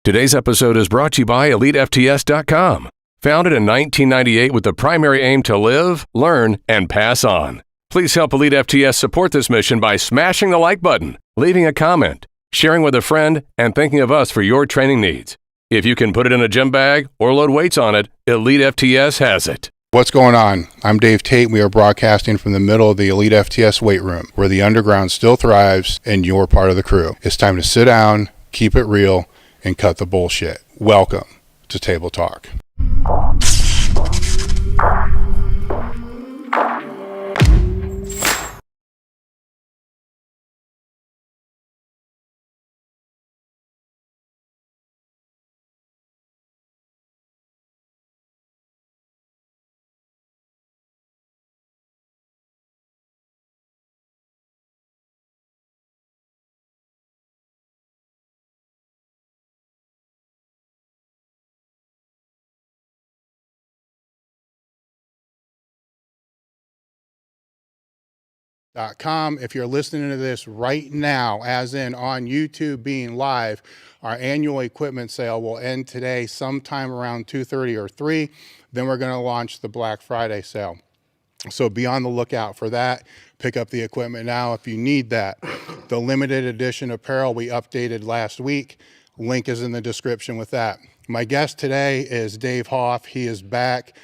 Today's episode is brought to you by elitefts.com. Founded in 1998 with the primary aim to live, learn, and pass on. Please help Elite FTS support this mission by smashing the like button, leaving a comment, sharing with a friend, and thinking of us for your training needs. If you can put it in a gym bag or load weights on it, Elite FTS has it. What's going on? I'm Dave Tate. We are broadcasting from the middle of the Elite FTS weight room, where the underground still thrives and you're part of the crew. It's time to sit down, keep it real, and cut the bullshit. Welcome to Table Talk. .com. If you're listening to this right now, as in on YouTube being live, our annual equipment sale will end today sometime around 2:30 or 3. Then we're going to launch the Black Friday sale. So be on the lookout for that. Pick up the equipment now if you need that. The limited edition apparel we updated last week. Link is in the description with that. My guest today is Dave Hoff. He is back.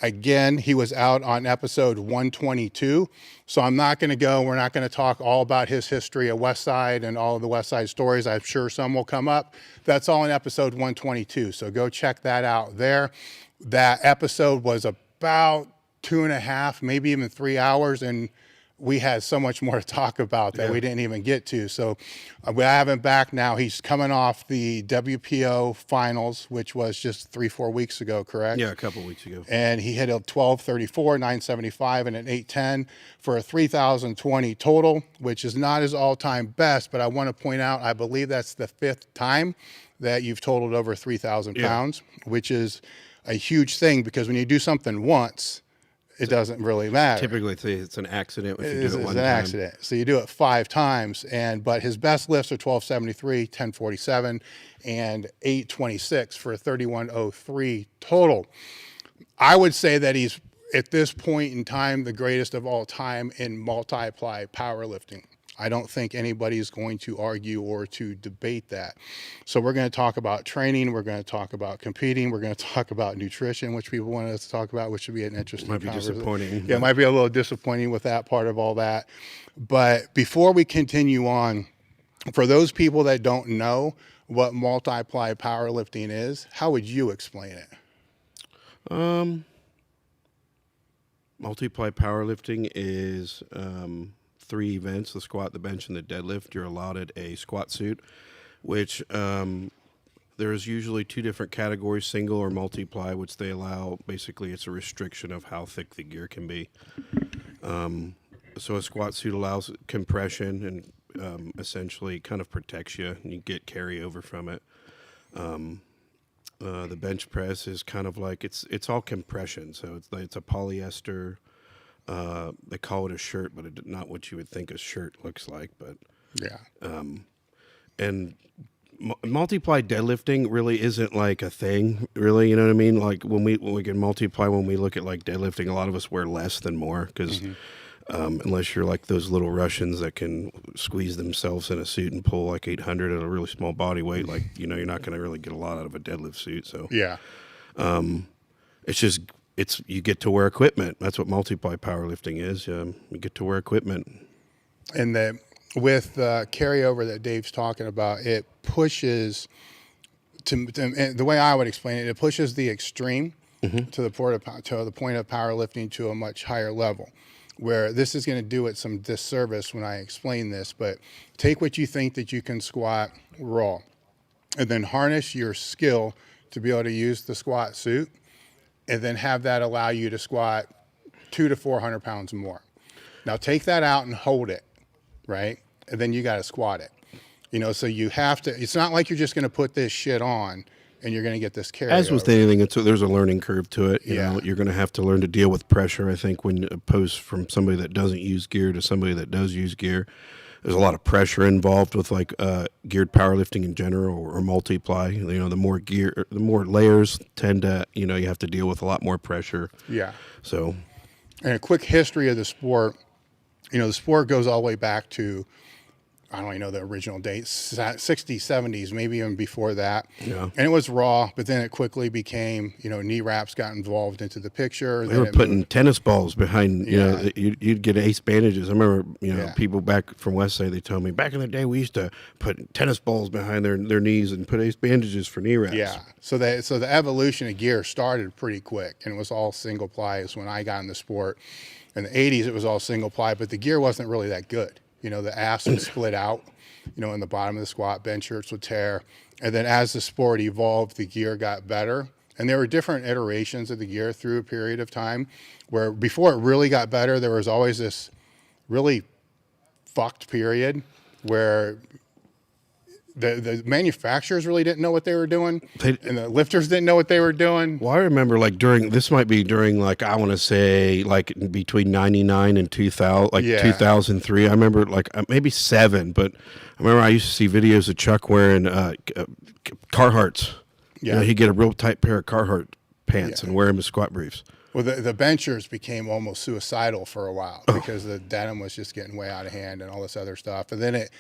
Again, he was out on episode 122, so we're not going to talk all about his history at Westside and all of the Westside stories. I'm sure some will come up. That's all in episode 122, so go check that out there. That episode was about 2.5, maybe even 3 hours, and we had so much more to talk about that we didn't even get to. So we have him back now. He's coming off the WPO finals, which was just 3-4 weeks ago, correct? Yeah, a couple weeks ago. And he hit a 12:34, 975, and an 8:10 for a 3,020 total, which is not his all-time best, but I want to point out, I believe that's the 5th time that you've totaled over 3,000 pounds, which is a huge thing, because when you do something once, it doesn't really matter. Typically, it's an accident if you do it one time. It's an accident. So you do it 5 times, but his best lifts are 1273, 1047, and 826 for a 3103 total. I would say that he's, at this point in time, the greatest of all time in multi-ply powerlifting. I don't think anybody's going to argue or to debate that. So we're going to talk about training. We're going to talk about competing. We're going to talk about nutrition, which people wanted us to talk about, which should be an interesting conversation. Might be disappointing. Yeah, it might be a little disappointing with that part of all that. But before we continue on, for those people that don't know what multi-ply powerlifting is, how would you explain it? Multi-ply powerlifting is 3 events: the squat, the bench, and the deadlift. You're allotted a squat suit, which there's usually 2 different categories, single or multiply, which they allow. Basically, it's a restriction of how thick the gear can be. So a squat suit allows compression and essentially kind of protects you, and you get carryover from it. The bench press is kind of like, it's all compression, so it's a polyester. They call it a shirt, but it's not what you would think a shirt looks like. But yeah, and multiply deadlifting really isn't like a thing, really. You know what I mean? Like when we can multiply, when we look at like deadlifting, a lot of us wear less than more, because unless you're like those little Russians that can squeeze themselves in a suit and pull like 800 at a really small body weight, like, you know, you're not going to really get a lot out of a deadlift suit. So yeah, you get to wear equipment. That's what multiply powerlifting is. You get to wear equipment. And with the carryover that Dave's talking about, it pushes and the way I would explain it, it pushes the extreme to the point of powerlifting to a much higher level, where this is going to do it some disservice when I explain this. But take what you think that you can squat raw, and then harness your skill to be able to use the squat suit, and then have that allow you to squat 200 to 400 pounds more. Now take that out and hold it, right? And then you got to squat it. You know, so you have to, it's not like you're just going to put this shit on and you're going to get this carryover. As with anything, there's a learning curve to it. You know, you're going to have to learn to deal with pressure, I think, when opposed from somebody that doesn't use gear to somebody that does use gear. there's a lot of pressure involved with like geared powerlifting in general, or multi-ply. You know, the more gear, the more layers tend to, you know, you have to deal with a lot more pressure. Yeah. So, And a quick history of the sport, you know, the sport goes all the way back to, I don't even know the original date, 60s, 70s, maybe even before that. Yeah. And it was raw, but then it quickly became, you know, knee wraps got involved into the picture. They were putting tennis balls behind, you know, you'd get ace bandages. I remember, you know, people back from Westside, they told me back in the day we used to put tennis balls behind their knees and put ace bandages for knee wraps. Yeah. So the evolution of gear started pretty quick, and it was all single ply is when I got in the sport. In the 80s, it was all single ply, but the gear wasn't really that good. You know, the ass would split out, you know, in the bottom of the squat, bench shirts would tear. And then as the sport evolved, the gear got better. And there were different iterations of the gear through a period of time where before it really got better, there was always this really fucked period where the manufacturers really didn't know what they were doing, and the lifters didn't know what they were doing. Well, I remember like this might be during like, I want to say like between 99 and 2000, like 2003. I remember like maybe 7, but I remember I used to see videos of Chuck wearing Carhartts. Yeah. You know, he'd get a real tight pair of Carhartt pants and wear them as squat briefs. Well, the benchers became almost suicidal for a while because the denim was just getting way out of hand and all this other stuff. And then it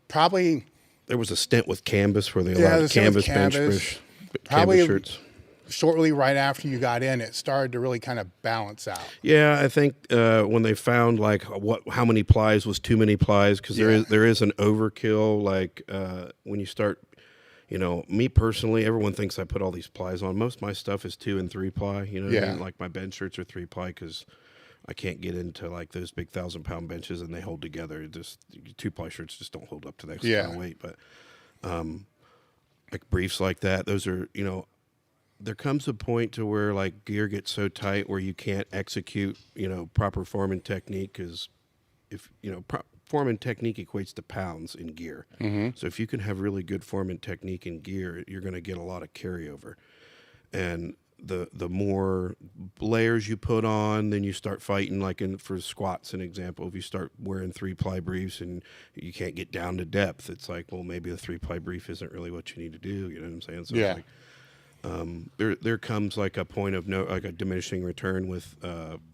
probably... There was a stint with Canvas where they allowed Canvas bench probably shirts. Shortly right after you got in, it started to really kind of balance out. Yeah, I think when they found like how many plies was too many plies, because there is an overkill. Like when you start, you know, me personally, everyone thinks I put all these plies on. Most of my stuff is 2 and 3 ply. You know, what I mean? Like my bench shirts are 3 ply because I can't get into like those big 1,000-pound benches and they hold together. Just 2-ply shirts just don't hold up to that kind of weight. But like briefs like that, those are, you know, there comes a point to where like gear gets so tight where you can't execute, you know, proper form and technique, because if, you know, form and technique equates to pounds in gear. Mm-hmm. So if you can have really good form and technique in gear, you're going to get a lot of carryover. And the more layers you put on, then you start fighting. Like for squats, an example, if you start wearing 3-ply briefs and you can't get down to depth, it's like, well, maybe the 3-ply brief isn't really what you need to do. You know what I'm saying? So it's like, there comes like a point of like a diminishing return with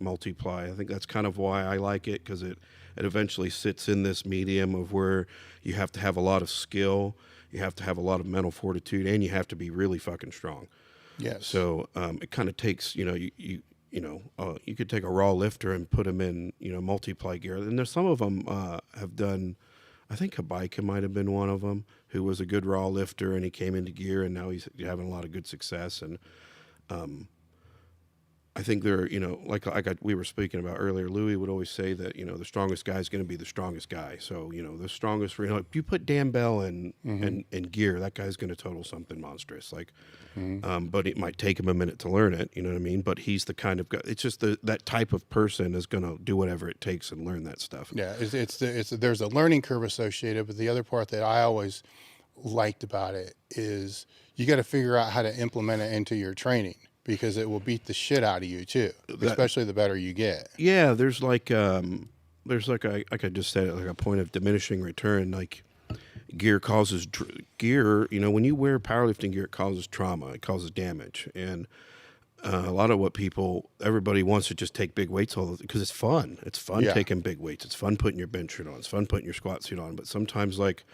multi-ply. I think that's kind of why I like it, because it eventually sits in this medium of where you have to have a lot of skill, you have to have a lot of mental fortitude, and you have to be really fucking strong. Yes. So it kind of takes, you know, you could take a raw lifter and put them in, you know, multi-ply gear. And there's some of them have done, I think Kabika might have been one of them, who was a good raw lifter, and he came into gear, and now he's having a lot of good success. And I think they're, you know, we were speaking about earlier, Louie would always say that, you know, the strongest guy is going to be the strongest guy. So, you know, the strongest, you know, if you put Dan Bell in gear, that guy's going to total something monstrous. Like, but it might take him a minute to learn it, you know what I mean? But he's the kind of guy, it's just that type of person is going to do whatever it takes and learn that stuff. Yeah, there's a learning curve associated, but the other part that I always liked about it is you got to figure out how to implement it into your training, because it will beat the shit out of you too, especially the better you get. Yeah, there's like I just said, like a point of diminishing return. Like gear causes gear. You know, when you wear powerlifting gear, it causes trauma. It causes damage, and a lot of what everybody wants to just take big weights because it's fun. It's fun taking big weights. It's fun putting your bench suit on. It's fun putting your squat suit on. But sometimes like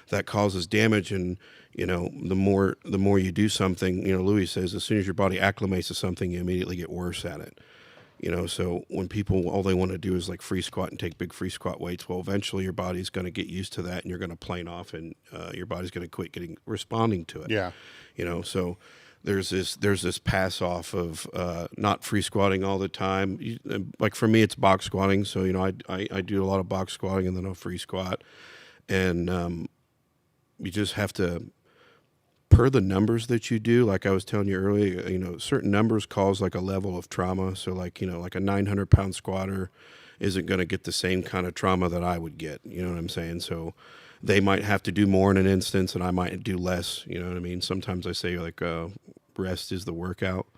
that causes damage, and you know, the more you do something, you know, Louie says as soon as your body acclimates to something, you immediately get worse at it. You know, so when people, all they want to do is like free squat and take big free squat weights, well, eventually your body's going to get used to that, and you're going to plane off, and your body's going to quit responding to it. Yeah. You know, so there's this pass off of not free squatting all the time. Like for me, it's box squatting. So, you know, I do a lot of box squatting and then I'll free squat. And you just have to, per the numbers that you do, like I was telling you earlier, you know, certain numbers cause like a level of trauma. So like, you know, like a 900-pound squatter isn't going to get the same kind of trauma that I would get. You know what I'm saying? So they might have to do more in an instance and I might do less. You know what I mean? Sometimes I say like rest is the workout.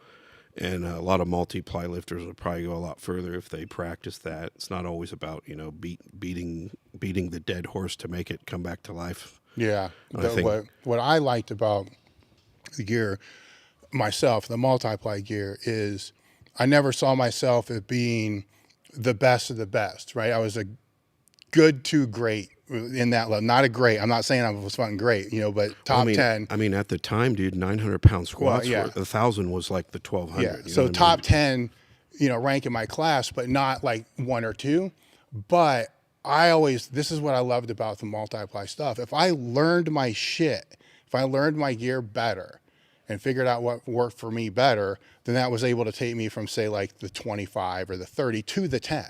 And a lot of multi-ply lifters will probably go a lot further if they practice that. It's not always about, you know, beating beating the dead horse to make it come back to life. Yeah. I think- What I liked about the gear myself, the multi-ply gear, is I never saw myself as being the best of the best, right? I was a good to great in that level. Not a great. I'm not saying I was fucking great, you know, but top 10. I mean, at the time, dude, 900-pound squats, Well, yeah. 1,000 was like the 1,200. Yeah. you know So what I mean? top 10, you know, rank in my class, but not like 1 or 2. But this is what I loved about the multi-ply stuff. If I learned my shit, if I learned my gear better and figured out what worked for me better, then that was able to take me from, say, like the 25 or the 30 to the 10,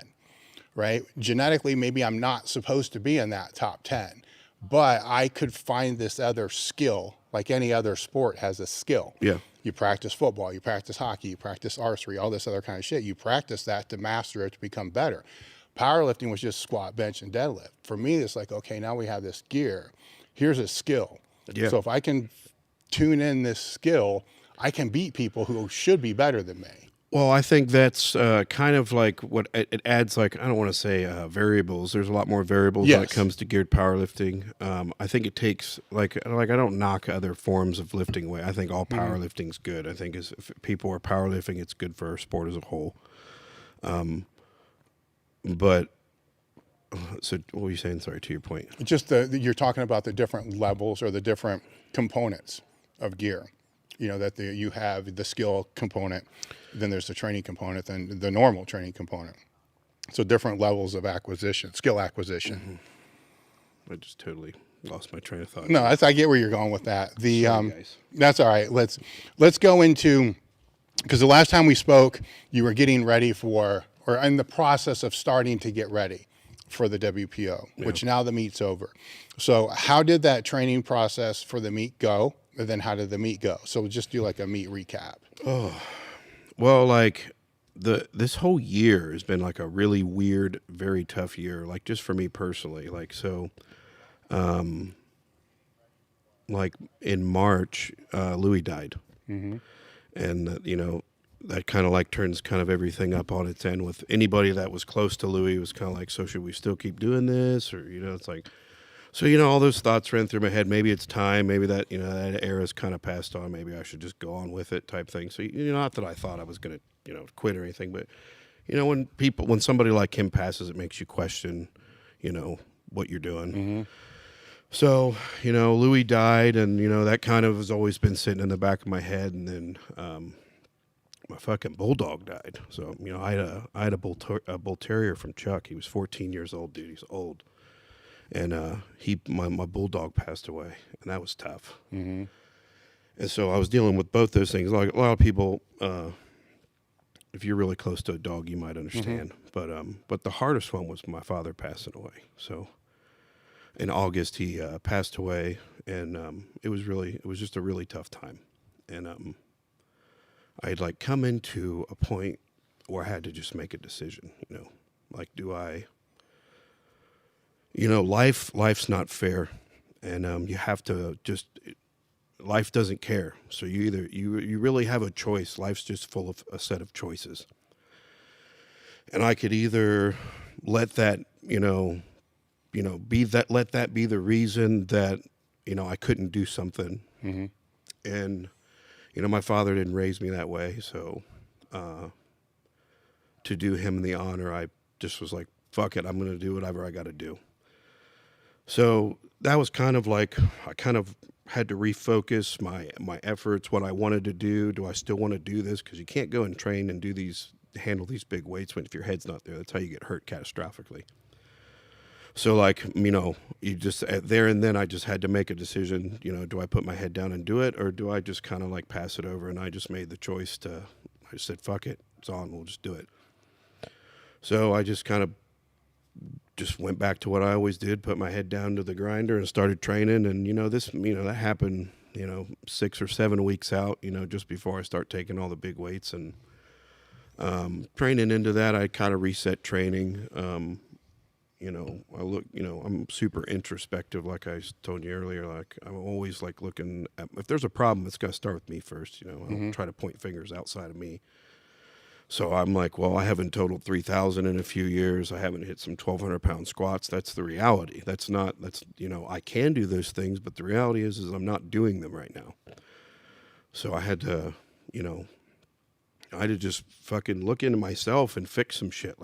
right? Genetically, maybe I'm not supposed to be in that top 10, but I could find this other skill, like any other sport has a skill. Yeah. You practice football, you practice hockey, you practice archery, all this other kind of shit. You practice that to master it, to become better. Powerlifting was just squat, bench, and deadlift. For me, it's like, okay, now we have this gear. Here's a skill. Yeah. So if I can tune in this skill, I can beat people who should be better than me. Well, I think that's kind of like what it adds, like, I don't want to say variables. There's a lot more variables when it Yes. comes to geared powerlifting. I think it takes, like I don't knock other forms of lifting away. I think all powerlifting's good. I think if people are powerlifting, it's good for our sport as a whole. But, so what were you saying? Sorry, to your point. Just you're talking about the different levels or the different components of gear. You know, that you have the skill component, then there's the training component, then the normal training component. So different levels of acquisition, skill acquisition. I just totally lost my train of thought. No, I get where you're going with that. Sorry, guys. That's all right. Let's go into, because the last time we spoke, you were getting ready for, or in the process of starting to get ready for the WPO, which now the meet's over. So how did that training process for the meet go? And then how did the meet go? So we'll just do like a meet recap. Well, like this whole year has been like a really weird, very tough year. Like just for me personally, like so, like in March, Louie died, and you know that kind of like turns kind of everything up on its end. With anybody that was close to Louie was kind of like, so should we still keep doing this, or you know, it's like. So, you know, all those thoughts ran through my head. Maybe it's time. Maybe that, you know, that era's kind of passed on. Maybe I should just go on with it type thing. So, you know, not that I thought I was going to, you know, quit or anything. But, you know, when somebody like him passes, it makes you question, you know, what you're doing. So, you know, Louie died. And, you know, that kind of has always been sitting in the back of my head. And then my fucking bulldog died. So, you know, I had a bull terrier from Chuck. He was 14 years old, dude. He's old. And my bulldog passed away, and that was tough. And so I was dealing with both those things. Like a lot of people, if you're really close to a dog, you might understand. But the hardest one was my father passing away. So in August, he passed away, and it was just a really tough time. And I had like come into a point where I had to just make a decision. You know, like do I. You know, life's not fair, and you have to just. Life doesn't care, so you really have a choice. Life's just full of a set of choices, and I could either let that let that be the reason that I couldn't do something, and my father didn't raise me that way, so to do him the honor, I just was like, fuck it, I'm going to do whatever I got to do. So that was kind of like, I kind of had to refocus my efforts, what I wanted to do. Do I still want to do this? Because you can't go and train and handle these big weights if your head's not there. That's how you get hurt catastrophically. So like, you just there and then I just had to make a decision, do I put my head down and do it? Or do I just kind of like pass it over? And I just made the choice I said, fuck it, it's on, we'll just do it. So I just kind of went back to what I always did, put my head down to the grinder and started training. And, that happened, 6 or 7 weeks out, just before I start taking all the big weights and training into that. I kind of reset training. I'm super introspective. Like I told you earlier, like I'm always like looking at, if there's a problem, it's got to start with me first. I don't try to point fingers outside of me. So I'm like, well, I haven't totaled 3,000 in a few years. I haven't hit some 1,200-pound squats. That's the reality. That's, I can do those things, but the reality is I'm not doing them right now. So I had to, I had to just fucking look into myself and fix some shit,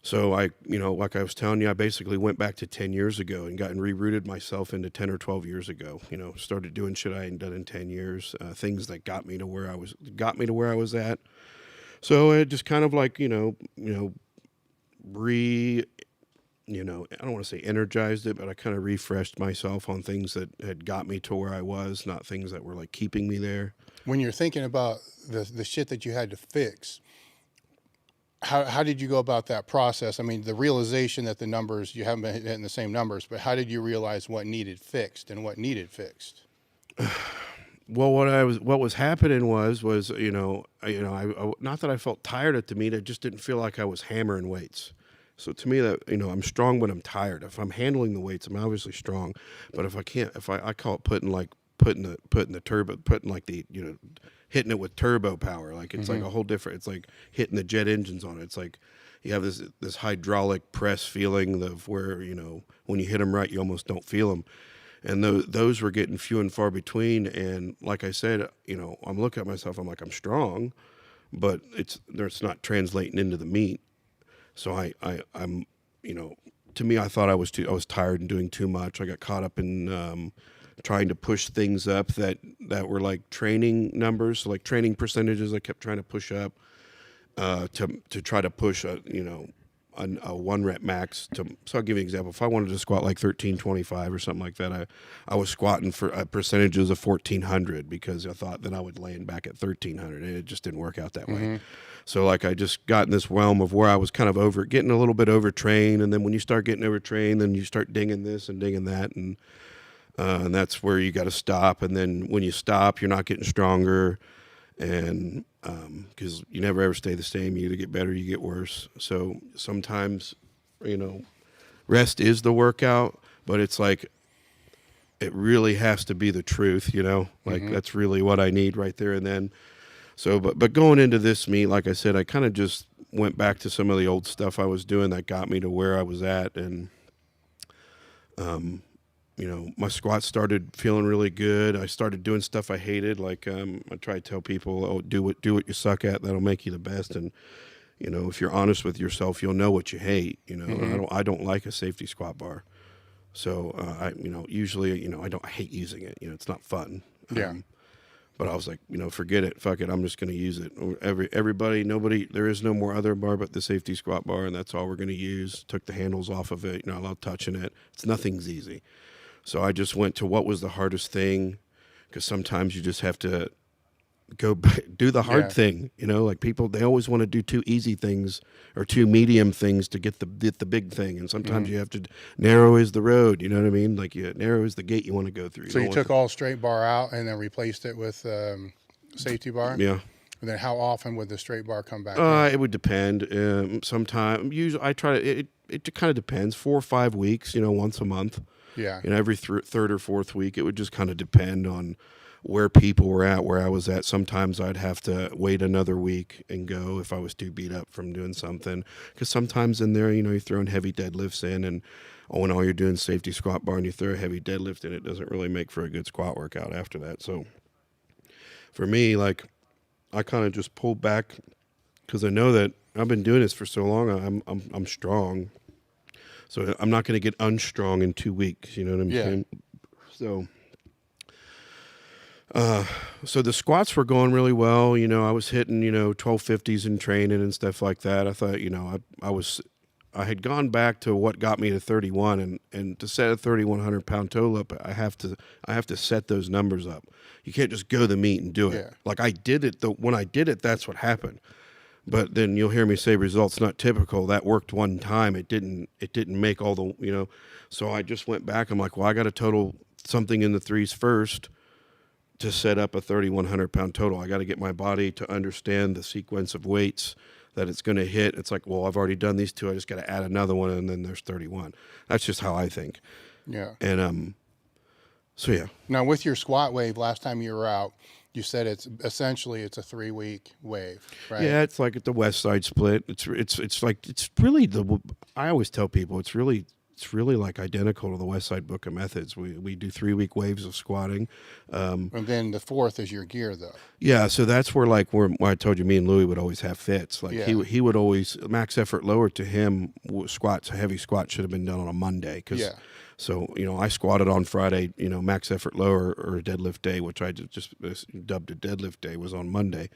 So I, like I was telling you, I basically went back to 10 years ago and rerouted myself into 10 or 12 years ago. Started doing shit I hadn't done in 10 years, things that got me to where I was at. So it just kind of like, I don't want to say energized it, but I kind of refreshed myself on things that had got me to where I was, not things that were like keeping me there. When you're thinking about the shit that you had to fix, how did you go about that process? I mean, the realization that the numbers, you haven't been hitting the same numbers, but how did you realize what needed fixed and what needed fixed? Well, what was happening was I not that I felt tired at the meet, I just didn't feel like I was hammering weights. So to me that, I'm strong when I'm tired. If I'm handling the weights, I'm obviously strong. But if I can't, I call it putting the turbo, hitting it with turbo power. Like it's like a whole different, it's like hitting the jet engines on it. It's like you have this hydraulic press feeling of where, when you hit them right, you almost don't feel them. And those were getting few and far between. And like I said, I'm looking at myself, I'm like, I'm strong, but it's not translating into the meat. So I'm, to me, I thought I was tired and doing too much. I got caught up in, trying to push things up that were like training numbers, so like training percentages. I kept trying to push up to try to push a 1 rep max. So I'll give you an example. If I wanted to squat like 1325 or something like that, I was squatting for percentages of 1400 because I thought that I would land back at 1300, and it just didn't work out that way. So like I just got in this realm of where I was kind of getting a little bit overtrained, and then when you start getting overtrained, then you start dinging this and dinging that, and that's where you got to stop. And then when you stop, you're not getting stronger, and because you never ever stay the same. You either get better, you get worse. So sometimes, rest is the workout, but it's like it really has to be the truth, that's really what I need right there and then. So, but going into this meet, like I said, I kind of just went back to some of the old stuff I was doing that got me to where I was at, and my squats started feeling really good. I started doing stuff I hated. Like I try to tell people, do what you suck at. That'll make you the best. And if you're honest with yourself, you'll know what you hate. I don't like a safety squat bar. So usually I hate using it. It's not fun. Yeah. But I was like, forget it, fuck it. I'm just going to use it. Nobody. There is no more other bar but the safety squat bar, and that's all we're going to use. Took the handles off of it. I love touching it. Nothing's easy. So I just went to what was the hardest thing, because sometimes you just have to go do the hard thing. Like people, they always want to do 2 easy things or 2 medium things to get the big thing, and sometimes you have to narrow is the road. You know what I mean? Like narrow is the gate you want to go through. So you took all straight bar out and then replaced it with safety bar. Yeah. And then how often would the straight bar come back? It would depend. Sometimes usually I try to. It kind of depends. 4 or 5 weeks. Once a month. Yeah. Every third or fourth week, it would just kind of depend on where people were at, where I was at. Sometimes I'd have to wait another week and go if I was too beat up from doing something. Because sometimes in there, you're throwing heavy deadlifts in, and when all you're doing safety squat bar and you throw a heavy deadlift in, it doesn't really make for a good squat workout after that. So for me, like, I kind of just pulled back because I know that I've been doing this for so long. I'm strong. So I'm not going to get unstrong in 2 weeks. You know what I'm saying? So the squats were going really well. I was hitting, 1250s in training and stuff like that. I thought, I had gone back to what got me to 31, and to set a 3,100 pound total up, I have to set those numbers up. You can't just go the meet and do it. Yeah. Like I did it. When I did it, that's what happened. But then you'll hear me say results not typical. That worked one time. It didn't make all the, So I just went back. I'm like, well, I got to total something in the 3s first to set up a 3,100 pound total. I got to get my body to understand the sequence of weights that it's going to hit. It's like, well, I've already done these 2. I just got to add another one, and then there's 31. That's just how I think. Yeah. And so yeah. Now with your squat wave, last time you were out, you said it's essentially it's a 3-week wave, right? Yeah, it's like at the Westside split. It's really I always tell people it's really like identical to the Westside book of methods. We do 3-week waves of squatting. And then the 4th is your gear, though. Yeah, so that's where where I told you me and Louie would always have fits. Like he would always max effort lower to him squats. Heavy squat should have been done on a Monday because. So, I squatted on Friday, max effort lower or deadlift day, which I just dubbed a deadlift day, was on Monday.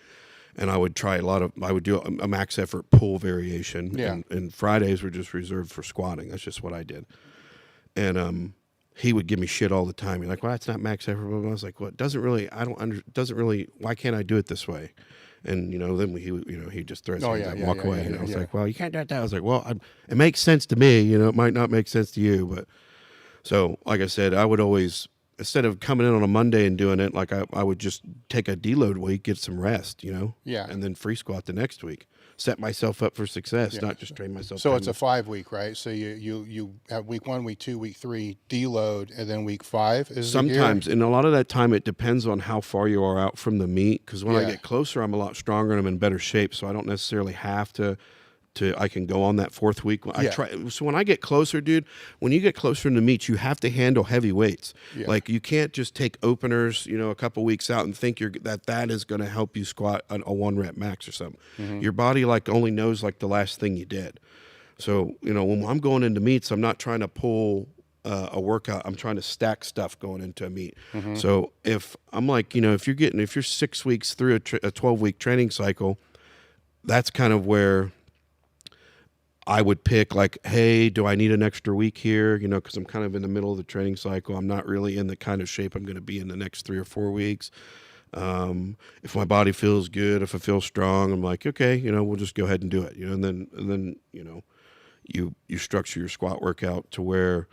And I would try I would do a max effort pull variation. Yeah. And Fridays were just reserved for squatting. That's just what I did. And he would give me shit all the time. He's like, well, that's not max effort. I was like, well, it doesn't really, why can't I do it this way? And, then he just throws hands up and walk away. And I was like, well, you can't do it that. I was like, well, it makes sense to me. It might not make sense to you, but. So, like I said, I would always, instead of coming in on a Monday and doing it, like I would just take a deload week, get some rest, Yeah. and then free squat the next week. Set myself up for success, not just train myself. So it's a 5-week, right? So you have week 1, week 2, week 3 deload, and then week 5 is sometimes, and a lot of that time it depends on how far you are out from the meet. Because when I get closer, I'm a lot stronger and I'm in better shape, so I don't necessarily have to. I can go on that 4th week. I try. So when I get closer, dude, when you get closer in the meets, you have to handle heavy weights. Yeah. Like you can't just take openers, a couple weeks out and think that is going to help you squat a 1-rep max or something. Mm-hmm. Your body only knows the last thing you did. So when I'm going into meets, I'm not trying to pull a workout. I'm trying to stack stuff going into a meet. Mm-hmm. So if I'm if you're 6 weeks through a 12-week training cycle, that's kind of where I would pick hey, do I need an extra week here? Because I'm kind of in the middle of the training cycle. I'm not really in the kind of shape I'm going to be in the next 3 or 4 weeks. If my body feels good, if I feel strong, I'm like, okay, we'll just go ahead and do it. And then you structure your squat workout to where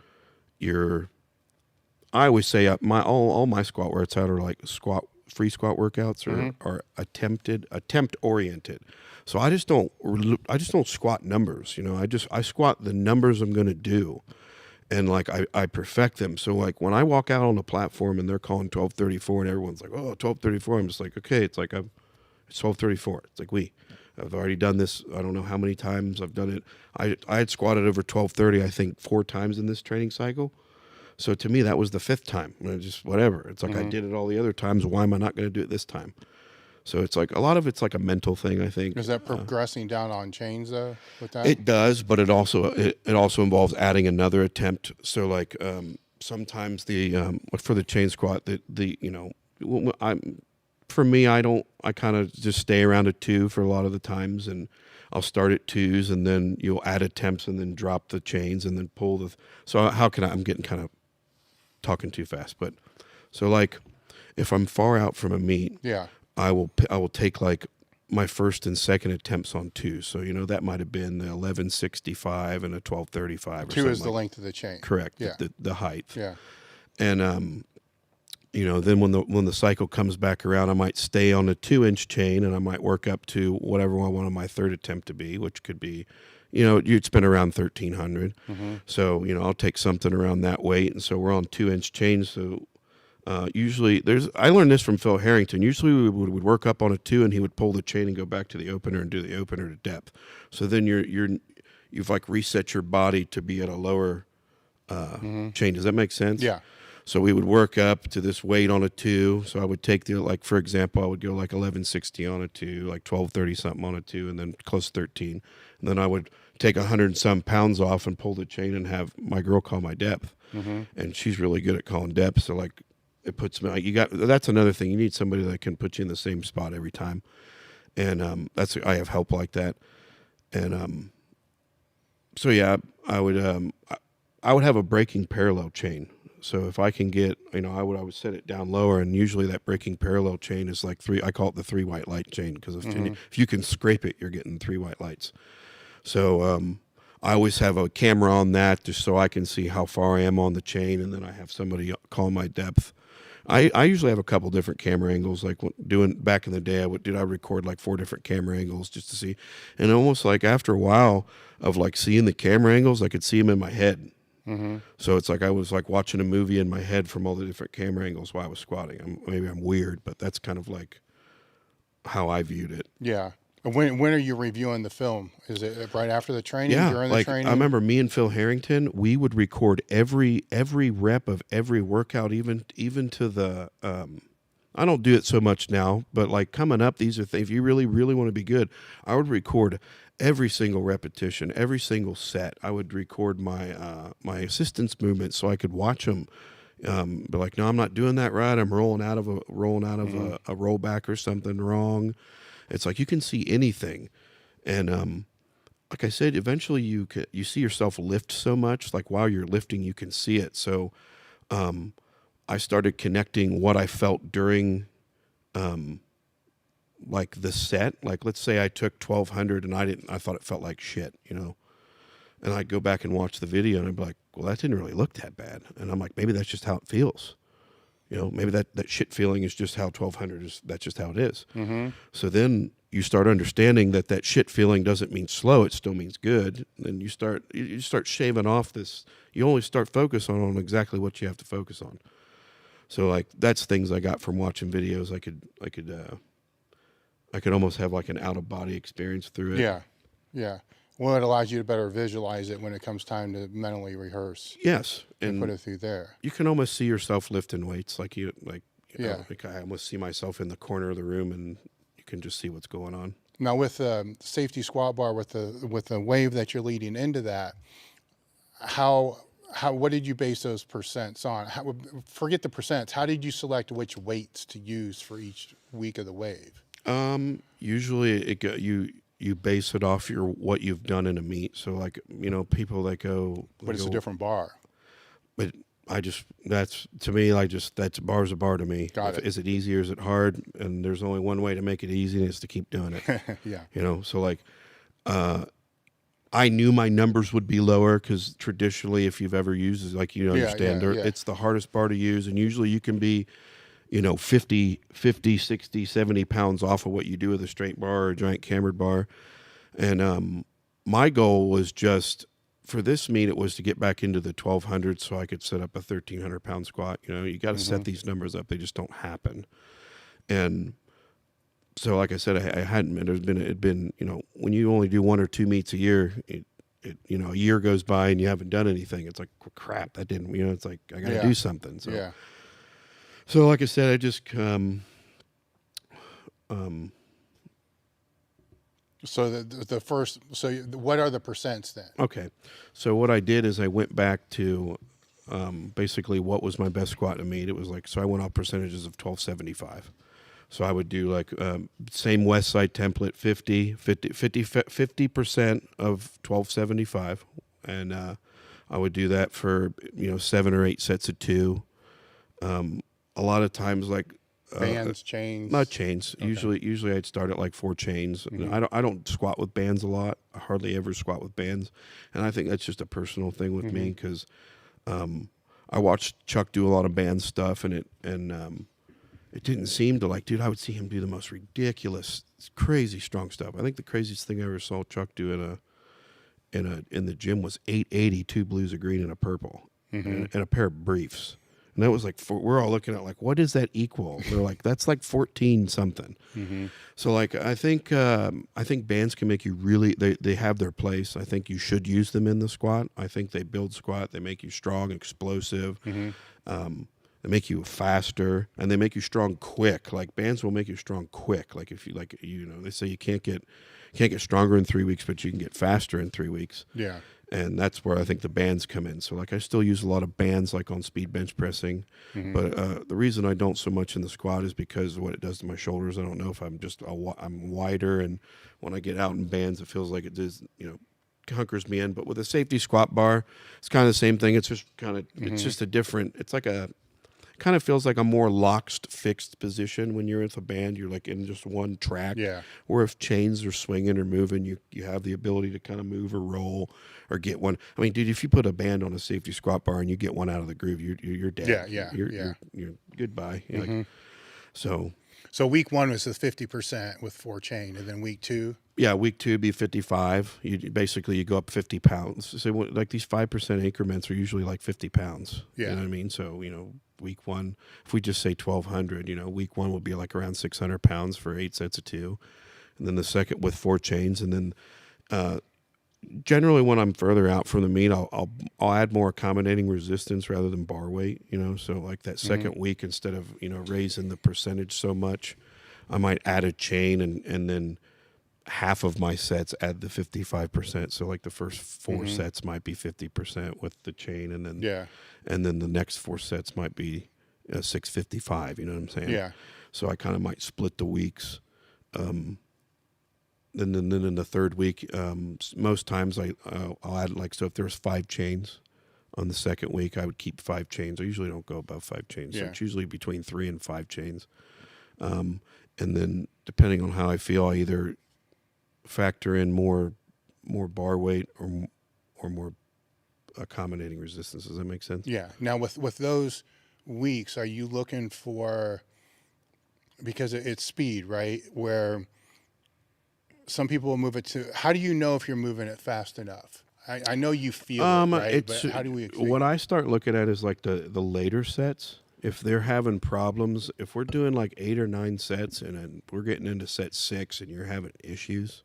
I always say all my squat workouts are free squat workouts are attempt oriented. So I just don't squat numbers, I squat the numbers I'm going to do, and I perfect them. So when I walk out on the platform and they're calling 1234 and everyone's like, oh, 1234, I'm just like, okay, it's 1234. It's I've already done this. I don't know how many times I've done it. I had squatted over 1230, I think 4 times in this training cycle. So to me, that was the 5th time. Just whatever. It's I did it all the other times. Why am I not going to do it this time? So it's a lot of it's a mental thing, I think. Is that progressing down on chains though with that? It does, but it also involves adding another attempt. So sometimes for the chain squat, I kind of just stay around a 2 for a lot of the times, and I'll start at 2s and then you'll add attempts and then drop the chains and then pull I'm getting kind of talking too fast, but so if I'm far out from a meet, I will take my first and second attempts on 2. So that might have been the 1165 and a 1235. 2 is the length of the chain. Correct. Yeah. The height. Yeah. And then when the cycle comes back around, I might stay on a 2-inch chain and I might work up to whatever I want my third attempt to be, which could be, you'd spend around 1300. Mm-hmm. So I'll take something around that weight, and so we're on 2-inch chains. So usually I learned this from Phil Harrington. Usually we would work up on a 2 and he would pull the chain and go back to the opener and do the opener to depth. So then you've reset your body to be at a lower chain. Does that make sense? Yeah. So we would work up to this weight on a 2. So I would take for example, I would go 1160 on a 2, 1230 something on a 2, and then close to 13. And then I would take 100 and some pounds off and pull the chain and have my girl call my depth. Mm-hmm. And she's really good at calling depth. So it puts me that's another thing. You need somebody that can put you in the same spot every time. And I have help like that. And so yeah, I would have a breaking parallel chain. So if I can get, I would set it down lower, and usually that breaking parallel chain is I call it the 3 white light chain, because if you can scrape it, you're getting 3 white lights. So I always have a camera on that just so I can see how far I am on the chain, and then I have somebody call my depth. I usually have a couple different camera angles. Back in the day, I would record 4 different camera angles just to see, and almost after a while of seeing the camera angles, I could see them in my head. So it's like I was like watching a movie in my head from all the different camera angles while I was squatting. Maybe I'm weird, but that's kind of like how I viewed it. Yeah. When are you reviewing the film? Is it right after the training, Yeah, during the like training? I remember me and Phil Harrington, we would record every rep of every workout, even to the. I don't do it so much now, but like coming up, these are things. If you really want to be good, I would record every single repetition, every single set. I would record my my assistance movements so I could watch them. But like, no, I'm not doing that right. I'm rolling out of a rollback or something wrong. It's like you can see anything, and like I said, eventually you see yourself lift so much. Like while you're lifting, you can see it. So I started connecting what I felt during like the set. Like let's say I took 1,200 and I thought it felt like shit, you know. And I'd go back and watch the video and I'd be like, well, that didn't really look that bad. And I'm like, maybe that's just how it feels. You know, maybe that shit feeling is just how 1,200 is. That's just how it is. So then you start understanding that shit feeling doesn't mean slow. It still means good. Then you start shaving off this. You only start focusing on exactly what you have to focus on. So like that's things I got from watching videos. I could almost have like an out of body experience through it. Yeah, yeah. Well, it allows you to better visualize it when it comes time to mentally rehearse. Yes, and put it through there. You can almost see yourself lifting weights, like you know, Yeah. like I almost see myself in the corner of the room, and you can just see what's going on. Now with the safety squat bar, with the wave that you're leading into that, what did you base those percents on? Forget the percents. How did you select which weights to use for each week of the wave? Usually you base it off what you've done in a meet. So like, you know, people that go, But it's a different bar. But that's to me, that's bar's a bar to me. Got it. Is it easy or is it hard? And there's only one way to make it easy, and it's to keep doing it. Yeah. You know, so like, I knew my numbers would be lower because traditionally, if you've ever used, like, you understand, it's the hardest bar to use, and usually you can be, you know, 50, 60, 70 pounds off of what you do with a straight bar or a giant cambered bar. And my goal was just, for this meet, it was to get back into the 1,200 so I could set up a 1,300 pound squat. You know, you got to set these numbers up. They just don't happen. And so, like I said, I hadn't been, it'd been, you know, when you only do 1 or 2 meets a year, you know, a year goes by and you haven't done anything. It's like, crap, that didn't, you know, it's like, I got to do something. So, yeah. So like I said, I just, So the first, so what are the percents then? okay. So what I did is I went back to basically what was my best squat in a meet. It was like, so I went off percentages of 1275. So I would do like same Westside template, 50% of 1275. And I would do that for, you know, 7 or 8 sets of 2. A lot of times, like Bands, chains? not chains. Okay. Usually I'd start at like 4 chains. I don't squat with bands a lot. I hardly ever squat with bands, and I think that's just a personal thing with me because I watched Chuck do a lot of band stuff, and it didn't seem to, like, dude, I would see him do the most ridiculous, crazy strong stuff. I think the craziest thing I ever saw Chuck do in the gym was 880, 2 blues, a green, and a purple, and a pair of briefs. And that was like, we're all looking at like, what does that equal? They're like, that's like 14 something. So like, I think bands can make you really, they have their place. I think you should use them in the squat. I think they build squat. They make you strong, explosive. They make you faster, and they make you strong quick. Like bands will make you strong quick. Like if you, like, you know, they say you can't get stronger in 3 weeks, but you can get faster in 3 weeks. Yeah. And that's where I think the bands come in. So like I still use a lot of bands, like on speed bench pressing, but the reason I don't so much in the squat is because of what it does to my shoulders. I don't know if I'm just I'm wider, and when I get out in bands, it feels like it does, you know, hunkers me in. But with a safety squat bar, it's kind of the same thing. It's just kind of it's just a different. It's like a kind of feels like a more locked, fixed position when you're with a band. You're like in just one track. Yeah. Or if chains are swinging or moving, you have the ability to kind of move or roll or get one. I mean, dude, if you put a band on a safety squat bar and you get one out of the groove, you're dead. Yeah. You're goodbye. Like, so. So week 1 was the 50% with 4 chain, and then week 2. Yeah, week 2 would be 55. You go up 50 pounds. So like these 5% increments are usually like 50 pounds. Yeah. You know what I mean? So, week 1, if we just say 1,200, week 1 will be like around 600 pounds for 8 sets of 2. And then the second with 4 chains. And then generally when I'm further out from the meet, I'll add more accommodating resistance rather than bar weight, So like that second week, instead of, raising the percentage so much, I might add a chain and then half of my sets add the 55%. So like the first 4 sets might be 50% with the chain, and then the next 4 sets might be 655. You know what I'm saying? Yeah. So I kind of might split the weeks. Then in the third week, most times I'll add, like, so if there's 5 chains on the second week, I would keep 5 chains. I usually don't go above 5 chains. So it's usually between 3 and 5 chains. And then depending on how I feel, I either factor in more bar weight or more accommodating resistance. Does that make sense? Yeah. Now with those weeks, are you looking for, because it's speed, right? Where some people will move it to, how do you know if you're moving it fast enough? I know you feel it, right? But how do we? What I start looking at is like the later sets. If they're having problems, if we're doing like 8 or 9 sets and then we're getting into set 6 and you're having issues,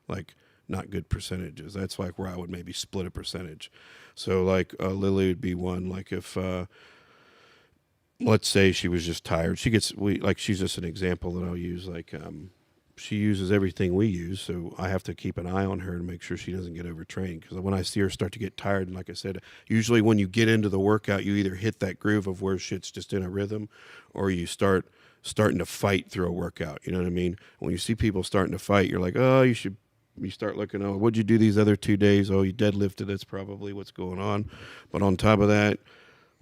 like not good percentages, that's like where I would maybe split a percentage. So like Lily would be one. Like if let's say she was just tired, she's just an example that I'll use. Like she uses everything we use, so I have to keep an eye on her to make sure she doesn't get overtrained. Because when I see her start to get tired, and like I said, usually when you get into the workout, you either hit that groove of where shit's just in a rhythm, or you starting to fight through a workout. You know what I mean? When you see people starting to fight, you're like, oh, you start looking, oh, what'd you do these other 2 days? Oh, you deadlifted. That's probably what's going on. But on top of that,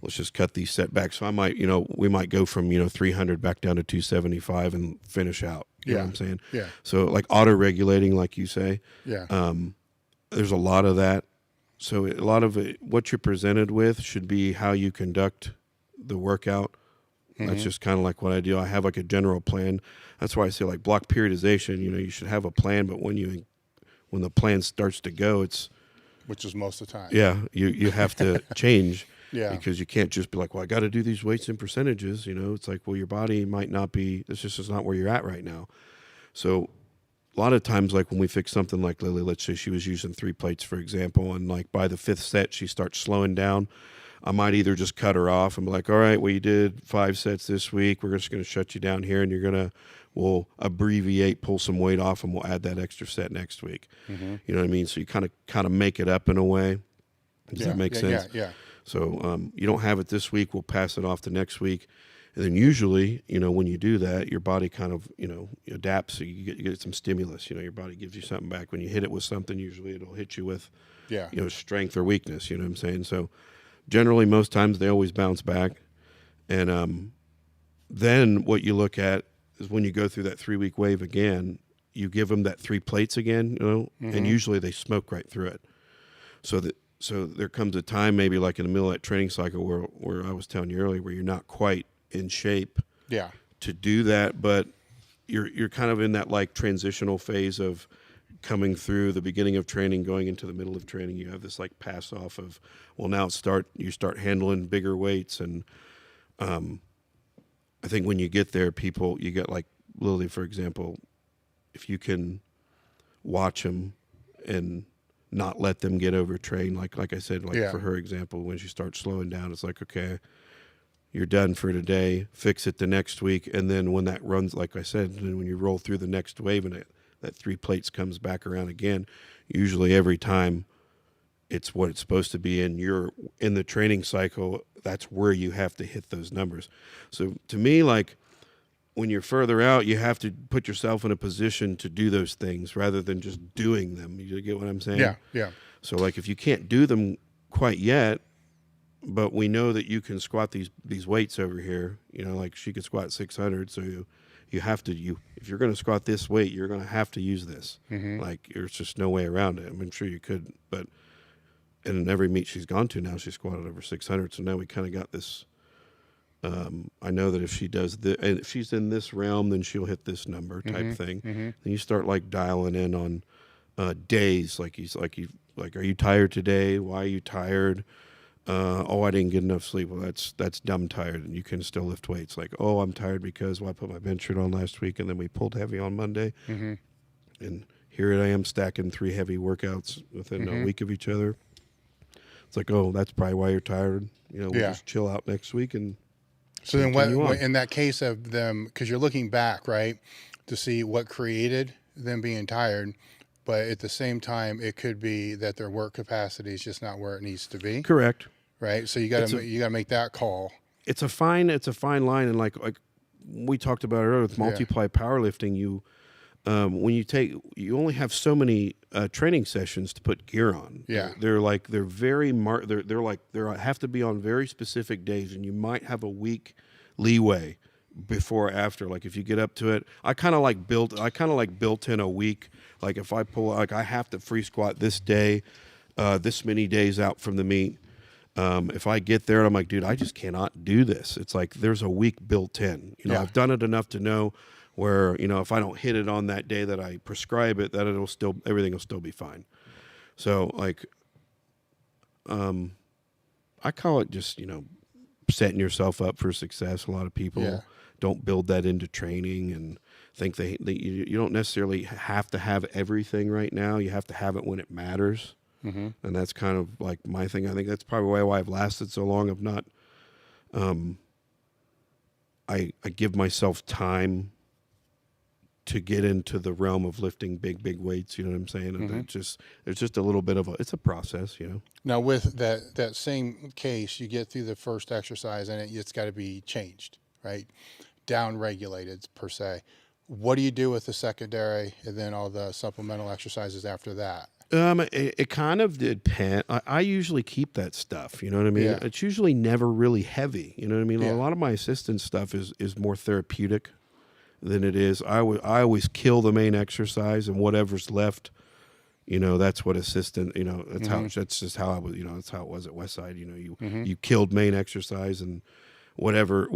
let's just cut these setbacks. So we might go from 300 back down to 275 and finish out. You know what I'm saying? Yeah. So like auto-regulating, like you say. Yeah. There's a lot of that. So a lot of it, what you're presented with should be how you conduct the workout. That's just kind of like what I do. I have like a general plan. That's why I say like block periodization. You should have a plan, but when the plan starts to go, which is most of the time. Yeah, you have to change. Yeah. Because you can't just be like, well, I got to do these weights and percentages. It's like, well, your body might not be, this just is not where you're at right now. So a lot of times, like when we fix something like Lily, let's say she was using 3 plates, for example, and like by the 5th set, she starts slowing down. I might either just cut her off and be like, all right, well, you did 5 sets this week. We're just going to shut you down here, and we'll abbreviate, pull some weight off, and we'll add that extra set next week. You know what I mean? So you kind of make it up in a way. Does that make sense? Yeah. So you don't have it this week, we'll pass it off to next week. And then usually, when you do that, your body kind of, adapts. So you get some stimulus. Your body gives you something back. When you hit it with something, usually it'll hit you with, strength or weakness. You know what I'm saying? So generally, most times they always bounce back. And then what you look at is when you go through that 3-week wave again, you give them that 3 plates again, and usually they smoke right through it. So there comes a time, maybe like in the middle of that training cycle where I was telling you earlier, where you're not quite in shape to do that, but you're kind of in that like transitional phase of coming through the beginning of training, going into the middle of training. You have this like pass off of, well, now you start handling bigger weights. And I think when you get there, you get like Lily, for example, if you can watch them and not let them get overtrained. Like I said, for her example, when she starts slowing down, it's like, okay, you're done for today, fix it the next week. And then when that runs, like I said, then when you roll through the next wave and that 3 plates comes back around again, usually every time it's what it's supposed to be. And you're in the training cycle, that's where you have to hit those numbers. So to me, like, when you're further out, you have to put yourself in a position to do those things rather than just doing them. You get what I'm saying? Yeah. So like if you can't do them quite yet, but we know that you can squat these weights over here, like she could squat 600. So you have to, if you're going to squat this weight, you're going to have to use this. Like there's just no way around it. I'm sure you could, but in every meet she's gone to now, she's squatted over 600. So now we kind of got this I know that if she does and if she's in this realm, then she'll hit this number type thing. Then you start like dialing in on days, like are you tired today? Why are you tired? Oh, I didn't get enough sleep. Well, that's dumb tired, and you can still lift weights. Like, oh, I'm tired because I put my bench shirt on last week, and then we pulled heavy on Monday, and here I am stacking 3 heavy workouts within a week of each other. It's like, oh, that's probably why you're tired. We'll just chill out next week and. So then what in that case of them, because you're looking back, right, to see what created them being tired, but at the same time, it could be that their work capacity is just not where it needs to be. Correct. Right. So you got to make that call. It's a fine line. And like we talked about earlier with multi-ply powerlifting, when you only have so many training sessions to put gear on. Yeah. They're very they have to be on very specific days, and you might have a week leeway before or after. Like if you get up to it, I kind of like built in a week. Like if I pull, like I have to free squat this day, this many days out from the meet. If I get there and I'm like, dude, I just cannot do this. It's like there's a week built in. I've done it enough to know where, if I don't hit it on that day that I prescribe it, that everything will still be fine. So like, I call it just, setting yourself up for success. A lot of people don't build that into training and think that you don't necessarily have to have everything right now. You have to have it when it matters. And that's kind of like my thing. I think that's probably why I've lasted so long. I've not, I give myself time to get into the realm of lifting big weights. You know what I'm saying? And there's just a little bit of it's a process, Now with that same case, you get through the first exercise and it's got to be changed, right? Down regulated per se. What do you do with the secondary and then all the supplemental exercises after that? It kind of depends. I usually keep that stuff. You know what I mean? Yeah. It's usually never really heavy. You know what I mean? Yeah. A lot of my assistant stuff is more therapeutic than it is. I always kill the main exercise, and whatever's left, that's what assistant. That's just how I was. That's how it was at Westside. You killed main exercise, and whatever.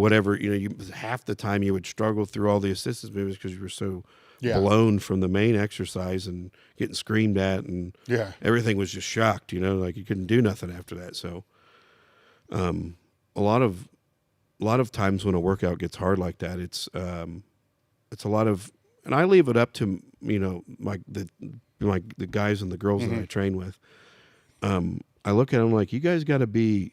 Half the time you would struggle through all the assistance movements because you were so blown from the main exercise and getting screamed at, and everything was just shocked. Like you couldn't do nothing after that. So, a lot of times when a workout gets hard like that, it's a lot of, and I leave it up to the guys and the girls that I train with. I look at them like, you guys got to be.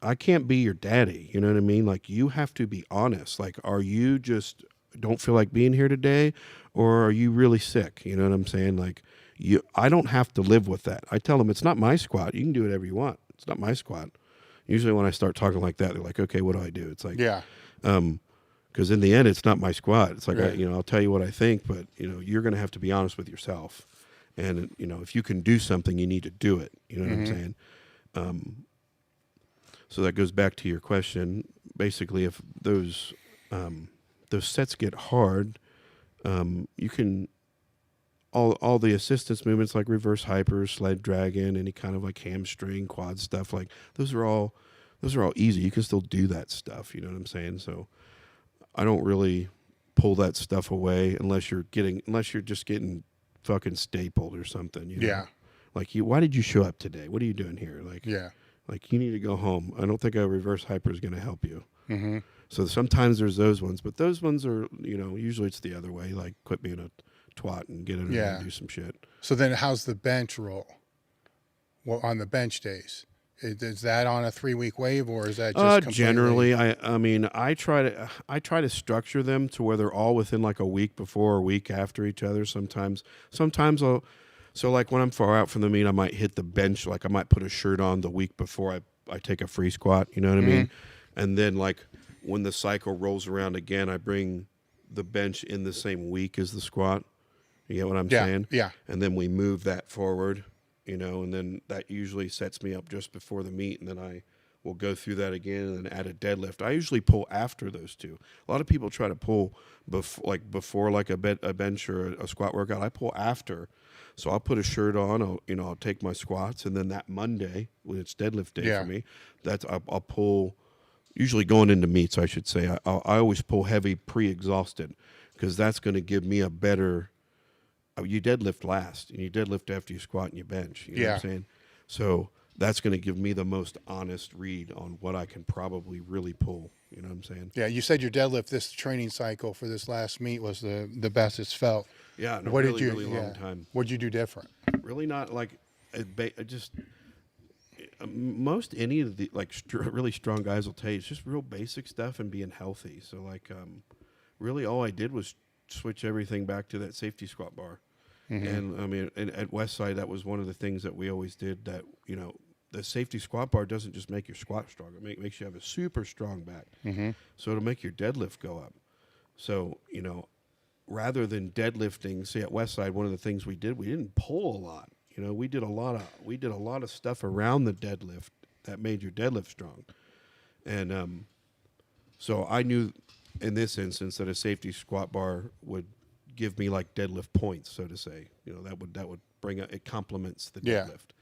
I can't be your daddy. You know what I mean? Like you have to be honest. Like, are you just don't feel like being here today, or are you really sick? You know what I'm saying? Like I don't have to live with that. I tell them it's not my squat. You can do whatever you want. It's not my squat. Usually when I start talking like that, they're like, okay, what do I do? It's like, because in the end, it's not my squat. It's like, I'll tell you what I think, but you're going to have to be honest with yourself. And if you can do something, you need to do it. You know what I'm saying? So that goes back to your question. Basically, if those sets get hard, you can all the assistance movements like reverse hyper, sled dragon, any kind of like hamstring, quad stuff, like those are all easy. You can still do that stuff. You know what I'm saying? So I don't really pull that stuff away unless you're just getting fucking stapled or something. Like why did you show up today? What are you doing here? Like you need to go home. I don't think a reverse hyper is going to help you. So sometimes there's those ones, but those ones are, usually it's the other way. Like quit being a twat and get in there and do some shit. So then how's the bench roll? Well, on the bench days, is that on a 3-week wave, or is that just completely... Generally, I try to structure them to where they're all within like a week before or a week after each other. Sometimes so like when I'm far out from the meet, I might hit the bench. Like I might put a shirt on the week before I take a free squat. You know what I mean? And then like when the cycle rolls around again, I bring the bench in the same week as the squat. You get what I'm saying? Yeah. And then we move that forward, and then that usually sets me up just before the meet, and then I will go through that again and then add a deadlift. I usually pull after those two. A lot of people try to pull before like a bench or a squat workout. I pull after. So I'll put a shirt on, I'll take my squats, and then that Monday, when it's deadlift day for me, I'll pull usually going into meets, I should say, I always pull heavy pre-exhausted, because that's going to give me a better. You deadlift last, and you deadlift after you squat and you bench. You know what I'm saying? So that's going to give me the most honest read on what I can probably really pull. You know what I'm saying? Yeah, you said your deadlift this training cycle for this last meet was the best it's felt. Yeah, in a What really, did you, really long time. What'd you do different? Really not like, just most any of the like really strong guys will tell you it's just real basic stuff and being healthy. So like, really all I did was switch everything back to that safety squat bar. And I mean, at Westside, that was one of the things that we always did. That the safety squat bar doesn't just make your squat stronger; it makes you have a super strong back. So it'll make your deadlift go up. So rather than deadlifting, say at Westside, one of the things we didn't pull a lot. We did a lot of stuff around the deadlift that made your deadlift strong. And so I knew in this instance that a safety squat bar would give me like deadlift points, so to say. That would bring it complements the deadlift.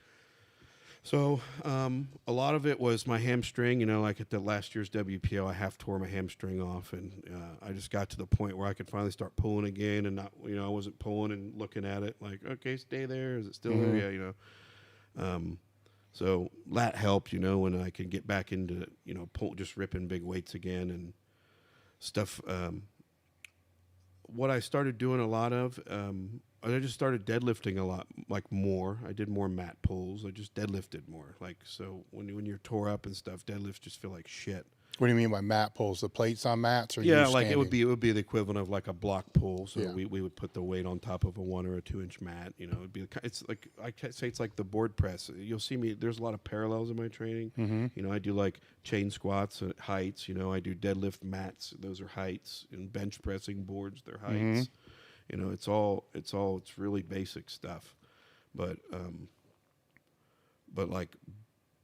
So a lot of it was my hamstring. Like at the last year's WPO, I half tore my hamstring off, and I just got to the point where I could finally start pulling again, and not, I wasn't pulling and looking at it like, okay, stay there. Is it still there? Yeah, so that helped, when I could get back into, just ripping big weights again and stuff. What I started doing a lot of, I just started deadlifting a lot, like more. I did more mat pulls. I just deadlifted more. Like, so when you're tore up and stuff, deadlifts just feel like shit. What do you mean by mat pulls? The plates on mats, or yeah, you like standing? it would be the equivalent of like a block pull. So Yeah. we would put the weight on top of a 1 or a 2 inch mat. It's like I can't say it's like the board press. You'll see me. There's a lot of parallels in my training. I do like chain squats at heights. I do deadlift mats. Those are heights, and bench pressing boards. They're heights. It's really basic stuff, but like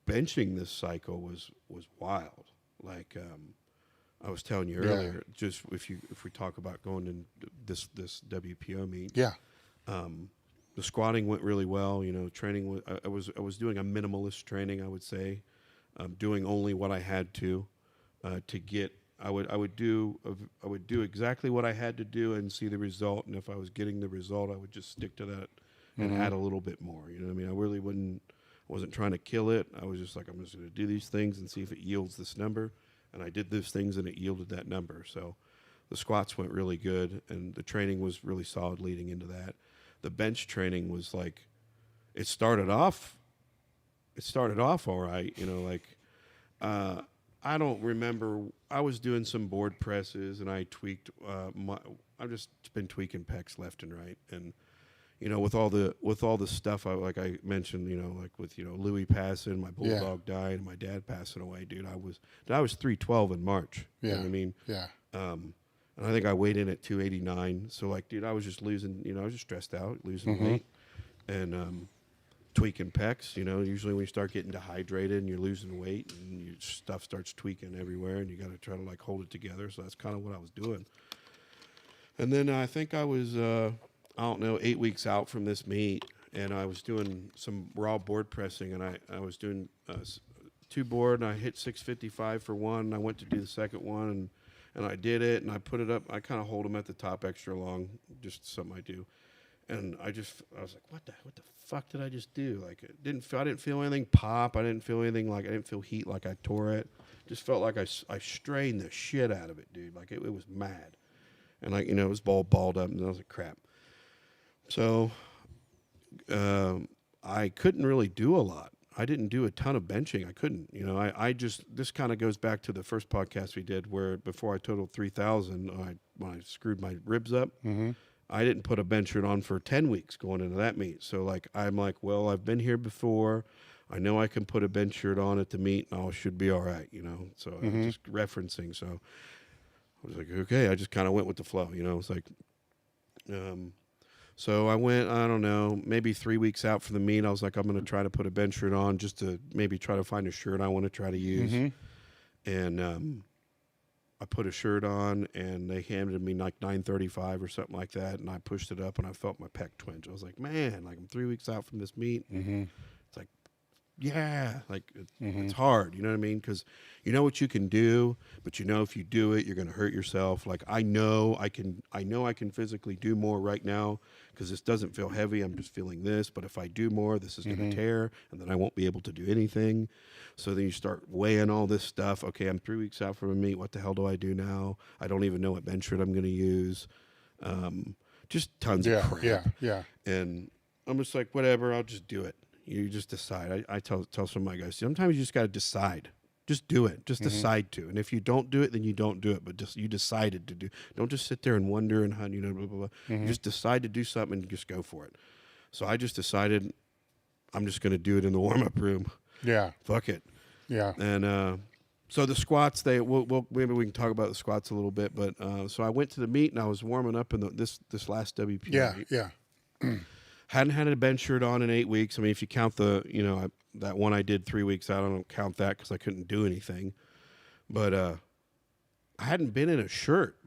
benching this cycle was wild. Like I was telling you earlier, just if we talk about going in this WPO meet, the squatting went really well. Training I was doing a minimalist training, I would say, doing only what I had to get. I would do exactly what I had to do and see the result. And if I was getting the result, I would just stick to that and add a little bit more. You know what I mean? I really wasn't trying to kill it. I was just like, I'm just going to do these things and see if it yields this number. And I did those things and it yielded that number. So the squats went really good, and the training was really solid leading into that. The bench training was like, it started off all right. I don't remember. I was doing some board presses, and I tweaked. I've just been tweaking pecs left and right, and with all the stuff I mentioned, like with Louie passing, my bulldog died, and my dad passing away, dude. I was 312 in March. You know what I mean? Yeah. And I think I weighed in at 289. So like, dude, I was just losing. I was just stressed out, losing weight, and tweaking pecs. Usually when you start getting dehydrated and you're losing weight and your stuff starts tweaking everywhere, and you got to try to like hold it together. So that's kind of what I was doing. And then I think I was, 8 weeks out from this meet, and I was doing some raw board pressing, and I was doing 2 board, and I hit 655 for one, and I went to do the second one, and I did it, and I put it up. I kind of hold them at the top extra long, just something I do. And I was like, what the fuck did I just do? Like, I didn't feel anything pop. I didn't feel anything, like I didn't feel heat like I tore it. Just felt like I strained the shit out of it, dude. Like it was mad. And like, it was balled up, and I was like, crap. So I couldn't really do a lot. I didn't do a ton of benching. I couldn't. This kind of goes back to the first podcast we did, where before I totaled 3,000, when I screwed my ribs up, I didn't put a bench shirt on for 10 weeks going into that meet. So like, I'm like, well, I've been here before. I know I can put a bench shirt on at the meet, and I should be all right, So I'm just referencing. So I was like, okay, I just kind of went with the flow, It's like, so I went, I don't know, maybe 3 weeks out from the meet. I was like, I'm going to try to put a bench shirt on just to maybe try to find a shirt I want to try to use. And I put a shirt on, and they handed me like 935 or something like that, and I pushed it up, and I felt my pec twinge. I was like, man, like I'm 3 weeks out from this meet. It's like yeah, like it's hard. You know what I mean? Because you know what you can do, but you know if you do it, you're going to hurt yourself. Like I know I can physically do more right now because this doesn't feel heavy. I'm just feeling this. But if I do more, this is going to tear, and then I won't be able to do anything. So then you start weighing all this stuff. Okay, I'm 3 weeks out from a meet. What the hell do I do now? I don't even know what bench shirt I'm going to use. Just tons of crap. Yeah. And I'm just like, whatever, I'll just do it. You just decide. I tell some of my guys, sometimes you just got to decide. Just do it. Just decide to. And if you don't do it, then you don't do it. But just you decided to do. Don't just sit there and wonder and hunt. You know, blah blah blah. You just decide to do something and just go for it. So I just decided I'm just going to do it in the warm up room. Yeah. Fuck it. Yeah. And so the squats, maybe we can talk about the squats a little bit. But so I went to the meet and I was warming up in this last WPO meet. Yeah. Hadn't had a bench shirt on in 8 weeks. I mean, if you count that one I did 3 weeks out, I don't count that because I couldn't do anything. But I hadn't been in a shirt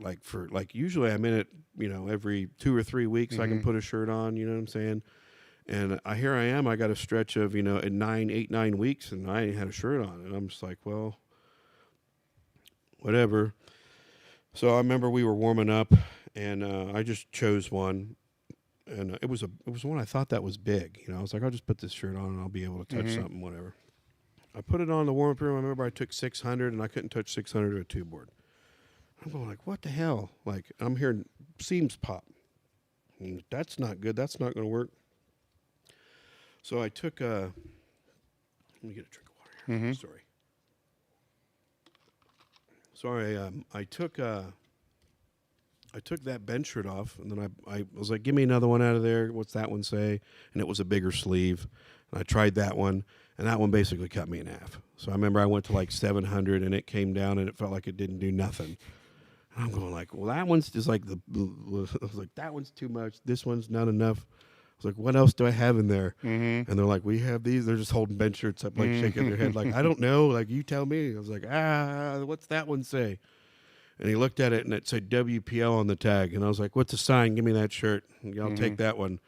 usually I'm in it, every 2 or 3 weeks I can put a shirt on. You know what I'm saying? And here I am. I got a stretch of at 9 weeks, and I ain't had a shirt on, and I'm just like, well, whatever. So I remember we were warming up, and I just chose one. And it was one I thought that was big. I was like, I'll just put this shirt on and I'll be able to touch something, whatever. I put it on in the warm-up room. I remember I took 600 and I couldn't touch 600 to a two board. I'm going like, what the hell? Like, I'm hearing seams pop. That's not good. That's not going to work. So I took let me get a drink of water here. Sorry. I took that bench shirt off, and then I was like, give me another one out of there. What's that one say? And it was a bigger sleeve. And I tried that one, and that one basically cut me in half. So I remember I went to like 700, and it came down, and it felt like it didn't do nothing. And I'm going like, well, that one's just like I was like, that one's too much. This one's not enough. I was like, what else do I have in there? And they're like, we have these. They're just holding bench shirts up, like shaking their head, like, I don't know. Like, you tell me. I was like, what's that one say? And he looked at it, and it said WPO on the tag. And I was like, what's the sign? Give me that shirt. I'll take that one.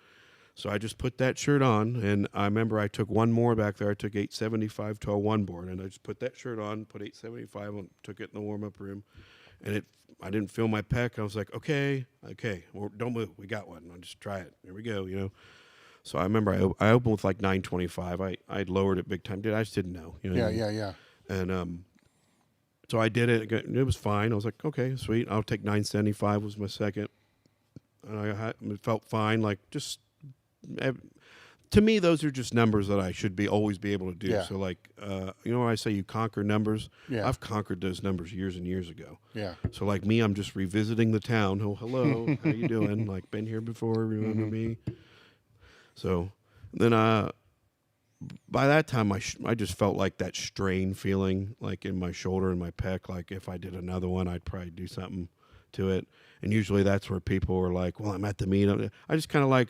So I just put that shirt on, and I remember I took one more back there. I took 875 to a one board, and I just put that shirt on, put 875 on, took it in the warm-up room. And I didn't feel my pec. I was like, okay, well, don't move. We got one. I'll just try it. Here we go, So I remember I opened with like 925. I lowered it big time. I just didn't know. Yeah. And so I did it. It was fine. I was like, okay, sweet. I'll take 975 was my second. And it felt fine. Like, just, to me, those are just numbers that I should always be able to do. Yeah. So, like, when I say you conquer numbers, Yeah. I've conquered those numbers years and years ago. Yeah. So, like me, I'm just revisiting the town. Oh, hello. How you doing? Like, been here before. Remember me? So, then by that time, I just felt like that strain feeling, like in my shoulder and my pec. Like if I did another one, I'd probably do something to it. And usually that's where people were like, well, I'm at the meet. I just kind of like,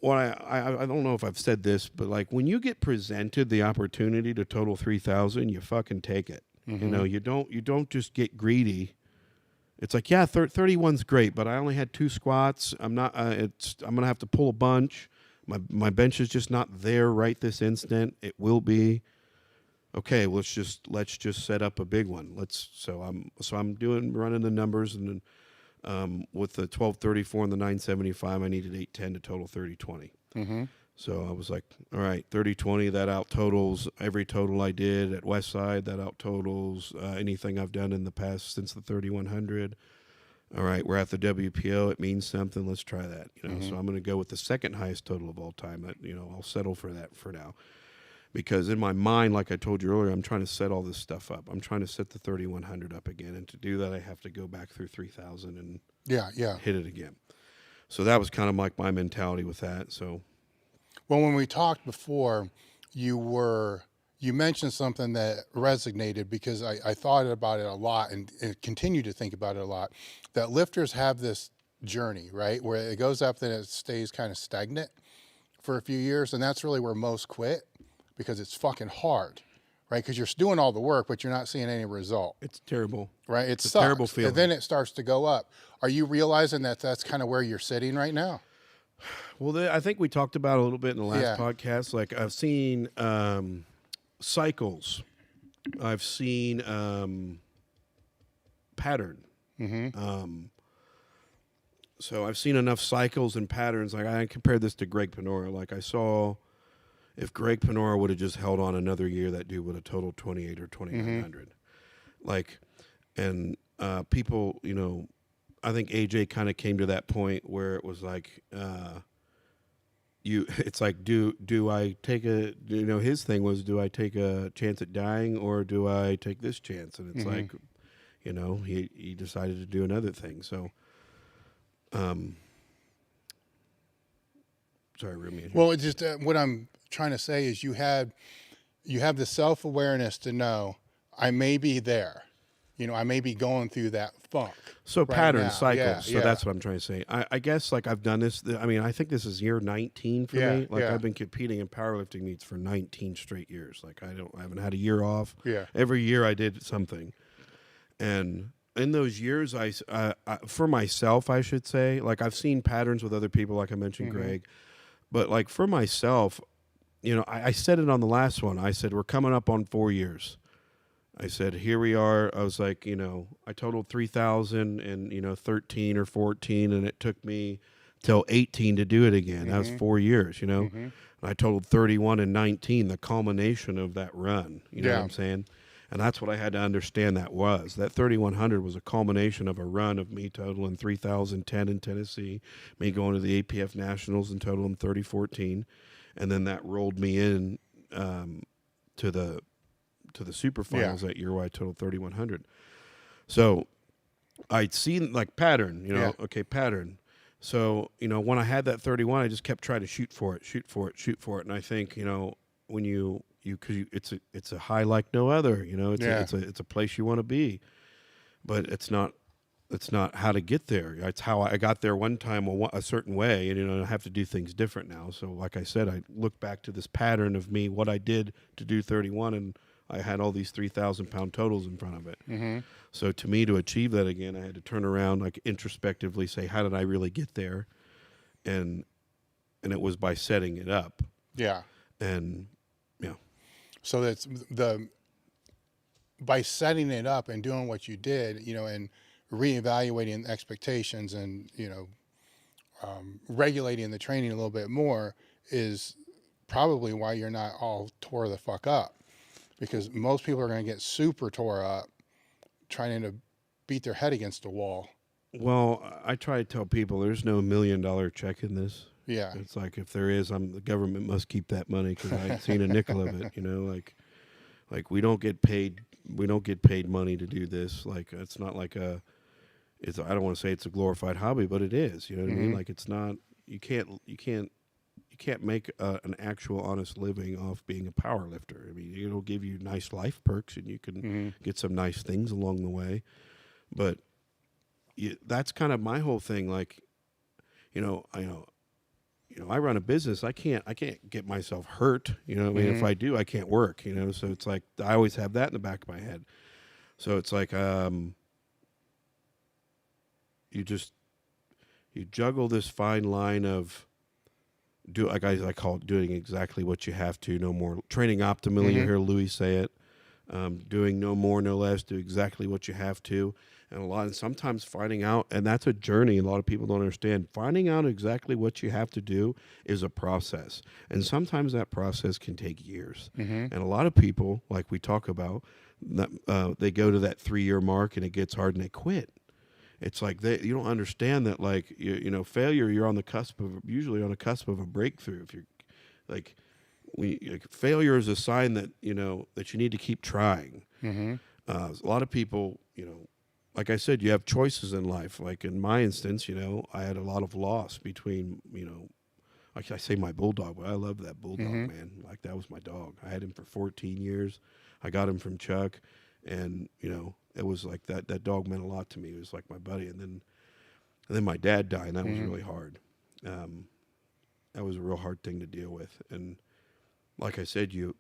I don't know if I've said this, but like when you get presented the opportunity to total 3,000, you fucking take it. You don't just get greedy. It's like, yeah, 31's great, but I only had 2 squats. I'm going to have to pull a bunch. My bench is just not there right this instant. It will be. Okay, let's just set up a big one. I'm running the numbers, and then with the 1234 and the 975, I needed 810 to total 3020. So I was like, all right, 3020, that out totals every total I did at Westside. That out totals anything I've done in the past since the 3100. All right, we're at the WPO. It means something. Let's try that. So I'm going to go with the second highest total of all time. That I'll settle for that for now, because in my mind, like I told you earlier, I'm trying to set all this stuff up. I'm trying to set the 3100 up again, and to do that, I have to go back through 3000 and hit it again. So that was kind of like my mentality with that. So, well, when we talked before, you mentioned something that resonated, because I thought about it a lot and continue to think about it a lot, that lifters have this journey, right, where it goes up and it stays kind of stagnant for a few years. And that's really where most quit, because it's fucking hard, right? Because you're doing all the work, but you're not seeing any result. it's terrible. Right? It's a terrible feeling. And then it starts to go up. Are you realizing that that's kind of where you're sitting right now? Well, I think we talked about it a little bit in the last Yeah. podcast. Like I've seen cycles. I've seen pattern. So I've seen enough cycles and patterns. Like I compared this to Greg Panora. Like I saw if Greg Panora would have just held on another year, that dude would have totaled 28 or 2,900. Like, and people, you know, I think AJ kind of came to that point where it was like, it's like, do I take a, you know, his thing was, do I take a chance at dying or do I take this chance? And it's like, you know, he decided to do another thing. So, sorry, Remy. Well, it's just what I'm trying to say is you have the self-awareness to know I may be there. You know, I may be going through that funk. So right pattern now. cycles. Yeah, So that's what I'm trying to say. I guess like I've done this. I mean, I think this is year 19 for me. Like I've been competing in powerlifting meets for 19 straight years. Like I haven't had a year off. Yeah. Every year I did something. And in those years, I for myself, I should say, like I've seen patterns with other people, like I mentioned, Greg. But like for myself, you know, I said it on the last one. I said, we're coming up on 4 years. I said, here we are. I was like, you know, I totaled 3,000 and, you know, 13 or 14, and it took me till 18 to do it again. That was 4 years, you know. And I totaled 31 and 19, the culmination of that run. You know what I'm saying? And that's what I had to understand that was. That 3,100 was a culmination of a run of me totaling 3,010 in Tennessee, me going to the APF Nationals and totaling 30-14. And then that rolled me in to the super finals that year where I totaled 3,100. So I'd seen like pattern, you know, okay, pattern. So, you know, when I had that 31, I just kept trying to shoot for it. And I think, you know, when it's a high like no other, you know, it's a place you want to be, but it's not how to get there. It's how I got there one time a certain way, and, you know, I have to do things different now. So like I said, I look back to this pattern of me, what I did to do 31, and I had all these 3,000 pound totals in front of it. So to me, to achieve that again, I had to turn around, like introspectively say, how did I really get there? And it was by setting it up. Yeah. And yeah. So that's by setting it up and doing what you did, you know, and reevaluating expectations and, you know, regulating the training a little bit more is probably why you're not all tore the fuck up. Because most people are going to get super tore up trying to beat their head against a wall. Well, I try to tell people there's no $1 million check in this. Yeah. It's like if there is, the government must keep that money because I ain't seen a nickel of it. You know, like we don't get paid. We don't get paid money to do this. Like it's not like I don't want to say it's a glorified hobby, but it is. You know what I mean? Like it's not. You can't make an actual honest living off being a power lifter. I mean, it'll give you nice life perks and you can get some nice things along the way. But that's kind of my whole thing. Like, I run a business. I can't get myself hurt. You know what I mean? If I do, I can't work, you know? So it's like, I always have that in the back of my head. So it's like, you juggle this fine line of, I call it doing exactly what you have to, no more training optimally. You hear Louie say it, doing no more, no less, do exactly what you have to. And sometimes finding out, and that's a journey. A lot of people don't understand. Finding out exactly what you have to do is a process. And sometimes that process can take years. And a lot of people, like we talk about, they go to that 3-year mark and it gets hard and they quit. It's like you don't understand that, like, failure, you're usually on the cusp of a breakthrough. If you're like, failure is a sign that, that you need to keep trying. A lot of people, like I said, you have choices in life. Like in my instance, I had a lot of loss between, like I say my bulldog, but I love that bulldog, man. Like that was my dog. I had him for 14 years. I got him from Chuck, and, it was like that dog meant a lot to me. It was like my buddy. And then my dad died, and that was really hard. That was a real hard thing to deal with. And like I said, you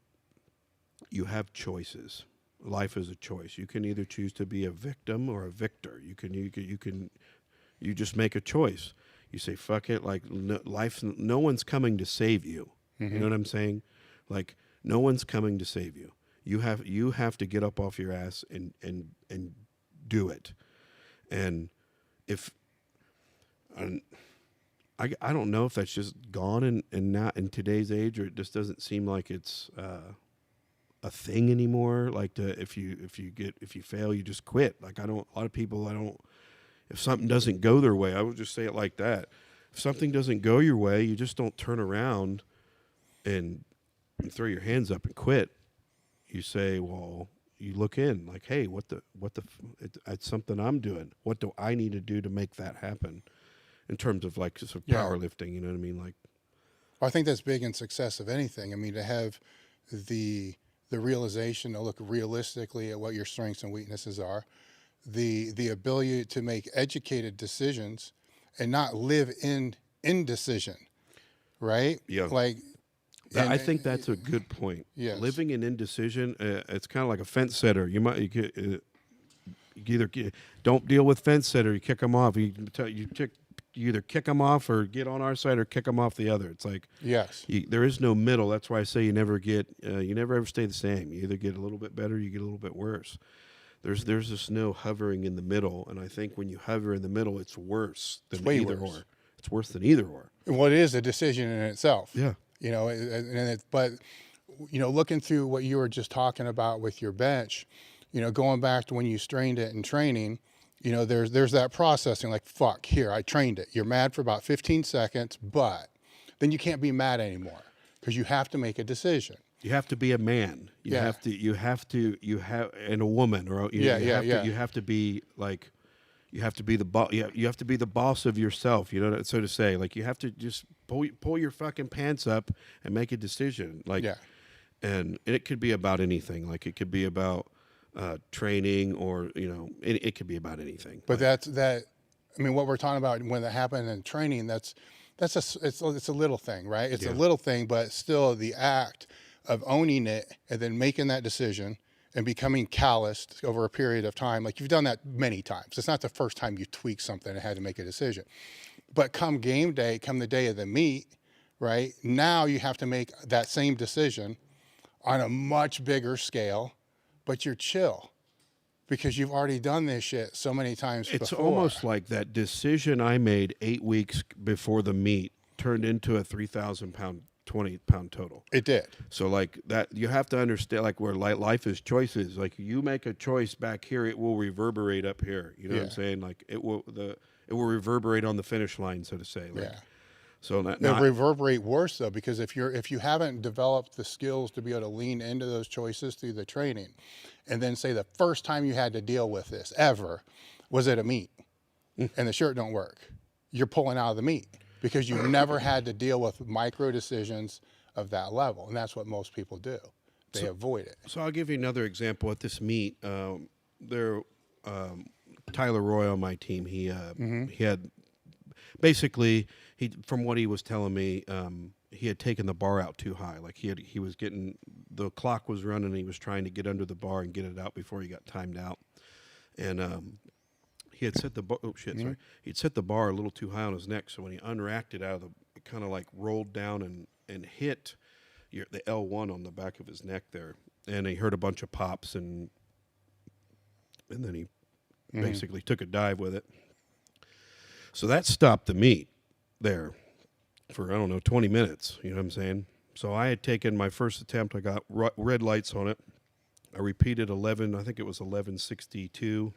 have choices. Life is a choice. You can either choose to be a victim or a victor. You just make a choice. You say, fuck it. Like no one's coming to save you. You know what I'm saying? Like no one's coming to save you. You have to get up off your ass and do it. And if I don't know if that's just gone and not in today's age, or it just doesn't seem like it's a thing anymore. Like if you fail, you just quit. Like a lot of people, if something doesn't go their way, I would just say it like that. If something doesn't go your way, you just don't turn around and throw your hands up and quit. You say, well, you look in like, hey, it's something I'm doing. What do I need to do to make that happen? In terms of like sort of powerlifting, you know what I mean? Like, I think that's big in success of anything. I mean, to have the realization to look realistically at what your strengths and weaknesses are, the ability to make educated decisions and not live in indecision, right? Yeah. Like, I think that's a good point. Yes. Living in indecision, it's kind of like a fence setter. You either don't deal with fence setter, you kick them off. You either kick them off or get on our side or kick them off the other. It's like, yes, there is no middle. That's why I say you never ever stay the same. You either get a little bit better, you get a little bit worse. There's just no hovering in the middle, and I think when you hover in the middle, it's worse than either or. It's worse than either or. And what is a decision in itself? Yeah. You know, but you know, looking through what you were just talking about with your bench, you know, going back to when you strained it in training, you know, there's that processing, like, fuck, here, I trained it. You're mad for about 15 seconds, but then you can't be mad anymore because you have to make a decision. You have to be a man. You have and a woman, or you have to be like, you have to be the boss. You have to be the boss of yourself. You know, so to say, like, you have to just pull your fucking pants up and make a decision. Like, and it could be about anything. Like, it could be about training, or it could be about anything. But that's that. I mean, what we're talking about when that happened in training, it's a little thing, right? It's a little thing, but still the act of owning it and then making that decision and becoming calloused over a period of time. Like, you've done that many times. It's not the first time you tweaked something and had to make a decision. But come game day, come the day of the meet, right? Now you have to make that same decision on a much bigger scale, but you're chill because you've already done this shit so many times before. It's almost like that decision I made 8 weeks before the meet turned into a 3,000-pound 20-pound total. It did. So like that, you have to understand, like, where life is choices. Like, you make a choice back here, it will reverberate up here. You know what I'm saying? Like, it will reverberate on the finish line, so to say. Like, so it'll reverberate worse though, because if you haven't developed the skills to be able to lean into those choices through the training, and then say the first time you had to deal with this ever was at a meet, and the shirt don't work, you're pulling out of the meet. Because you've never had to deal with micro decisions of that level. And that's what most people do. They avoid it. So I'll give you another example. At this meet, Tyler Roy on my team, he had basically, from what he was telling me, he had taken the bar out too high. Like, he was getting, the clock was running, and he was trying to get under the bar and get it out before he got timed out. And he had set the bar. Oh shit! Sorry, he'd set the bar a little too high on his neck. So when he unracked it it kind of like rolled down and hit the L1 on the back of his neck there. And he heard a bunch of pops, and then he basically took a dive with it. So that stopped the meet there for 20 minutes. You know what I'm saying? So I had taken my first attempt. I got red lights on it. I repeated 11. I think it was 11:62.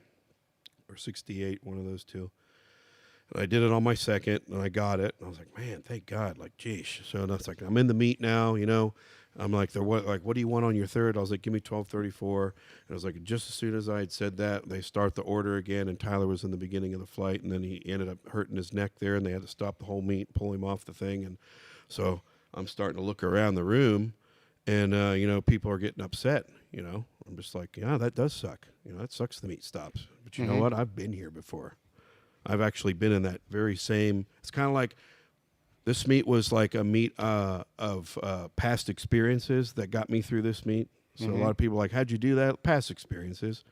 Or 68, one of those two. And I did it on my second, and I got it. And I was like, man, thank God. Like, geesh. So that's like, I'm in the meet now, I'm like, what do you want on your third? I was like, give me 12:34. And I was like, just as soon as I had said that, they start the order again, and Tyler was in the beginning of the flight, and then he ended up hurting his neck there, and they had to stop the whole meet, pull him off the thing. And so I'm starting to look around the room, and, people are getting upset, I'm just like, yeah, that does suck. That sucks the meet stops. But you know what? I've been here before. I've actually been in that very same, it's kind of like, this meet was like a meet of past experiences that got me through this meet. So a lot of people are like, how'd you do that? Past experiences.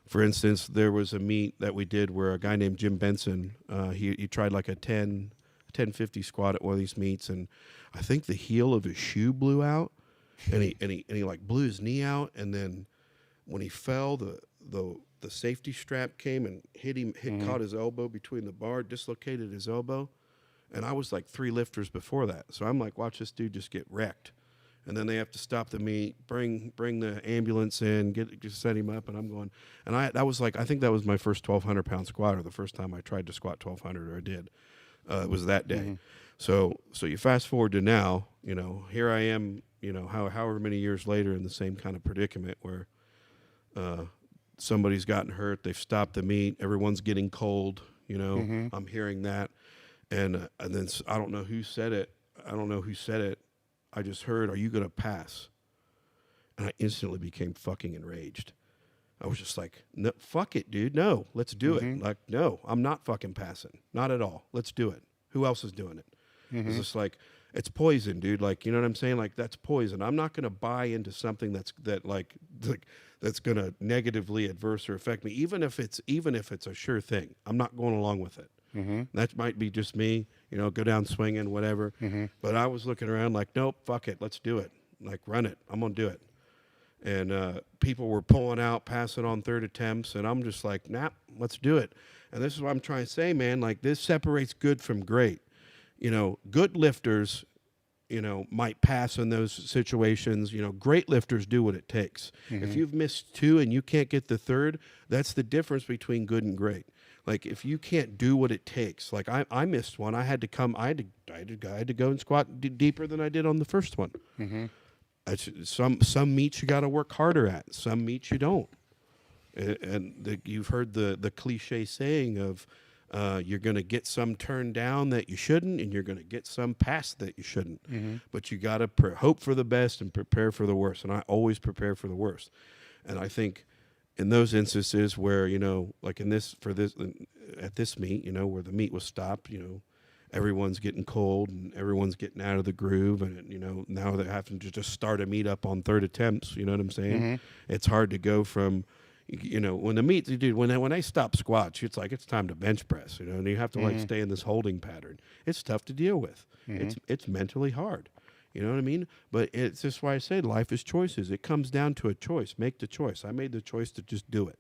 For instance, there was a meet that we did where a guy named Jim Benson, he tried like a 1050 squat at one of these meets, and I think the heel of his shoe blew out, and he like blew his knee out, and then when he fell, the safety strap came and caught his elbow between the bar, dislocated his elbow, and I was like 3 lifters before that, so I'm like, watch this dude just get wrecked. And then they have to stop the meet, bring the ambulance in, just set him up, and I'm going. And I think that was my first 1,200-pound squat, or the first time I tried to squat 1,200, or I did. It was that day. So you fast forward to now, here I am, however many years later in the same kind of predicament where somebody's gotten hurt, they've stopped the meet, everyone's getting cold, I'm hearing that, and then I don't know who said it. I just heard, "Are you going to pass?" And I instantly became fucking enraged. I was just like, "No, fuck it, dude. No, let's do it." Like, no, I'm not fucking passing. Not at all. Let's do it. Who else is doing it? It's just like, it's poison, dude. Like, you know what I'm saying? Like, that's poison. I'm not going to buy into something that's going to negatively adverse or affect me, even if it's a sure thing. I'm not going along with it. That might be just me, go down swinging, whatever. But I was looking around like, nope, fuck it, let's do it. Like, run it. I'm going to do it. And people were pulling out, passing on third attempts, and I'm just like, nah, let's do it. And this is what I'm trying to say, man. Like, this separates good from great. Good lifters, might pass in those situations. Great lifters do what it takes. If you've missed 2 and you can't get the third, that's the difference between good and great. Like, if you can't do what it takes, like I missed one, I had to go and squat deeper than I did on the first one. Some meets you got to work harder at. Some meets you don't. And you've heard the cliche saying of you're going to get some turned down that you shouldn't, and you're going to get some passed that you shouldn't. But you got to hope for the best and prepare for the worst. And I always prepare for the worst. And I think in those instances where, like at this meet, where the meet was stopped, everyone's getting cold and everyone's getting out of the groove, and now they're having to just start a meet up on third attempts. You know what I'm saying? It's hard to go from, when the meet, dude, when they stop squats, it's like it's time to bench press, and you have to like stay in this holding pattern. It's tough to deal with. It's mentally hard. You know what I mean? But it's just why I say life is choices. It comes down to a choice. Make the choice. I made the choice to just do it.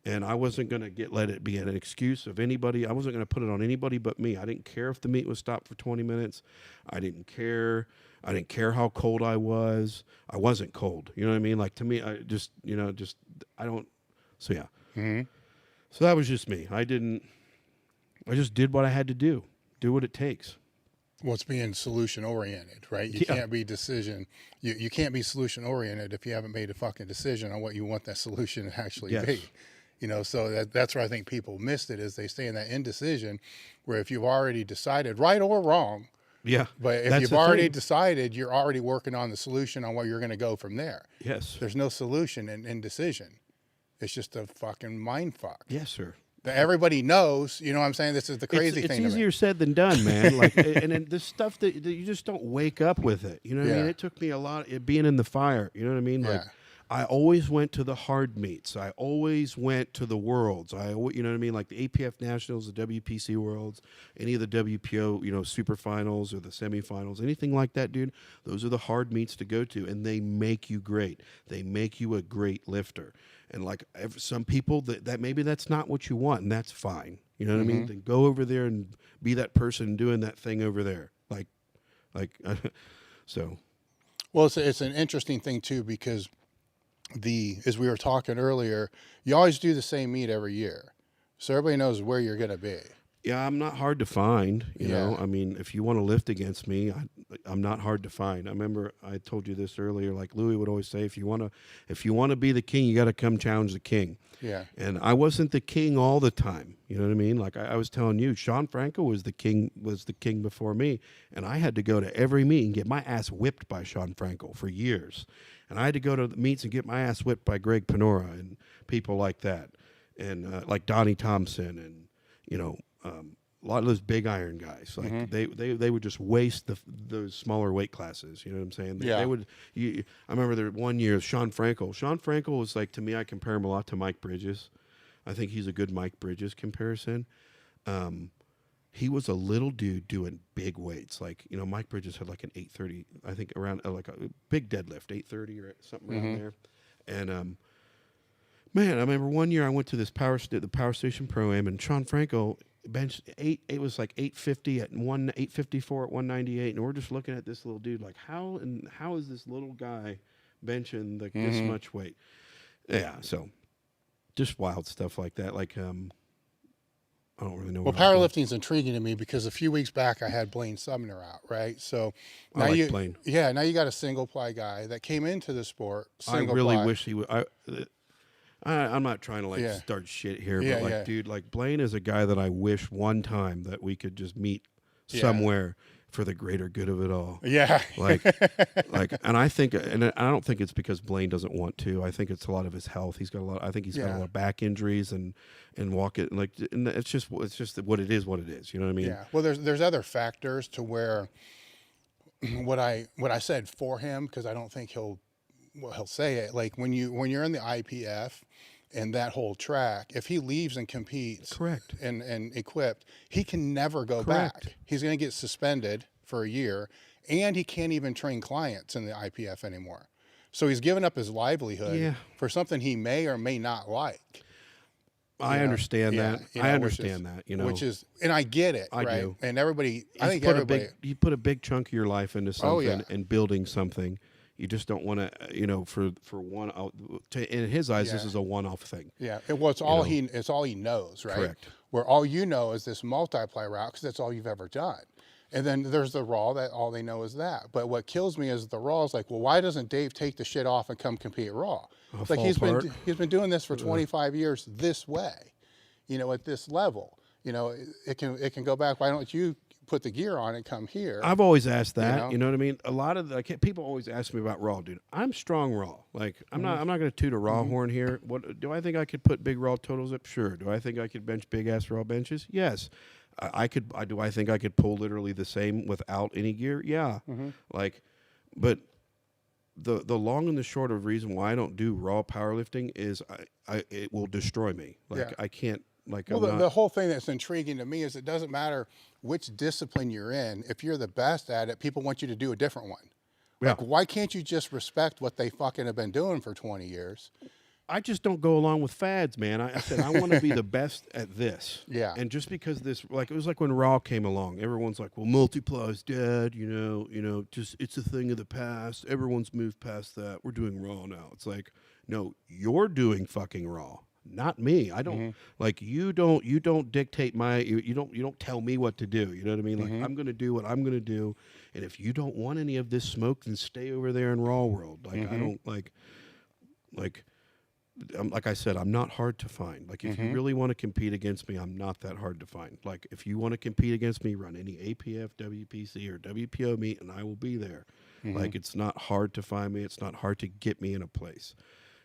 And I wasn't going to let it be an excuse of anybody. I wasn't going to put it on anybody but me. I didn't care if the meet was stopped for 20 minutes. I didn't care how cold I was. I wasn't cold. You know what I mean? Like, to me, I just, I don't. So, yeah. So that was just me. I just did what I had to do what it takes. Well, it's being solution oriented, right? You can't be you can't be solution oriented if you haven't made a fucking decision on what you want that solution to actually be. So that's where I think people missed it, is they stay in that indecision where if you've already decided, right or wrong, but if you've already decided, you're already working on the solution on where you're going to go from there. Yes. There's no solution in indecision. It's just a fucking mind fuck. Yes, sir. Everybody knows, you know what I'm saying? This is the crazy thing. It's easier said than done, man. Like, and this stuff that you just don't wake up with it. You know what I mean? It took me a lot, being in the fire. You know what I mean? Like, I always went to the hard meets. I always went to the worlds. You know what I mean? Like the APF Nationals, the WPC Worlds, any of the WPO, super finals or the semifinals, anything like that, dude. Those are the hard meets to go to, and they make you great. They make you a great lifter. And like some people, that maybe that's not what you want, and that's fine. You know what I mean? Then go over there and be that person doing that thing over there. So. Well, it's an interesting thing too, because as we were talking earlier, you always do the same meet every year, so everybody knows where you're going to be. Yeah, I'm not hard to find. You know, I mean, if you want to lift against me, I'm not hard to find. I remember I told you this earlier. Like Louie would always say, if you want to be the king, you got to come challenge the king. Yeah. And I wasn't the king all the time. You know what I mean? Like I was telling you, Shawn Frankl was the king before me, and I had to go to every meet and get my ass whipped by Shawn Frankl for years. And I had to go to the meets and get my ass whipped by Greg Panora and people like that, and like Donnie Thompson, and a lot of those big iron guys, like they would just waste those smaller weight classes. You know what I'm saying? They would. I remember there one year, Shawn Frankl. Shawn Frankl was like, to me, I compare him a lot to Mike Bridges. I think he's a good Mike Bridges comparison. He was a little dude doing big weights. Like, you know, Mike Bridges had like an 830, I think around like a big deadlift, 830 or something around there. And, man, I remember one year I went to this the Power Station Pro-Am, and Shawn Frankl benched it was like 850 at 854 at 198. And we're just looking at this little dude like, how is this little guy benching like this much weight? Yeah. So just wild stuff like that. Like, I don't really know. Well, powerlifting is intriguing to me because a few weeks back I had Blaine Sumner out, right? So now I like Blaine. Yeah, now you got a single ply guy that came into the sport. I really wish he would. I'm not trying to like start shit here, but like, dude, like Blaine is a guy that I wish one time that we could just meet somewhere for the greater good of it all. Yeah. like, and I think, and I don't think it's because Blaine doesn't want to. I think it's a lot of his health. He's got a lot. I think he's got a lot of back injuries and walk it like, and it's just what it is. What it is. You know what I mean? Yeah. Well, there's other factors to where what I said for him, because I don't think he'll say it. Like when you're in the IPF and that whole track, if he leaves and competes correct and equipped, he can never go back. He's going to get suspended for a year, and he can't even train clients in the IPF anymore. So he's given up his livelihood for something he may or may not like. I understand that. I understand that, you know. Which is, and I get it, I right? do. And everybody, I think everybody. You put a big chunk of your life into something and building something. You just don't want to, you know, for one. In his eyes, this is a one-off thing. Yeah, well, it's all he knows, right? Correct. Where all you know is this multi-ply route because that's all you've ever done. And then there's the raw that all they know is that. But what kills me is the raw is like, well, why doesn't Dave take the shit off and come compete raw? It's like he's been doing this for 25 years this way, you know, at this level. You know, it can go back. Why don't you put the gear on and come here? I've always asked that. You know what I mean? A lot of people always ask me about raw, dude. I'm strong raw. Like I'm not going to toot a raw horn here. What do I think I could put big raw totals up? Sure. Do I think I could bench big ass raw benches? Yes. I could. Do I think I could pull literally the same without any gear? Yeah. Like, but the long and the short of reason why I don't do raw powerlifting is it will destroy me. Like I can't. Like, well, the whole thing that's intriguing to me is it doesn't matter which discipline you're in. If you're the best at it, people want you to do a different one. Like, why can't you just respect what they fucking have been doing for 20 years? I just don't go along with fads, man. I said I want to be the best at this. Yeah. And just because this, like, it was like when Raw came along. Everyone's like, well, multi-ply is dead. You know, just it's a thing of the past. Everyone's moved past that. We're doing Raw now. It's like, no, you're doing fucking Raw. Not me. I don't like you. Don't dictate my. You don't tell me what to do. You know what I mean? Like I'm going to do what I'm going to do, and if you don't want any of this smoke, then stay over there in Raw World. Like I don't like I said, I'm not hard to find. Like if you really want to compete against me, I'm not that hard to find. Like if you want to compete against me, run any APF, WPC, or WPO meet, and I will be there. Like it's not hard to find me. It's not hard to get me in a place.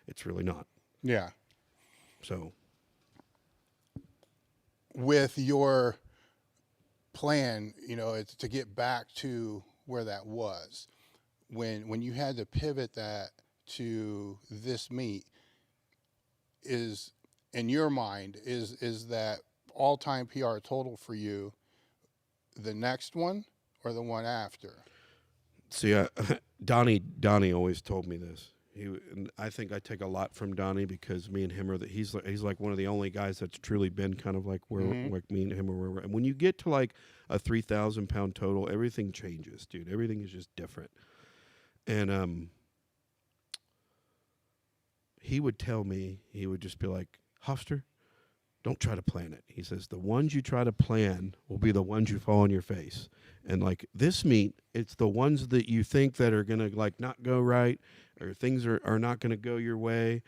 It's really not. Yeah. So, with your plan, you know, it's to get back to where that was, when you had to pivot that to this meet, is in your mind is that all-time PR total for you the next one or the one after? See, Donnie always told me this. And I think I take a lot from Donnie because me and him are he's like one of the only guys that's truly been kind of like where like me and him are where. And when you get to like a 3,000 pound total, everything changes, dude. Everything is just different. And he would tell me, he would just be like, Hofster, don't try to plan it. He says the ones you try to plan will be the ones you fall on your face. And like this meet, it's the ones that you think that are gonna like not go right, or things are not going to go your way,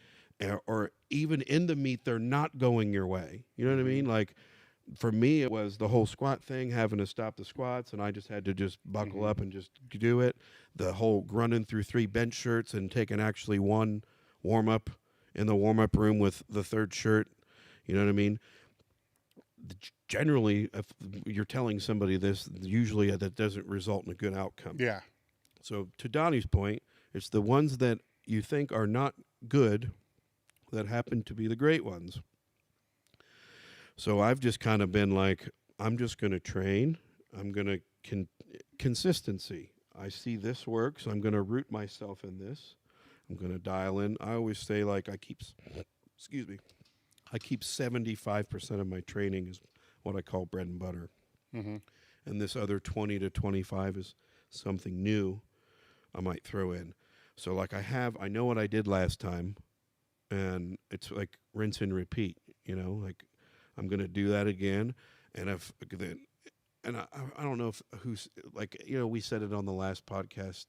or even in the meet, they're not going your way. You know what I mean? Like, for me, it was the whole squat thing, having to stop the squats, and I just had to just buckle up and just do it. The whole running through 3 bench shirts and taking actually one warm-up in the warm-up room with the third shirt. You know what I mean? generally, if you're telling somebody this, usually that doesn't result in a good outcome. Yeah. So to Donnie's point, it's the ones that you think are not good that happen to be the great ones. So I've just kind of been like, I'm just going to train. I'm going to consistency. I see this works. I'm going to root myself in this. I'm going to dial in. I always say, like, I keep 75% of my training is what I call bread and butter. Mm-hmm. And this other 20 to 25 is something new I might throw in. So like I know what I did last time, and it's like rinse and repeat, like I'm going to do that again. And I don't know who's like, we said it on the last podcast,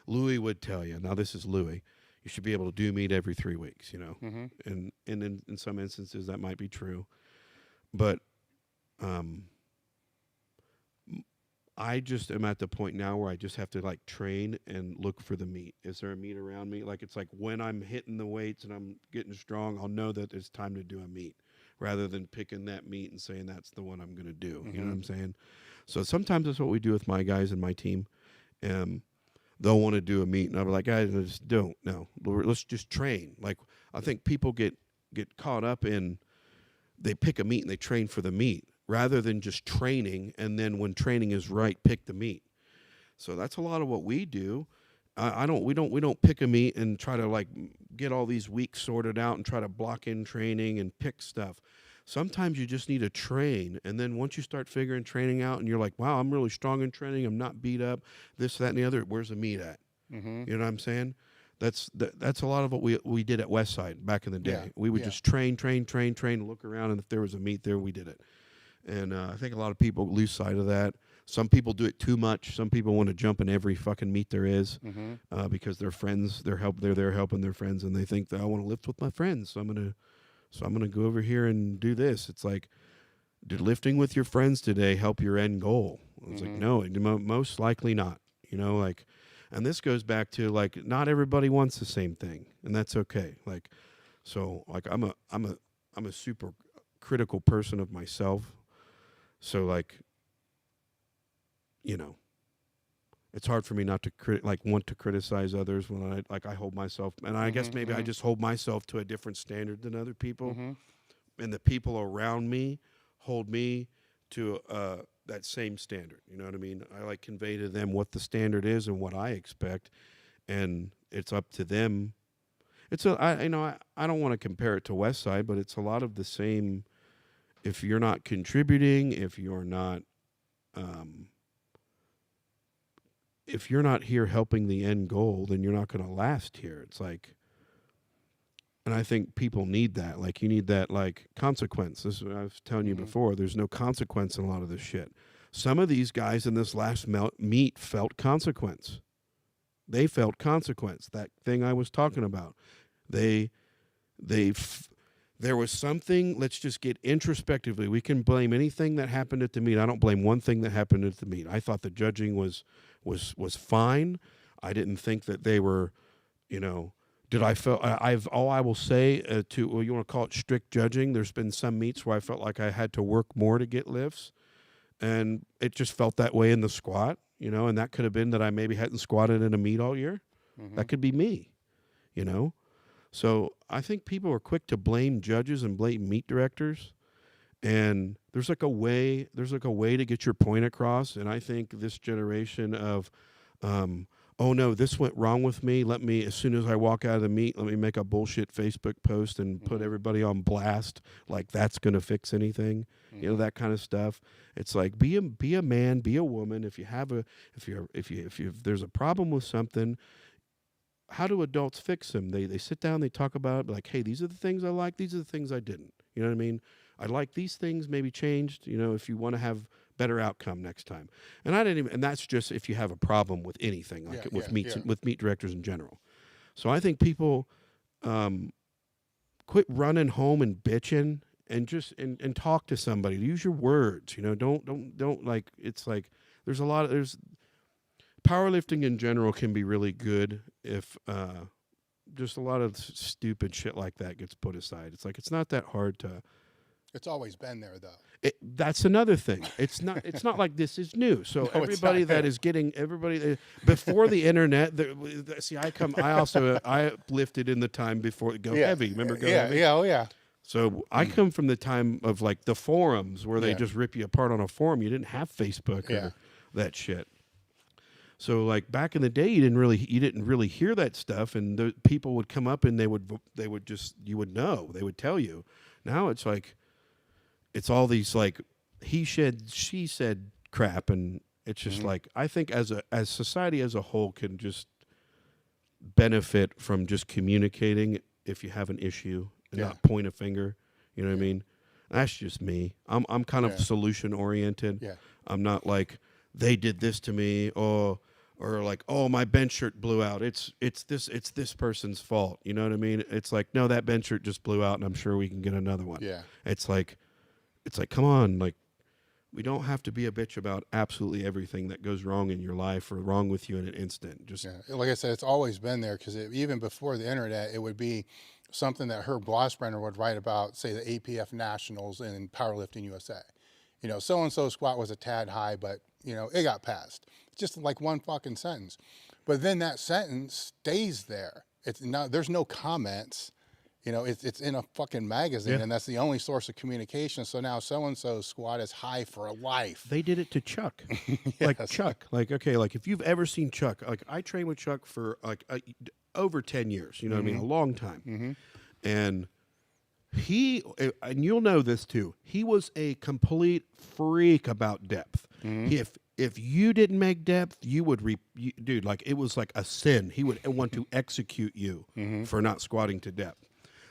Louie would tell you, now this is Louie, you should be able to do meet every 3 weeks, Mm-hmm. and in some instances that might be true. But I just am at the point now where I just have to like train and look for the meat. Is there a meat around me? Like, it's like when I'm hitting the weights and I'm getting strong, I'll know that it's time to do a meat rather than picking that meat and saying that's the one I'm going to do. Mm-hmm. You know what I'm saying? So sometimes that's what we do with my guys and my team. They'll want to do a meet, and I'll be like, guys, just don't. No, let's just train. Like, I think people get caught up in, they pick a meet and they train for the meet rather than just training, and then when training is right, pick the meet. So that's a lot of what we do. We don't pick a meet and try to like get all these weeks sorted out and try to block in training and pick stuff. Sometimes you just need to train, and then once you start figuring training out and you're like, wow, I'm really strong in training, I'm not beat up, this, that, and the other, where's the meat at? Mm-hmm. You know what I'm saying? That's a lot of what we did at Westside back in the day. Yeah. We would just train, look around, and if there was a meet there, we did it. And I think a lot of people lose sight of that. Some people do it too much. Some people want to jump in every fucking meet there is, Mm-hmm. because their friends, they're there helping their friends, and they think that I want to lift with my friends, so I'm gonna go over here and do this. It's like, did lifting with your friends today help your end goal? It's like, no, most likely not. And this goes back to like, not everybody wants the same thing, and that's okay. Like, so like I'm a super critical person of myself. So like, it's hard for me not to want to criticize others when I hold myself, and I guess maybe I just hold myself to a different standard than other people, and the people around me hold me to that same standard. You know what I mean? I like convey to them what the standard is and what I expect, and it's up to them. I don't want to compare it to Westside, but it's a lot of the same. If you're not contributing, if you're not here helping the end goal, then you're not going to last here. It's like, and I think people need that. Like, you need that, like, consequence. This is what I was telling you before. There's no consequence in a lot of this shit. Some of these guys in this last meet felt consequence. They felt consequence. That thing I was talking about. There was something. Let's just get introspectively. We can blame anything that happened at the meet. I don't blame one thing that happened at the meet. I thought the judging was fine. I didn't think that they were, I will say you want to call it strict judging. There's been some meets where I felt like I had to work more to get lifts, and it just felt that way in the squat, and that could have been that I maybe hadn't squatted in a meet all year. That could be me, So I think people are quick to blame judges and blame meet directors. And there's like a way to get your point across. And I think this generation of, oh no, this went wrong with me. As soon as I walk out of the meet, let me make a bullshit Facebook post and put everybody on blast. Like that's going to fix anything, that kind of stuff. It's like, be a man, be a woman. If there's a problem with something, how do adults fix them? They sit down, they talk about it, like, hey, these are the things I like, these are the things I didn't. You know what I mean? I like these things, maybe changed, if you want to have better outcome next time. And that's just if you have a problem with anything, like with meet directors in general. So I think people quit running home and bitching and just and talk to somebody. Use your words, don't like, it's like there's powerlifting in general can be really good if just a lot of stupid shit like that gets put aside. It's like, it's not that hard to It's always been there, though. That's another thing. It's not like this is new. So everybody that is getting before the internet. See, I lifted in the time before Go Heavy. Remember Go Heavy? Yeah, oh yeah. So I come from the time of like the forums where they just rip you apart on a forum. You didn't have Facebook or that shit. So like back in the day, you didn't really hear that stuff, and the people would come up and they would you would know, they would tell you. Now it's like, it's all these like he said, she said crap, and it's just like, I think as society as a whole can just benefit from just communicating if you have an issue and not point a finger. You know what I mean? That's just me. I'm kind of solution oriented. Yeah. I'm not like they did this to me or like, oh, my bench shirt blew out. It's this person's fault. You know what I mean? It's like, no, that bench shirt just blew out and I'm sure we can get another one. Yeah. It's like, come on, like, we don't have to be a bitch about absolutely everything that goes wrong in your life or wrong with you in an instant. Just like I said, it's always been there, because even before the internet, it would be something that Herb Blossbrenner would write about, say the APF Nationals in Powerlifting USA. You know, so-and-so squat was a tad high, but, you know, it got passed. Just like one fucking sentence. But then that sentence stays there. There's no comments. You know, it's in a fucking magazine, and that's the only source of communication. So now so-and-so's squat is high for life. They did it to Chuck. Like Chuck. Like, okay, like if you've ever seen Chuck, like I trained with Chuck for like over 10 years, you know what I mean? A long time. And and you'll know this too, he was a complete freak about depth. If you didn't make depth, you would, dude, like it was like a sin. He would want to execute you for not squatting to depth.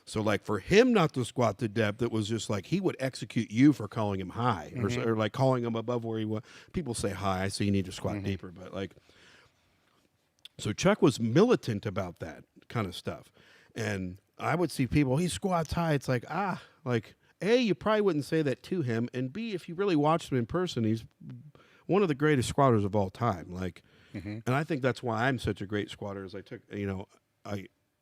So, like, for him not to squat to depth, it was just like he would execute you for calling him high or like calling him above where he was. People say high, so you need to squat deeper. But, like, so Chuck was militant about that kind of stuff. And I would see people, he squats high. It's like, like, A, you probably wouldn't say that to him. And B, if you really watched him in person, he's one of the greatest squatters of all time. Like, and I think that's why I'm such a great squatter, is I took, you know,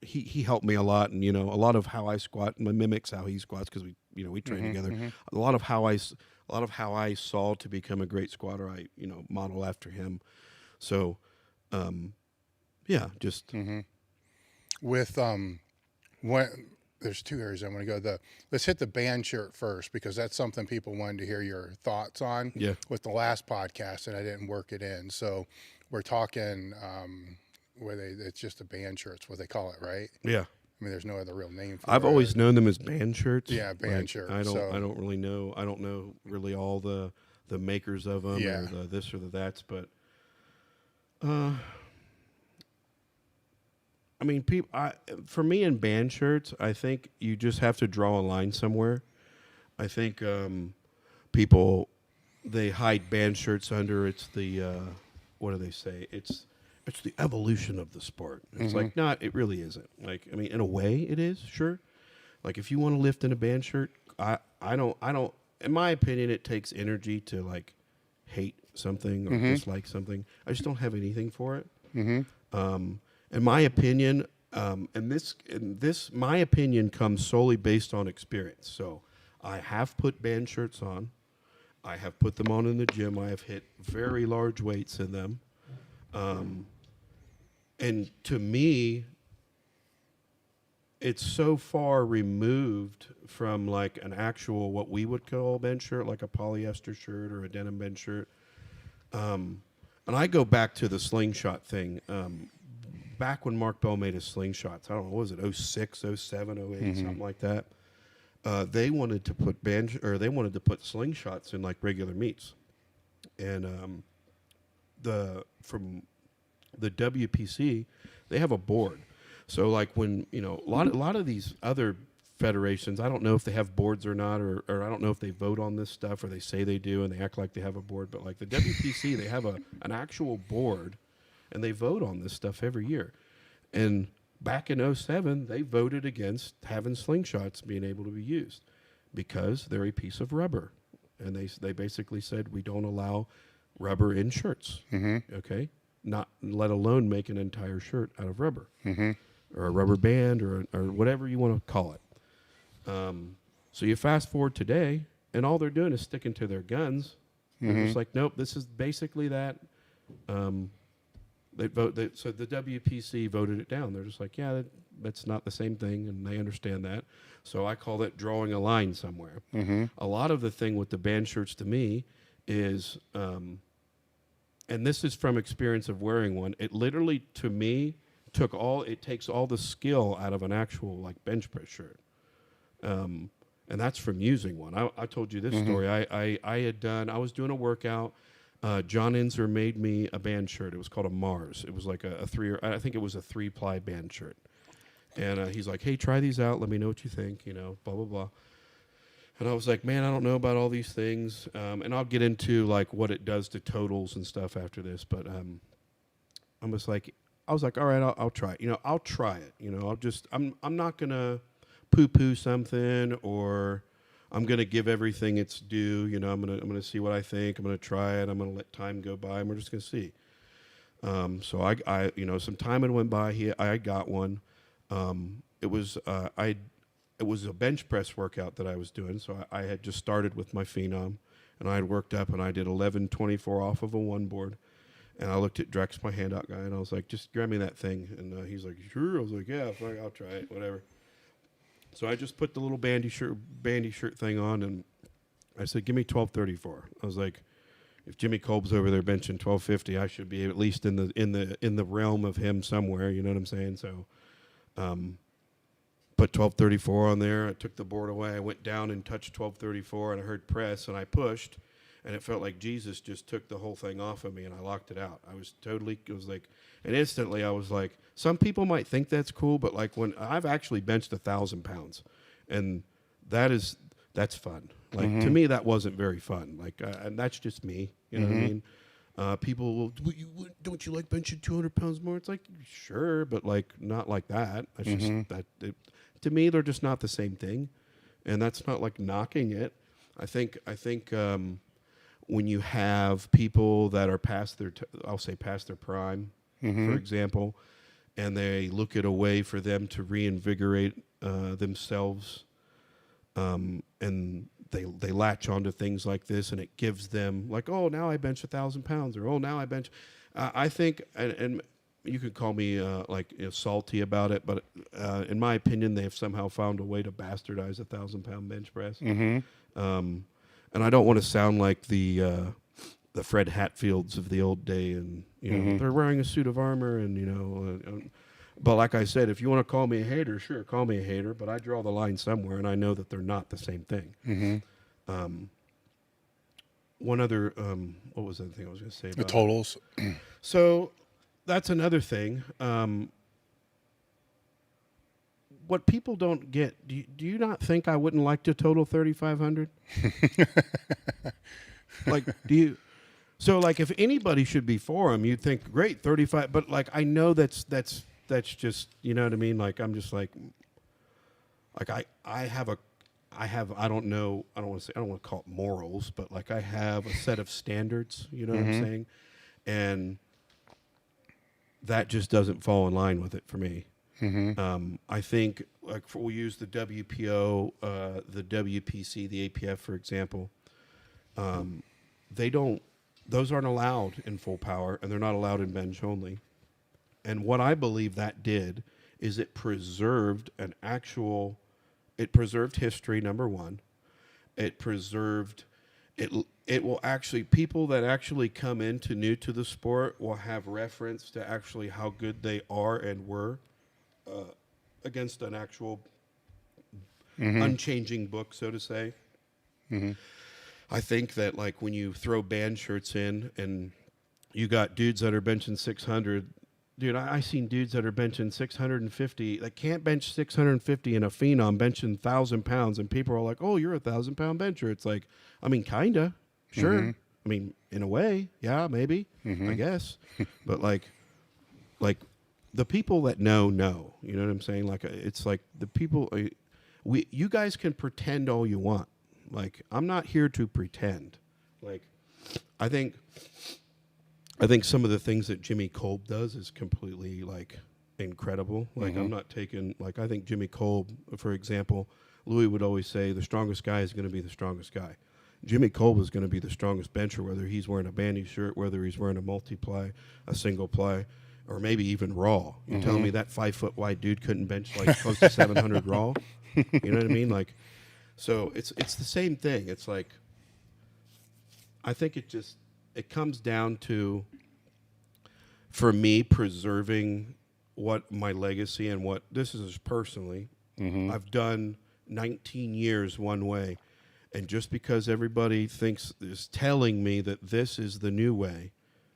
he helped me a lot, and, you know, a lot of how I squat mimics how he squats, because we train together. A lot of how I saw to become a great squatter, I, you know, model after him. So, just with there's two areas I want to go. Let's hit the band shirt first, because that's something people wanted to hear your thoughts on. Yeah. With the last podcast, and I didn't work it in, so we're talking. It's just a band shirt. It's what they call it, right? Yeah. I mean, there's no other real name for it. I've always known them as band shirts. Yeah, band shirts. I don't really know. I don't know really all the makers of them, or the this or the that's, but I mean, for me in band shirts, I think you just have to draw a line somewhere. I think people, they hide band shirts under it's the what do they say? It's the evolution of the sport. It's like, it really isn't. Like, I mean, in a way it is, sure. Like, if you want to lift in a band shirt, I don't, in my opinion, it takes energy to, like, hate something or dislike something. I just don't have anything for it. In my opinion, my opinion comes solely based on experience. So I have put band shirts on. I have put them on in the gym. I have hit very large weights in them. And to me, it's so far removed from like an actual, what we would call a bench shirt, like a polyester shirt or a denim bench shirt. And I go back to the slingshot thing. Back when Mark Bell made his slingshots, I don't know, what was it, 06, 07, 08, something like that. They wanted to put slingshots in like regular meets. And from the WPC, they have a board. So like when, you know, a lot of these other federations, I don't know if they have boards or not, or I don't know if they vote on this stuff, or they say they do and they act like they have a board, but like the WPC, they have an actual board, and they vote on this stuff every year. And back in 07, they voted against having slingshots being able to be used because they're a piece of rubber. And they basically said, we don't allow rubber in shirts. Okay? Not let alone make an entire shirt out of rubber, or a rubber band, or whatever you want to call it. So you fast forward today, and all they're doing is sticking to their guns. They're just like, nope, this is basically that. So the WPC voted it down. They're just like, yeah, that's not the same thing, and they understand that. So I call that drawing a line somewhere. A lot of the thing with the band shirts to me is, and this is from experience of wearing one, it literally, to me, takes all the skill out of an actual like bench press shirt. And that's from using one. I told you this story. I was doing a workout. John Inzer made me a band shirt. It was called a Mars. It was like I think it was a 3-ply band shirt. And he's like, hey, try these out. Let me know what you think, blah, blah, blah. And I was like, man, I don't know about all these things. And I'll get into like what it does to totals and stuff after this. But I was like, all right, I'll try it. I'll try it. I'm not going to poo-poo something, or I'm going to give everything its due. I'm going to see what I think. I'm going to try it. I'm going to let time go by, and we're just going to see. So I some time had went by. I got one. It was a bench press workout that I was doing. So I had just started with my Phenom, and I had worked up, and I did 11:24 off of a one board. And I looked at Drex, my handout guy, and I was like, just grab me that thing. And he's like, sure. I was like, yeah, fine, I'll try it, whatever. So I just put the little bandy shirt thing on, and I said, give me 12:34. I was like, if Jimmy Kolb's over there benching 12:50, I should be at least in the realm of him somewhere. You know what I'm saying? So, put 12:34 on there. I took the board away. I went down and touched 12:34, and I heard press, and I pushed, and it felt like Jesus just took the whole thing off of me, and I locked it out. And instantly I was like, some people might think that's cool, but like when I've actually benched 1,000 pounds, and that's fun. Like to me, that wasn't very fun. Like, and that's just me. You know what I mean? People will, don't you like benching 200 pounds more? It's like, sure, but like not like that. That's just to me, they're just not the same thing, and that's not like knocking it. I think when you have people that are past their prime, for example, and they look at a way for them to reinvigorate themselves, and they latch onto things like this, and it gives them like, oh, now I bench 1,000 pounds, or oh, now I bench. I think, and you could call me salty about it, but in my opinion, they have somehow found a way to bastardize 1,000-pound bench press. And I don't want to sound like the Fred Hatfields of the old day, and they're wearing a suit of armor, and but like I said, if you want to call me a hater, sure, call me a hater, but I draw the line somewhere, and I know that they're not the same thing. One other, what was the other thing I was going to say about the totals? So that's another thing. What people don't get, do you not think I wouldn't like to total 3,500? Like, do you? So, like, if anybody should be for them, you'd think, great, 35. But like, I know that's just, you know what I mean? Like, I'm just like I don't want to call it morals, but like I have a set of standards. You know what I'm saying? And that just doesn't fall in line with it for me. I think, like, we'll use the WPO, the WPC, the APF, for example. Those aren't allowed in full power, and they're not allowed in bench only. And what I believe that did is it preserved history, number one. It preserved, it will actually, people that actually come into new to the sport will have reference to actually how good they are and were against an actual unchanging book, so to say. I think that, like, when you throw band shirts in and you got dudes that are benching 600, dude, I seen dudes that are benching 650, that can't bench 650 in a Phenom, benching 1,000 pounds, and people are like, oh, you're a 1,000-pound bencher. It's like, I mean, kinda, sure. I mean, in a way, yeah, maybe, I guess. But like the people that know, you know what I'm saying? Like, it's like the people, you guys can pretend all you want. Like, I'm not here to pretend. Like, I think some of the things that Jimmy Kolb does is completely, like, incredible. Like, I'm not taking, like, I think Jimmy Kolb, for example, Louie would always say the strongest guy is going to be the strongest guy. Jimmy Kolb is going to be the strongest bencher, whether he's wearing a bandy shirt, whether he's wearing a multi-ply, a single ply, or maybe even raw. You're telling me that 5 foot wide dude couldn't bench like close to 700 raw? You know what I mean? Like, so it's the same thing. It's like, I think it comes down to, for me, preserving what my legacy and what this is personally. I've done 19 years one way. And just because everybody is telling me that this is the new way,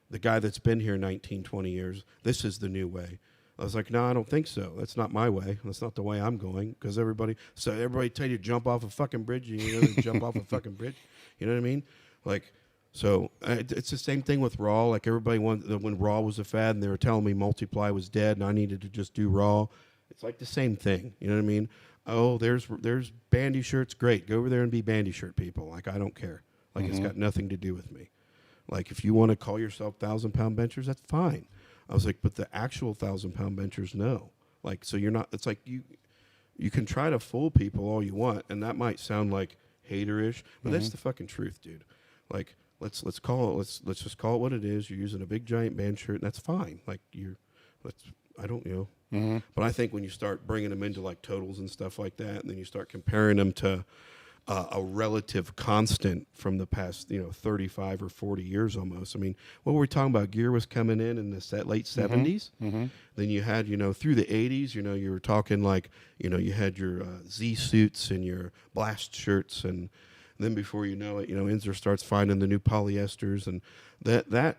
the guy that's been here 19, 20 years, this is the new way. I was like, no, I don't think so. That's not my way. That's not the way I'm going. Because everybody tell you to jump off a fucking bridge, jump off a fucking bridge. You know what I mean? Like, so it's the same thing with raw. Like everybody when raw was a fad and they were telling me multi-ply was dead and I needed to just do raw. It's like the same thing. You know what I mean? Oh, there's bandy shirts. Great. Go over there and be bandy shirt people. Like, I don't care. Like, it's got nothing to do with me. Like, if you want to call yourself 1,000-pound benchers, that's fine. I was like, but the actual 1,000-pound benchers, no. Like, so you're not, it's like you can try to fool people all you want, and that might sound like hater-ish, but that's the fucking truth, dude. Like, let's just call it what it is. You're using a big giant band shirt, and that's fine. Like, I don't, But I think when you start bringing them into like totals and stuff like that, and then you start comparing them to a relative constant from the past, 35 or 40 years almost. I mean, what were we talking about? Gear was coming in the late 70s. Then you had, through the 80s, you were talking like, you had your Z suits and your blast shirts, and then before you know it, Inzer starts finding the new polyesters, and that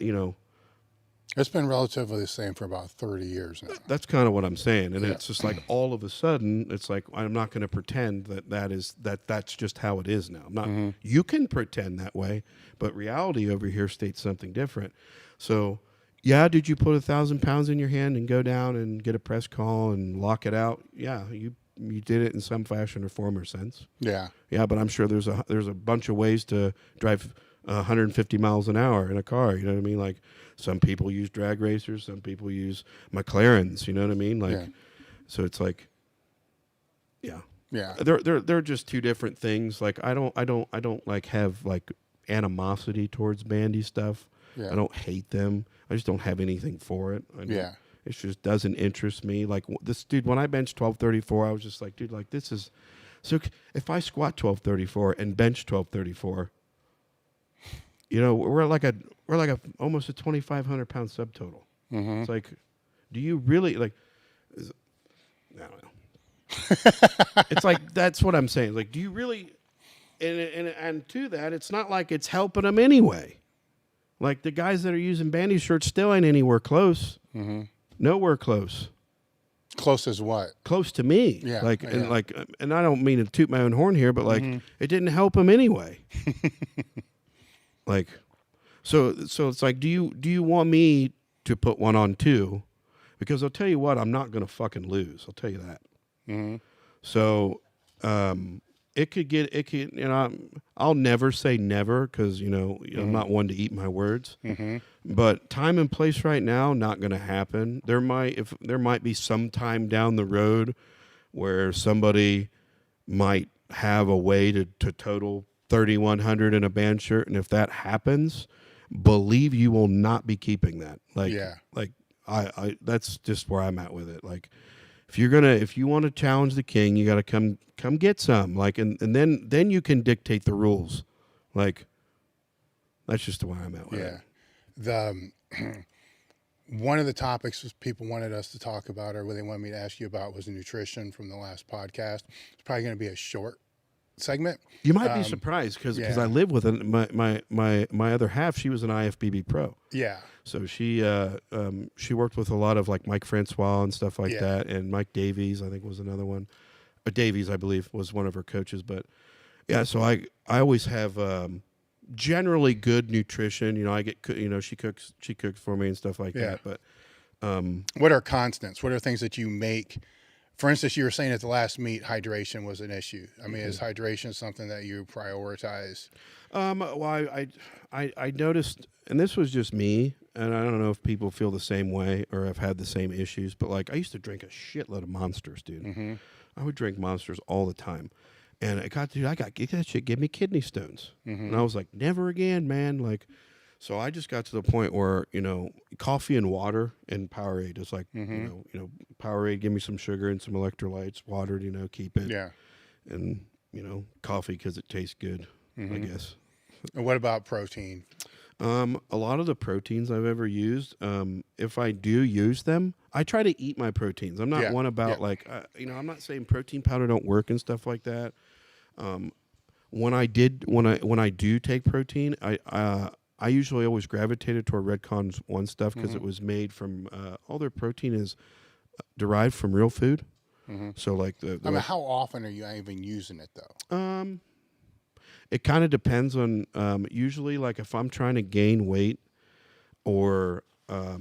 it's been relatively the same for about 30 years now. That's kind of what I'm saying. And it's just like all of a sudden, it's like I'm not going to pretend that's just how it is now. I'm not, You can pretend that way, but reality over here states something different. So, yeah, did you put 1,000 pounds in your hand and go down and get a press call and lock it out? Yeah, you did it in some fashion or form or sense. Yeah. Yeah, but I'm sure there's a bunch of ways to drive 150 miles an hour in a car. You know what I mean? Like, some people use drag racers, some people use McLarens. You know what I mean? Like, so it's like, yeah. They're just two different things. Like, I don't like have like animosity towards bandy stuff. Yeah. I don't hate them. I just don't have anything for it. It just doesn't interest me. Like this dude, when I benched 1234, I was just like, dude, like this is, so if I squat 1234 and bench 1234, we're like almost a 2,500 pound subtotal. It's like, do you really like? I don't know. It's like that's what I'm saying. Like, do you really? And to that, it's not like it's helping them anyway. Like the guys that are using bandy shirts still ain't anywhere close. Nowhere close. Close as what? Close to me. Yeah. Like and I don't mean to toot my own horn here, but like it didn't help them anyway. Like, so it's like, do you want me to put one on too? Because I'll tell you what, I'm not going to fucking lose. I'll tell you that. So, it could, I'll never say never because, I'm not one to eat my words. But time and place right now, not going to happen. There might be some time down the road where somebody might have a way to total 3,100 in a band shirt, and if that happens, believe you will not be keeping that. I that's just where I'm at with it. Like, if you want to challenge the king, you got to come get some. Like, and then you can dictate the rules. Like, that's just the way I'm at with it. The one of the topics people wanted us to talk about, or what they wanted me to ask you about, was nutrition from the last podcast. It's probably going to be a short segment. You might be surprised because I live with my other half. She was an IFBB pro. Yeah. So she worked with a lot of like Mike Francois and stuff like that, and Mike Davies I think was another one. Davies I believe was one of her coaches, but yeah. So I always have generally good nutrition. I get she cooks for me and stuff like that. But what are constants? What are things that you make? For instance, you were saying at the last meet, hydration was an issue. I mean, is hydration something that you prioritize? Well, I noticed, and this was just me, and I don't know if people feel the same way or have had the same issues, but like I used to drink a shitload of Monsters, dude. I would drink Monsters all the time. And I got that shit gave me kidney stones. And I was like, never again, man. Like, so I just got to the point where, you know, coffee and water and Powerade is like, you know, Powerade, give me some sugar and some electrolytes, water, you know, keep it. Yeah. And, you know, coffee because it tastes good, I guess. And what about protein? A lot of the proteins I've ever used, if I do use them, I try to eat my proteins. I'm not one about like, you know, I'm not saying protein powder don't work and stuff like that. When I do take protein, I usually always gravitated toward Redcon's One stuff because it was made from all their protein is derived from real food. So like I mean, how often are you even using it though? It kind of depends on usually like if I'm trying to gain weight or a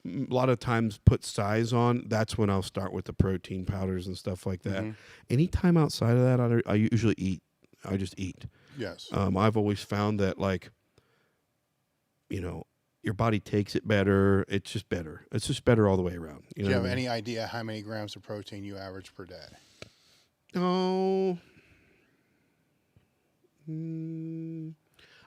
lot of times put size on, that's when I'll start with the protein powders and stuff like that. Anytime outside of that, I usually eat. I just eat. Yes. I've always found that like, you know, your body takes it better. It's just better. It's just better all the way around. You know Do you have what I mean? any idea how many grams of protein you average per day? Oh,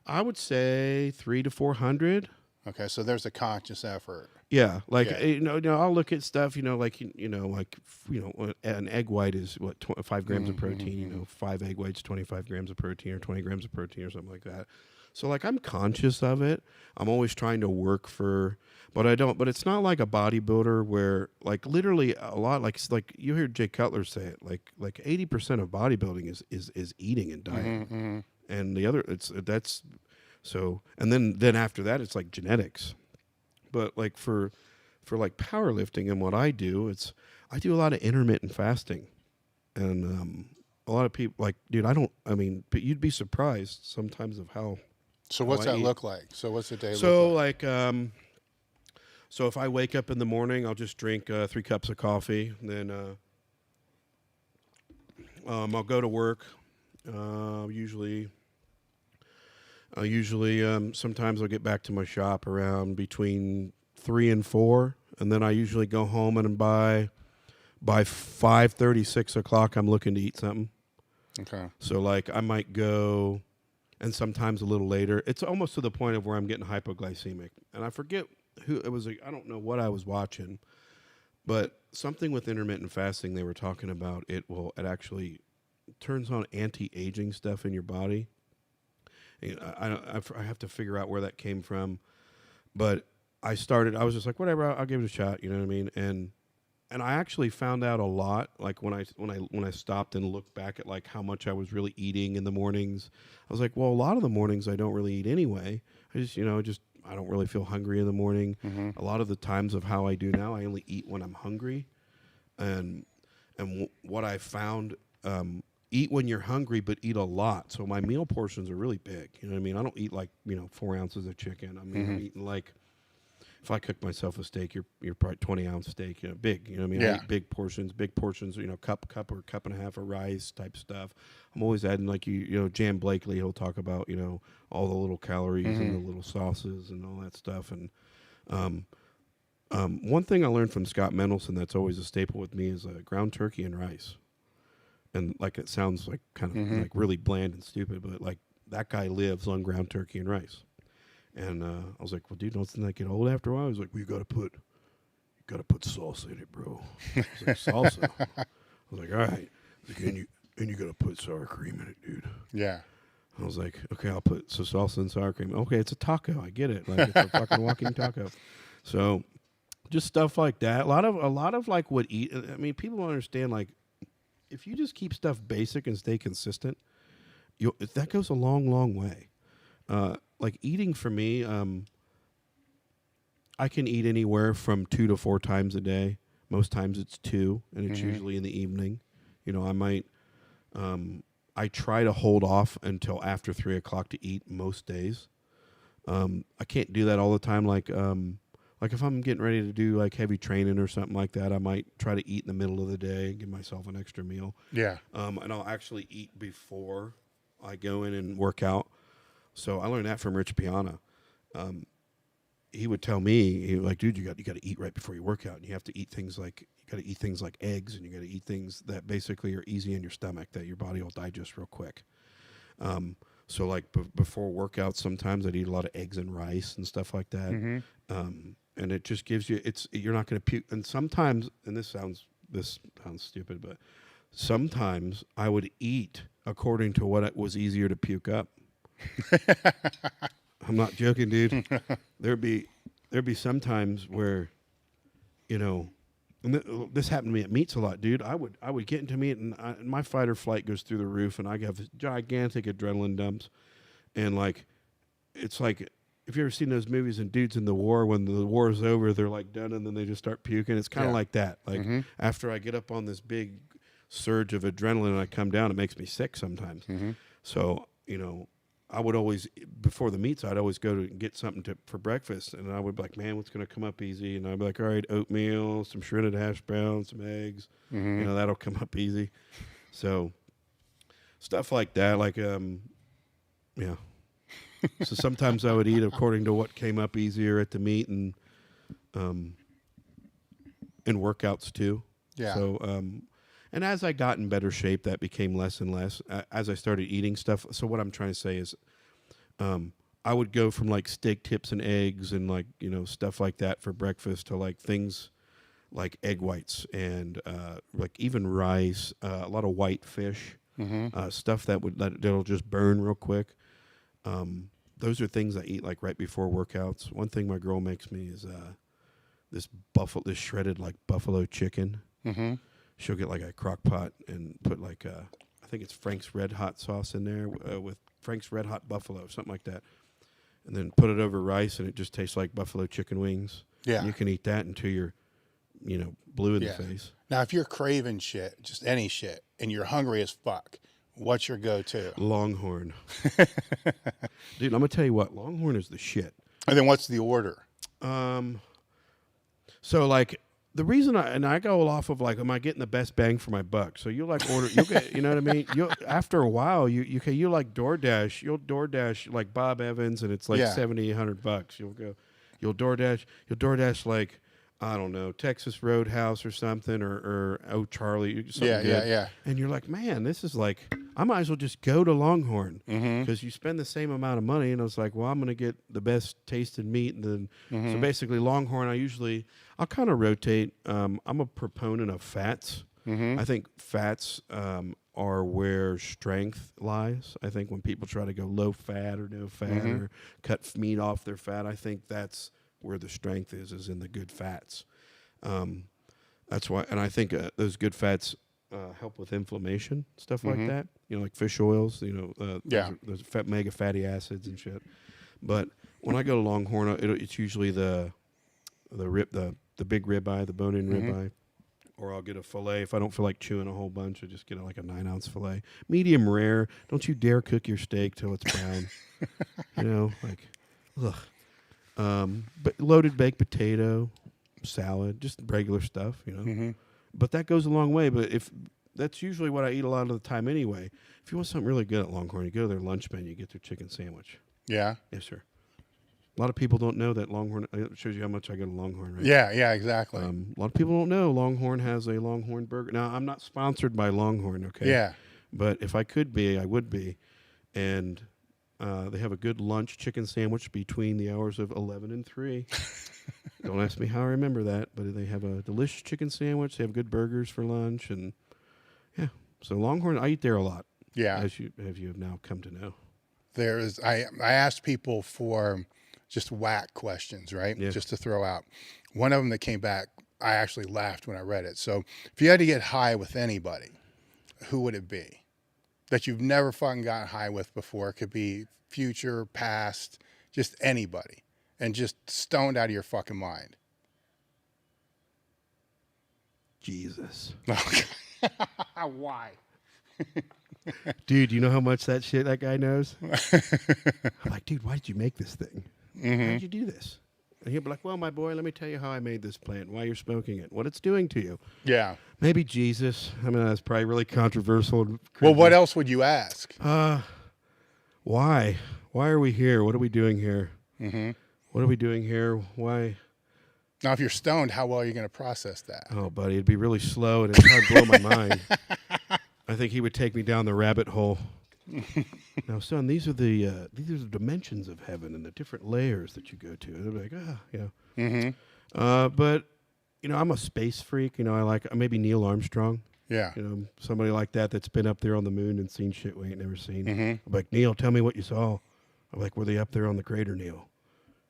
I would say 300 to 400. Okay, so there's a conscious effort. Yeah, like Yeah. You know, I'll look at stuff. You know, like an egg white is what 5 grams of protein. You know, 5 egg whites, 25 grams of protein, or 20 grams of protein, or something like that. So like I'm conscious of it. I'm always trying to work for, but I don't. But it's not like a bodybuilder where like literally a lot like you hear Jay Cutler say it like 80% of bodybuilding is eating and diet, and the other that's so and then after that it's like genetics. But like for like powerlifting and what I do a lot of intermittent fasting, and a lot of people like, dude, but you'd be surprised sometimes of how. So what's I that eat. look like? So what's the day So look like? so if I wake up in the morning, I'll just drink 3 cups of coffee. Then I'll go to work. Usually sometimes I'll get back to my shop around between 3 and 4, and then I usually go home and by 5:30, 6 o'clock, I'm looking to eat something. Okay. So like I might go. And sometimes a little later, it's almost to the point of where I'm getting hypoglycemic. And I forget who it was. I don't know what I was watching, but something with intermittent fasting they were talking about. It actually turns on anti-aging stuff in your body. I have to figure out where that came from, but I was just like, whatever, I'll give it a shot. You know what I mean? And I actually found out a lot, like when I stopped and looked back at like how much I was really eating in the mornings. I was like, well, a lot of the mornings I don't really eat anyway. I just I don't really feel hungry in the morning. A lot of the times of how I do now, I only eat when I'm hungry, and what I found, eat when you're hungry, but eat a lot. So my meal portions are really big. You know what I mean? I don't eat like 4 ounces of chicken. I mean, I'm eating like. If I cook myself a steak, you're probably 20-ounce steak, big. You know what I mean? Yeah. I eat big portions, cup or cup and a half of rice type stuff. I'm always adding like Jan Blakely. He'll talk about all the little calories and the little sauces and all that stuff. And one thing I learned from Scott Mendelson that's always a staple with me is ground turkey and rice. And like it sounds like kind of like really bland and stupid, but like that guy lives on ground turkey and rice. And I was like, well, dude, doesn't that get old after a while? He was like, well, you got to put salsa in it, bro. I was like, salsa? I was like, all right. Like, and you got to put sour cream in it, dude. Yeah. I was like, okay, I'll put salsa and sour cream. Okay, it's a taco. I get it. Like, it's a fucking walking taco. So just stuff like that. A lot of like what eat. I mean, people don't understand, like, if you just keep stuff basic and stay consistent, that goes a long, long way. Like eating for me, I can eat anywhere from 2 to 4 times a day. Most times it's 2, and it's usually in the evening. I might, I try to hold off until after 3 o'clock to eat most days. I can't do that all the time. Like if I'm getting ready to do like heavy training or something like that, I might try to eat in the middle of the day and give myself an extra meal. Yeah. And I'll actually eat before I go in and work out. So I learned that from Rich Piana. he would tell me, he was like, dude, you got to eat right before you work out, and you have to eat things like eggs, and you got to eat things that basically are easy in your stomach that your body will digest real quick. So like before workouts, sometimes I'd eat a lot of eggs and rice and stuff like that. And it just gives you, you're not going to puke. And sometimes, and this sounds stupid, but sometimes I would eat according to what it was easier to puke up. I'm not joking, dude. There'd be some times where, you know, and this happened to me at meets a lot, dude. I would get into meet, and my fight or flight goes through the roof, and I have gigantic adrenaline dumps. And like, it's like, if you ever seen those movies and dudes in the war, when the war is over, they're like done, and then they just start puking. It's kind of like that. Like after I get up on this big surge of adrenaline and I come down, it makes me sick sometimes. So, you know, I would always, before the meets, I'd always go to get something for breakfast, and I would be like, man, what's going to come up easy? And I'd be like, all right, oatmeal, some shredded hash browns, some eggs. You know, that'll come up easy. So stuff like that, like, yeah. So sometimes I would eat according to what came up easier at the meet, and workouts too. Yeah. So, and as I got in better shape, that became less and less as I started eating stuff. So what I'm trying to say is, I would go from like steak tips and eggs and like, you know, stuff like that for breakfast to like things like egg whites and like even rice, a lot of white fish, stuff that'll just burn real quick. Those are things I eat like right before workouts. One thing my girl makes me is this shredded like buffalo chicken. She'll get like a crock pot and put like I think it's Frank's Red Hot sauce in there with Frank's Red Hot Buffalo, something like that, and then put it over rice, and it just tastes like buffalo chicken wings. Yeah, and you can eat that until you're, you know, blue in the face. Now, if you're craving shit, just any shit, and you're hungry as fuck, what's your go-to? Longhorn. Dude, I'm gonna tell you what, Longhorn is the shit. And then what's the order? So like. The reason I go off of like, am I getting the best bang for my buck? So you'll get, you know what I mean? After a while, you like you'll DoorDash like Bob Evans, and it's like $7,800. You'll DoorDash like, I don't know, Texas Roadhouse or something, or Charlie, something good. Yeah. And you're like, man, this is like, I might as well just go to Longhorn because you spend the same amount of money. And I was like, well, I'm going to get the best tasted meat. And then, so basically Longhorn, I'll kind of rotate. I'm a proponent of fats. I think fats are where strength lies. I think when people try to go low fat or no fat or cut meat off their fat, I think that's where the strength is in the good fats. That's why, and I think those good fats help with inflammation, stuff like that. You know, like fish oils. You know, those mega fatty acids and shit. But when I go to Longhorn, it's usually the big ribeye, the bone-in ribeye, or I'll get a fillet if I don't feel like chewing a whole bunch. I just get like a 9-ounce fillet, medium rare. Don't you dare cook your steak till it's brown. You know, like, ugh. But loaded baked potato, salad, just regular stuff, you know. But that goes a long way. But if that's usually what I eat a lot of the time anyway. If you want something really good at Longhorn, you go to their lunch menu, you get their chicken sandwich. Yeah. Yes, sir. A lot of people don't know that Longhorn. It shows you how much I go to Longhorn, right? Yeah, exactly. A lot of people don't know Longhorn has a Longhorn burger. Now, I'm not sponsored by Longhorn, okay? Yeah. But if I could be, I would be. And they have a good lunch chicken sandwich between the hours of 11 and 3. Don't ask me how I remember that, but they have a delicious chicken sandwich. They have good burgers for lunch, and yeah. So Longhorn, I eat there a lot. Yeah, as you have now come to know. I asked people for just whack questions, right? Yeah. Just to throw out. One of them that came back, I actually laughed when I read it. So if you had to get high with anybody, who would it be? That you've never fucking gotten high with before. It could be future, past, just anybody. And just stoned out of your fucking mind. Jesus. Why? Dude, you know how much that guy knows? I'm like, dude, why did you make this thing? How did you do this? And he'll be like, well, my boy, let me tell you how I made this plant, why you're smoking it, what it's doing to you. Yeah. Maybe Jesus. I mean, that's probably really controversial. Well, what else would you ask? Why? Why are we here? What are we doing here? what are we doing here? Why? Now, if you're stoned, how well are you going to process that? Oh, buddy, it'd be really slow and it'd probably blow my mind. I think he would take me down the rabbit hole. Now, son, these are the dimensions of heaven and the different layers that you go to. And they're like, Mm-hmm. But you know, I'm a space freak. You know, I like maybe Neil Armstrong. Yeah. You know, somebody like that's been up there on the moon and seen shit we ain't never seen. Mm-hmm. I'm like, Neil, tell me what you saw. I'm like, were they up there on the crater, Neil?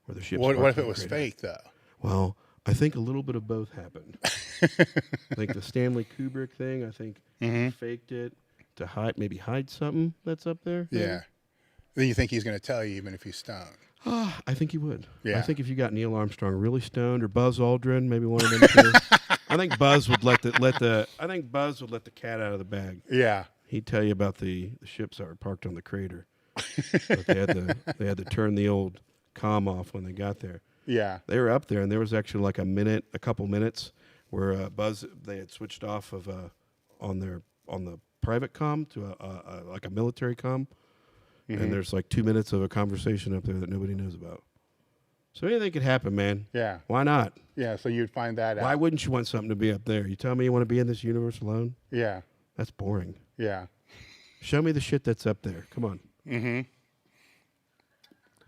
Were the ships? What if parked it on the was crater? fake, though? Well, I think a little bit of both happened. I think the Stanley Kubrick thing, I think Mm-hmm. faked it to hide something that's up there. maybe? Yeah. Then you think he's going to tell you even if he's stoned? I think he would. Yeah. I think if you got Neil Armstrong really stoned or Buzz Aldrin, maybe one of them two. I think Buzz would let the cat out of the bag. Yeah. He'd tell you about the ships that were parked on the crater. But they had to turn the old comm off when they got there. Yeah. They were up there, and there was actually like a couple minutes where Buzz they had switched off of on the private comm to like a military comm, Mm-hmm. and there's like 2 minutes of a conversation up there that nobody knows about. So anything could happen, man. Yeah. Why not? Yeah. So you'd find that Why out. wouldn't you want something to be up there? You tell me you want to be in this universe alone? Yeah. That's boring. Yeah. Show me the shit that's up there. Come on. Mm-hmm.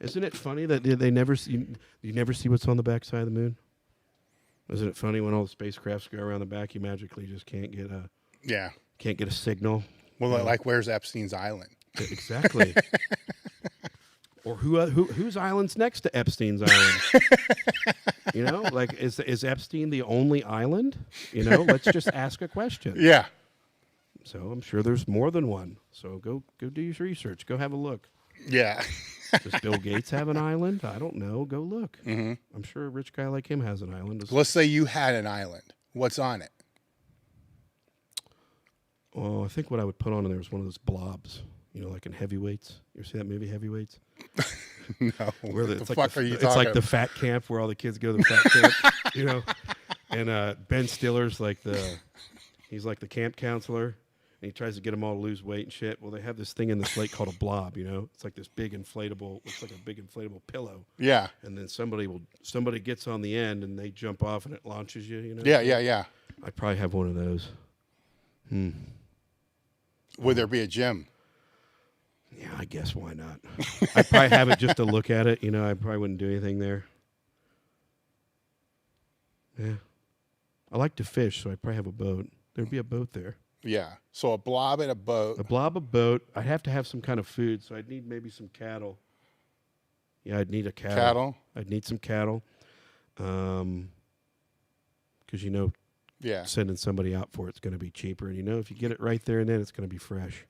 Isn't it funny that they never see you never see what's on the backside of the moon? Isn't it funny when all the spacecrafts go around the back, you magically just can't get a signal? Well, like where's Epstein's Island? Exactly. Or whose island's next to Epstein's island? You know, like is Epstein the only island? You know, let's just ask a question. Yeah. So I'm sure there's more than one. So go do your research. Go have a look. Yeah. Does Bill Gates have an island? I don't know. Go look. Mm-hmm. I'm sure a rich guy like him has an island. Let's say you had an island. What's on it? Oh, I think what I would put on there was one of those blobs. You know, like in Heavyweights. You ever see that movie, Heavyweights? No. Where What the it's like fuck are you it's talking like the about? fat camp where all the kids go to the fat camp, you know. And Ben Stiller's like he's like the camp counselor, and he tries to get them all to lose weight and shit. Well, they have this thing in the slate called a blob, you know. It's like this big inflatable, looks like a big inflatable pillow. Yeah. And then somebody gets on the end and they jump off and it launches you, you know. Yeah. I'd probably have one of those. Would there be a gym? Yeah, I guess why not? I'd probably have it just to look at it. You know, I probably wouldn't do anything there. Yeah. I like to fish, so I'd probably have a boat. There'd be a boat there. Yeah. So a blob and a boat. A blob, a boat. I'd have to have some kind of food, so I'd need maybe some cattle. Yeah, I'd need a cattle. Cattle? I'd need some cattle. Because, you know, Yeah. sending somebody out for it's going to be cheaper. And, you know, if you get it right there and then, it's going to be fresh.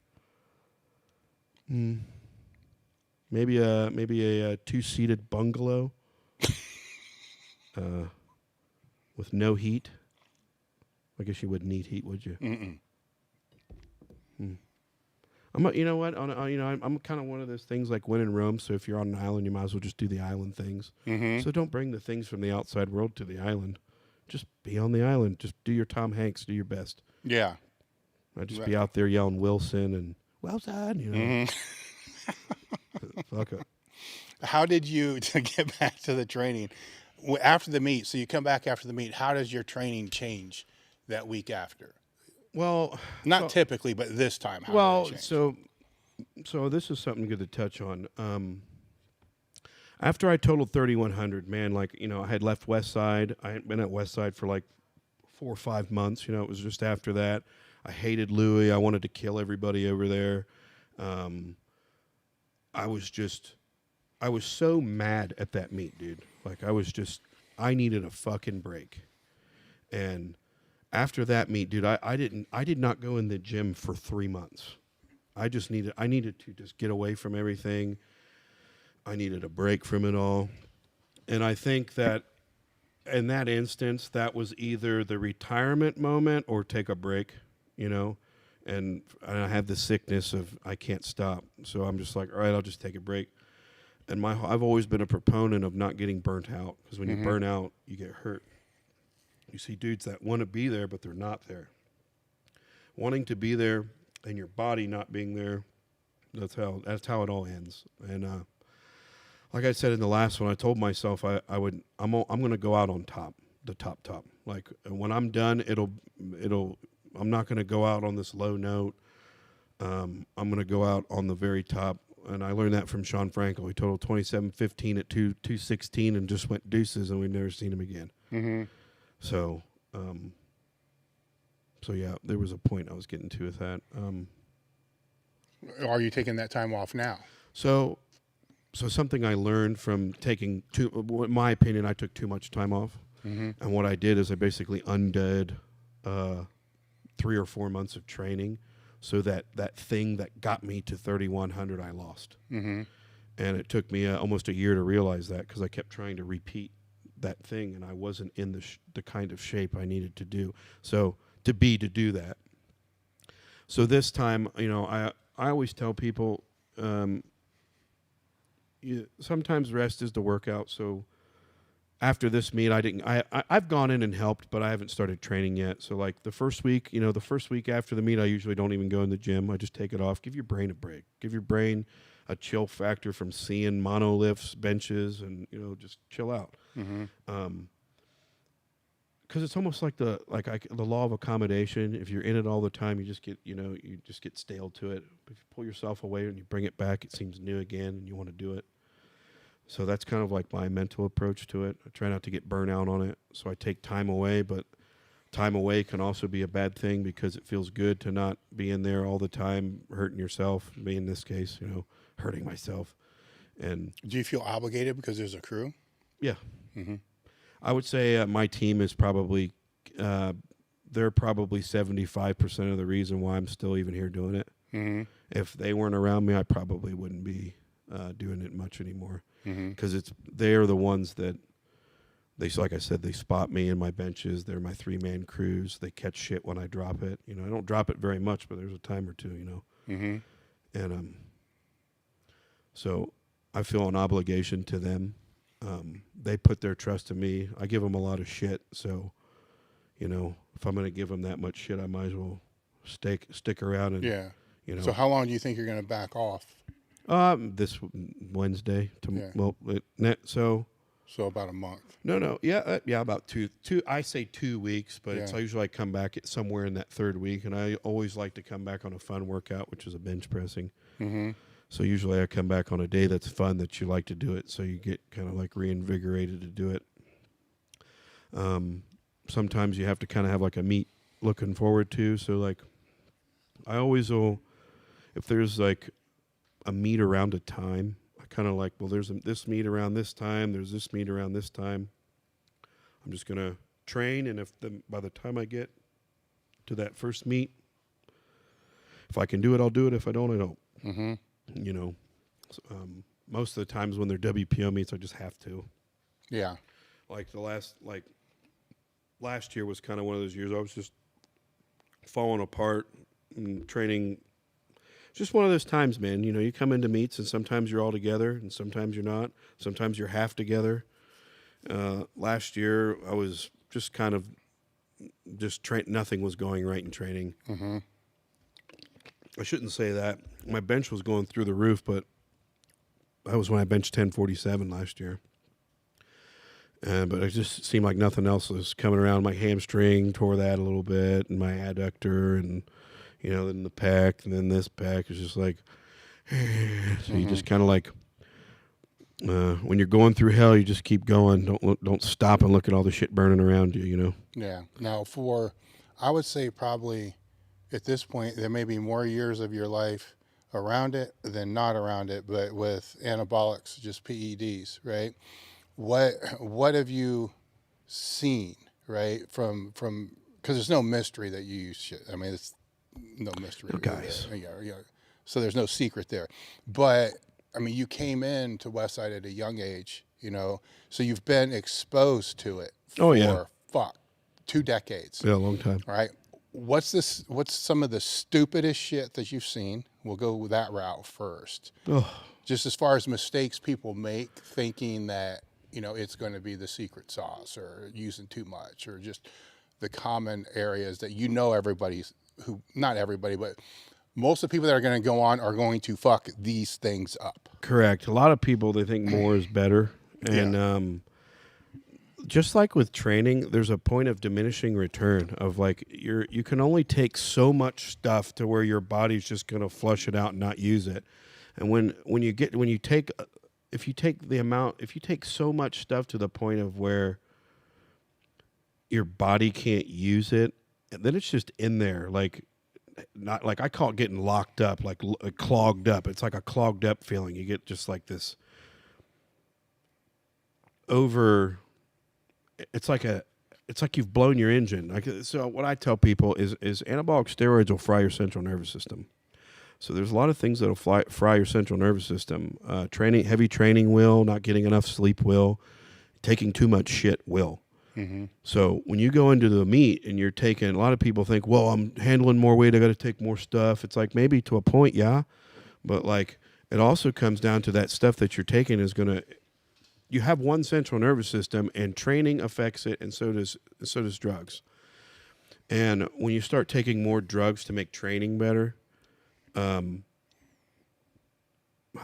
Maybe a two-seated bungalow with no heat. I guess you wouldn't need heat, would you? Mm-mm. You know what? I'm kind of one of those things like when in Rome. So if you're on an island, you might as well just do the island things. Mm-hmm. So don't bring the things from the outside world to the island. Just be on the island. Just do your Tom Hanks. Do your best. Yeah. I'd just Right. be out there yelling Wilson and Wilson, you know. Mm-hmm. Fuck it. How did you, to get back to the training, after the meet, so you come back after the meet, how does your training change that week after? Well, Not typically, but this time. How well, did it change? so this is something good to touch on. After I totaled 3,100, man, like, you know, I had left Westside. I hadn't been at Westside for like 4 or 5 months. You know, it was just after that. I hated Louie. I wanted to kill everybody over there. I was so mad at that meet, dude. Like, I needed a fucking break. And after that meet, dude, I did not go in the gym for 3 months. I needed to just get away from everything. I needed a break from it all. And I think that in that instance, that was either the retirement moment or take a break, you know. And I have the sickness of I can't stop. So I'm just like, all right, I'll just take a break. And I've always been a proponent of not getting burnt out, because when you burn out, you get hurt. You see dudes that want to be there, but they're not there. Wanting to be there and your body not being there, that's how it all ends. And like I said in the last one, I told myself I'm going to go out on top, the top. Like when I'm done, I'm not going to go out on this low note. I'm going to go out on the very top. And I learned that from Shawn Frankl. He totaled 27.15 at 216 and just went deuces, and we've never seen him again. Mm-hmm. So, yeah, there was a point I was getting to with that. Are you taking that time off now? So something I learned from taking in my opinion, I took too much time off. Mm-hmm. And what I did is I basically undid 3 or 4 months of training, so that thing that got me to 3,100 I lost. Mm-hmm. And it took me almost a year to realize that, because I kept trying to repeat that thing, and I wasn't in the kind of shape I needed to do. So to do that. So this time, I always tell people, sometimes rest is the workout. So after this meet, I've gone in and helped, but I haven't started training yet. So like the first week after the meet, I usually don't even go in the gym. I just take it off. Give your brain a break. Give your brain a chill factor from seeing mono lifts, benches, and just chill out. Mm-hmm. Because it's almost like the law of accommodation. If you're in it all the time, you just get stale to it. If you pull yourself away and you bring it back, it seems new again, and you want to do it. So that's kind of like my mental approach to it. I try not to get burnout on it, so I take time away. But time away can also be a bad thing, because it feels good to not be in there all the time, hurting yourself. Me in this case, hurting myself. And do you feel obligated because there's a crew? Yeah. Mm-hmm. I would say my team is probably they're probably 75% of the reason why I'm still even here doing it. Mm-hmm. If they weren't around me, I probably wouldn't be doing it much anymore. Because they're the ones that like I said, they spot me in my benches. They're my 3-man crews. They catch shit when I drop it. I don't drop it very much, but there's a time or two. Mm-hmm. And so I feel an obligation to them. They put their trust in me. I give them a lot of shit, so if I'm going to give them that much shit, I might as well stick around and yeah. So how long do you think you're going to back off? This Wednesday. Yeah. So about a month. No, yeah, about two. I say 2 weeks, but it's usually I come back at somewhere in that 3rd week, and I always like to come back on a fun workout, which is a bench pressing. Mm-hmm. So usually I come back on a day that's fun, that you like to do it, so you get kind of like reinvigorated to do it. Sometimes you have to kind of have like a meet looking forward to. So like I always will, if there's like a meet around a time, I kind of like, well, there's this meet around this time, there's this meet around this time. I'm just going to train, and by the time I get to that first meet, if I can do it, I'll do it. If I don't, I don't. Mm-hmm. Most of the times when they're WPO meets, I just have to. Yeah. Like last year was kind of one of those years I was just falling apart and training. Just one of those times, man. You come into meets, and sometimes you're all together, and sometimes you're not. Sometimes you're half together. Last year, I was just kind of nothing was going right in training. Mm-hmm. I shouldn't say that. My bench was going through the roof, but that was when I benched 1047 last year. But it just seemed like nothing else was coming around. My hamstring tore that a little bit, and my adductor, and then the pec, and then this pec is just like. So you just kind of like, when you're going through hell, you just keep going. Don't stop and look at all the shit burning around you. Yeah. Now, I would say probably at this point there may be more years of your life around it than not around it, but with anabolics, just PEDs, right? What have you seen, right? From because there's no mystery that you use shit. I mean, it's no mystery. No, guys. Yeah. So there's no secret there. But I mean, you came into Westside at a young age, so you've been exposed to it for 2 decades. Yeah, a long time. All right. What's some of the stupidest shit that you've seen? We'll go with that route first. Oh. Just as far as mistakes people make thinking that, it's going to be the secret sauce, or using too much, or just the common areas that everybody's not everybody, but most of the people that are going to go on are going to fuck these things up. Correct. A lot of people, they think more is better. And just like with training, there's a point of diminishing return of like you can only take so much stuff to where your body's just going to flush it out and not use it. And if you take so much stuff to the point of where your body can't use it, then it's just in there, like not like I call it getting locked up, like clogged up. It's like a clogged up feeling. You get just like this over. It's like you've blown your engine. Like, so what I tell people is anabolic steroids will fry your central nervous system. So there's a lot of things that will fry your central nervous system. Heavy training will, not getting enough sleep will, taking too much shit will. Mm-hmm. So when you go into the meet and you're taking, a lot of people think, well, I'm handling more weight, I got to take more stuff. It's like maybe to a point, yeah, but like it also comes down to that stuff that you're taking is going to. You have one central nervous system, and training affects it, and so does drugs. And when you start taking more drugs to make training better, how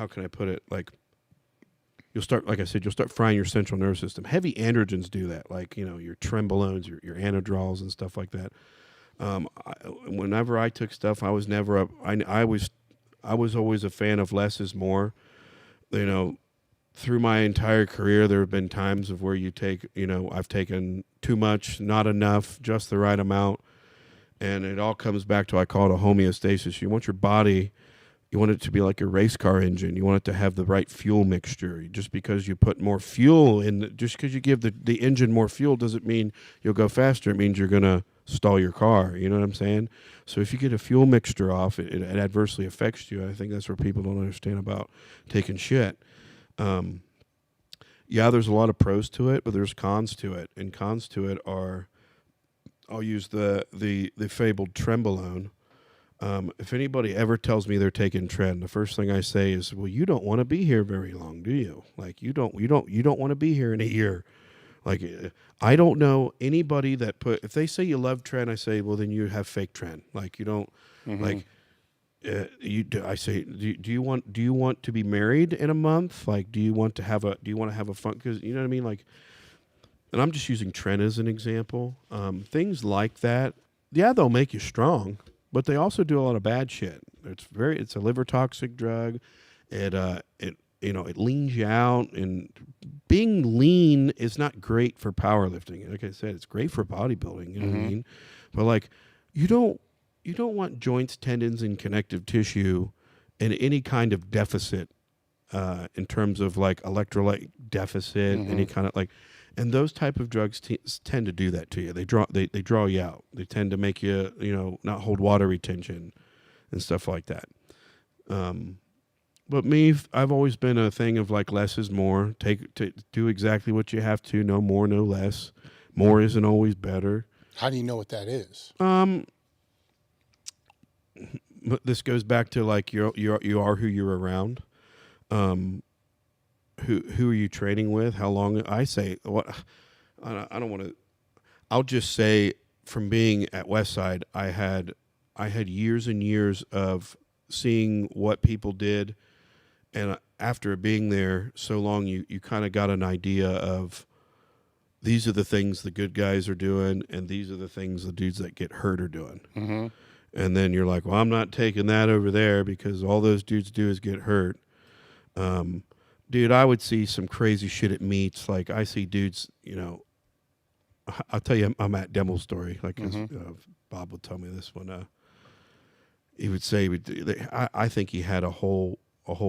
can I put it? Like you'll start frying your central nervous system. Heavy androgens do that, like your trenbolones, your anadrols, and stuff like that. Whenever I took stuff, I was never I was always a fan of less is more. Through my entire career, there have been times of where you take, I've taken too much, not enough, just the right amount. And it all comes back to, I call it a homeostasis. You want your body, you want it to be like a race car engine. You want it to have the right fuel mixture. Just because you put more fuel in, just because you give the engine more fuel doesn't mean you'll go faster. It means you're going to stall your car. You know what I'm saying? So if you get a fuel mixture off, it adversely affects you. I think that's where people don't understand about taking shit. There's a lot of pros to it, but there's cons to it. And cons to it are, I'll use the fabled trenbolone. If anybody ever tells me they're taking tren, the first thing I say is, well, you don't want to be here very long, do you? Like you don't want to be here in a year. Like I don't know anybody that if they say you love tren, I say, well, then you have fake tren. Like you don't like. I say, do you want to be married in a month? Like, do you want to have a fun? Because you know what I mean. Like, and I'm just using tren as an example. Things like that, yeah, they'll make you strong, but they also do a lot of bad shit. It's a liver toxic drug. It leans you out, and being lean is not great for powerlifting. Like I said, it's great for bodybuilding. You know what I mean? But like, you don't want joints, tendons, and connective tissue in any kind of deficit in terms of like electrolyte deficit, any kind of like, and those type of drugs tend to do that to you. They draw you out. They tend to make you not hold water retention and stuff like that. But I've always been a thing of like less is more. Do exactly what you have to. No more, no less. More isn't always better. How do you know what that is? But this goes back to like you are who you're around. Who are you training with? How long? I say what I don't want to. I'll just say from being at Westside, I had years and years of seeing what people did, and after being there so long, you kind of got an idea of these are the things the good guys are doing, and these are the things the dudes that get hurt are doing. Mm-hmm. And then you're like, well, I'm not taking that over there because all those dudes do is get hurt. Dude, I would see some crazy shit at meets. Like I see dudes, I'll tell you, I'm at demo story. Like Bob would tell me this one. He would say, I think he had a whole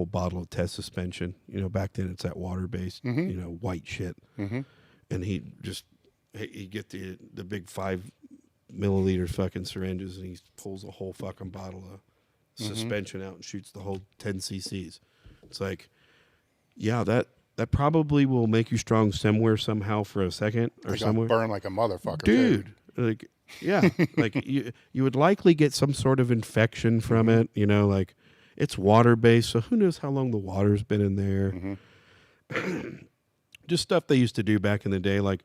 bottle of test suspension. Back then it's that water-based, white shit. Mm-hmm. And he'd get the big 5 milliliter fucking syringes, and he pulls a whole fucking bottle of suspension out and shoots the whole 10 cc's. It's like, yeah, that probably will make you strong somewhere, somehow for a second or somewhere. Burn like a motherfucker, dude. Like, yeah, like you would likely get some sort of infection from it. Like it's water based, so who knows how long the water's been in there. Just stuff they used to do back in the day, like.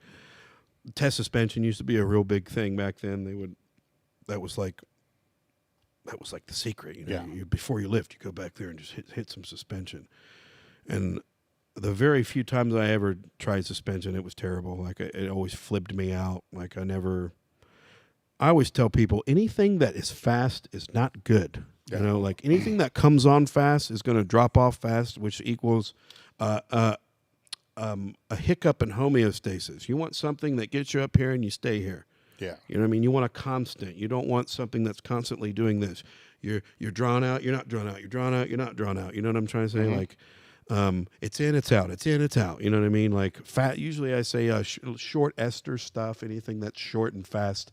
Test suspension used to be a real big thing back then. That was like that was like the secret. You know, Yeah. before you lift, you go back there and just hit some suspension. And the very few times I ever tried suspension, it was terrible. Like it always flipped me out. Like I always tell people anything that is fast is not good. Yeah. You know, like anything that comes on fast is going to drop off fast, which equals a hiccup in homeostasis. You want something that gets you up here and you stay here. Yeah. You know what I mean? You want a constant. You don't want something that's constantly doing this. You're drawn out. You're not drawn out. You're drawn out. You're not drawn out. You know what I'm trying to say? Mm-hmm. Like, it's in, it's out. It's in, it's out. You know what I mean? Like fat. Usually I say short ester stuff. Anything that's short and fast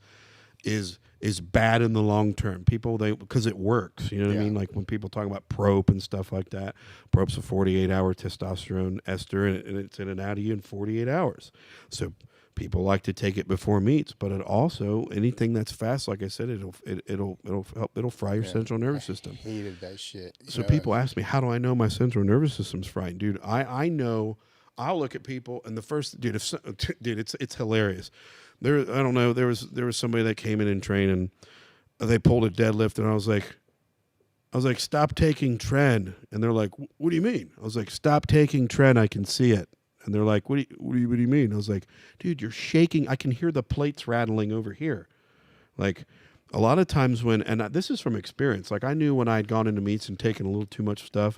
is bad in the long term. People because it works. You know what I mean? Like when people talk about prop and stuff like that. Prop's a 48-hour testosterone ester, and it's in and out of you in 48 hours. So people like to take it before meets, but it also anything that's fast, like I said, it'll fry your central nervous system. I hated that shit. So people ask me, how do I know my central nervous system's fried? Dude, I know. I'll look at people, and the first dude, it's hilarious. I don't know. There was somebody that came in and trained, and they pulled a deadlift, and I was like, stop taking tren, and they're like, what do you mean? I was like, stop taking tren. I can see it. And they're like, what do you mean? I was like, dude, you're shaking. I can hear the plates rattling over here. Like a lot of times and this is from experience, like I knew when I'd gone into meets and taken a little too much stuff,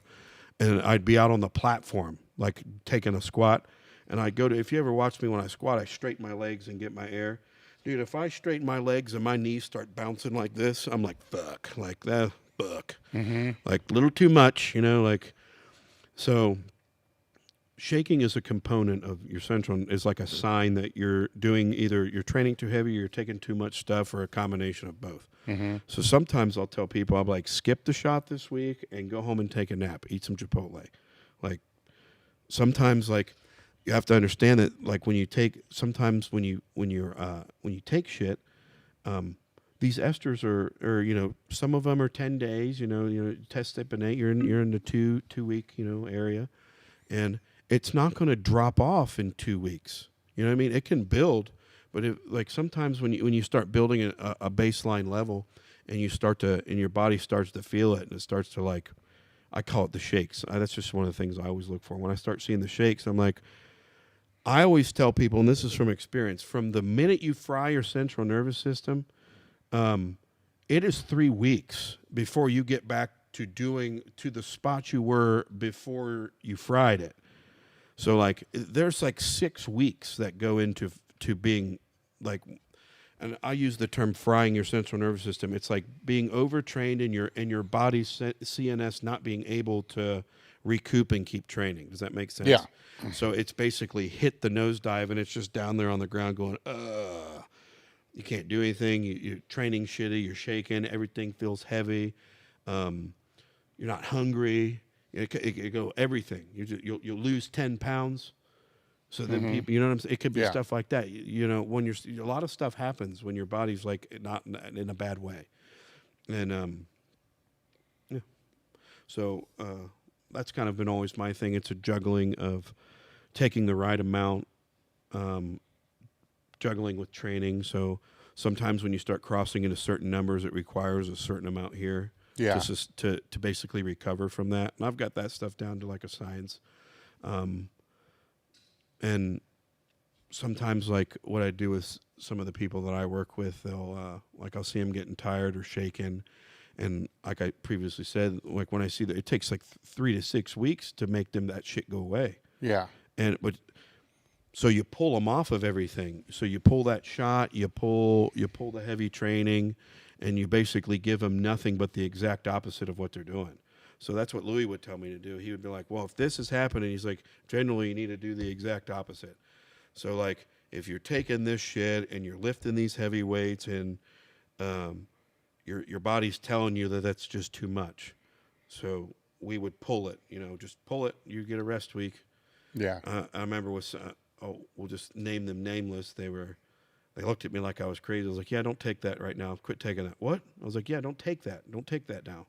and I'd be out on the platform, like taking a squat, and I'd if you ever watch me when I squat, I straighten my legs and get my air. Dude, if I straighten my legs and my knees start bouncing like this, I'm like, fuck, like that, fuck. Mm-hmm. Like a little too much, you know, like, so shaking is a component of your central, is like a sign that you're doing either you're training too heavy, or you're taking too much stuff, or a combination of both. Mm-hmm. So sometimes I'll tell people, I'm like, skip the shot this week and go home and take a nap, eat some Chipotle. Like sometimes, like you have to understand that, like when you take shit, these esters are you know, some of them are 10 days. You know, test tip and 8. You're in the 2 week area, and it's not going to drop off in 2 weeks. You know what I mean? It can build, but like sometimes when you start building a baseline level, and your body starts to feel it, and it starts to, like, I call it the shakes. That's just one of the things I always look for. When I start seeing the shakes, I'm like, I always tell people, and this is from experience, from the minute you fry your central nervous system, it is 3 weeks before you get back to the spot you were before you fried it. So like there's like 6 weeks that go into being like, and I use the term frying your central nervous system. It's like being overtrained in your body's CNS not being able to recoup and keep training. Does that make sense? Yeah. So it's basically hit the nosedive, and it's just down there on the ground going, you can't do anything. You're training shitty. You're shaking. Everything feels heavy. You're not hungry. It go everything. You'll lose 10 pounds. So then people, you know what I'm saying? It could be stuff like that. You know, when a lot of stuff happens when your body's like not in a bad way, and yeah. So that's kind of been always my thing. It's a juggling of taking the right amount, juggling with training. So sometimes when you start crossing into certain numbers, it requires a certain amount here. Yeah. Just to basically recover from that. And I've got that stuff down to like a science. And sometimes, like what I do with some of the people that I work with, they'll I'll see them getting tired or shaken. And like I previously said, like when I see that, it takes like 3 to 6 weeks to make that shit go away. Yeah. So you pull them off of everything. So you pull that shot, you pull the heavy training, and you basically give them nothing but the exact opposite of what they're doing. So that's what Louie would tell me to do. He would be like, well, if this is happening, he's like, generally you need to do the exact opposite. So like if you're taking this shit and you're lifting these heavy weights and your body's telling you that that's just too much. So we would pull it, just pull it. You get a rest week. Yeah. I remember we'll just name them nameless. They looked at me like I was crazy. I was like, yeah, don't take that right now. Quit taking that. What? I was like, yeah, don't take that. Don't take that now.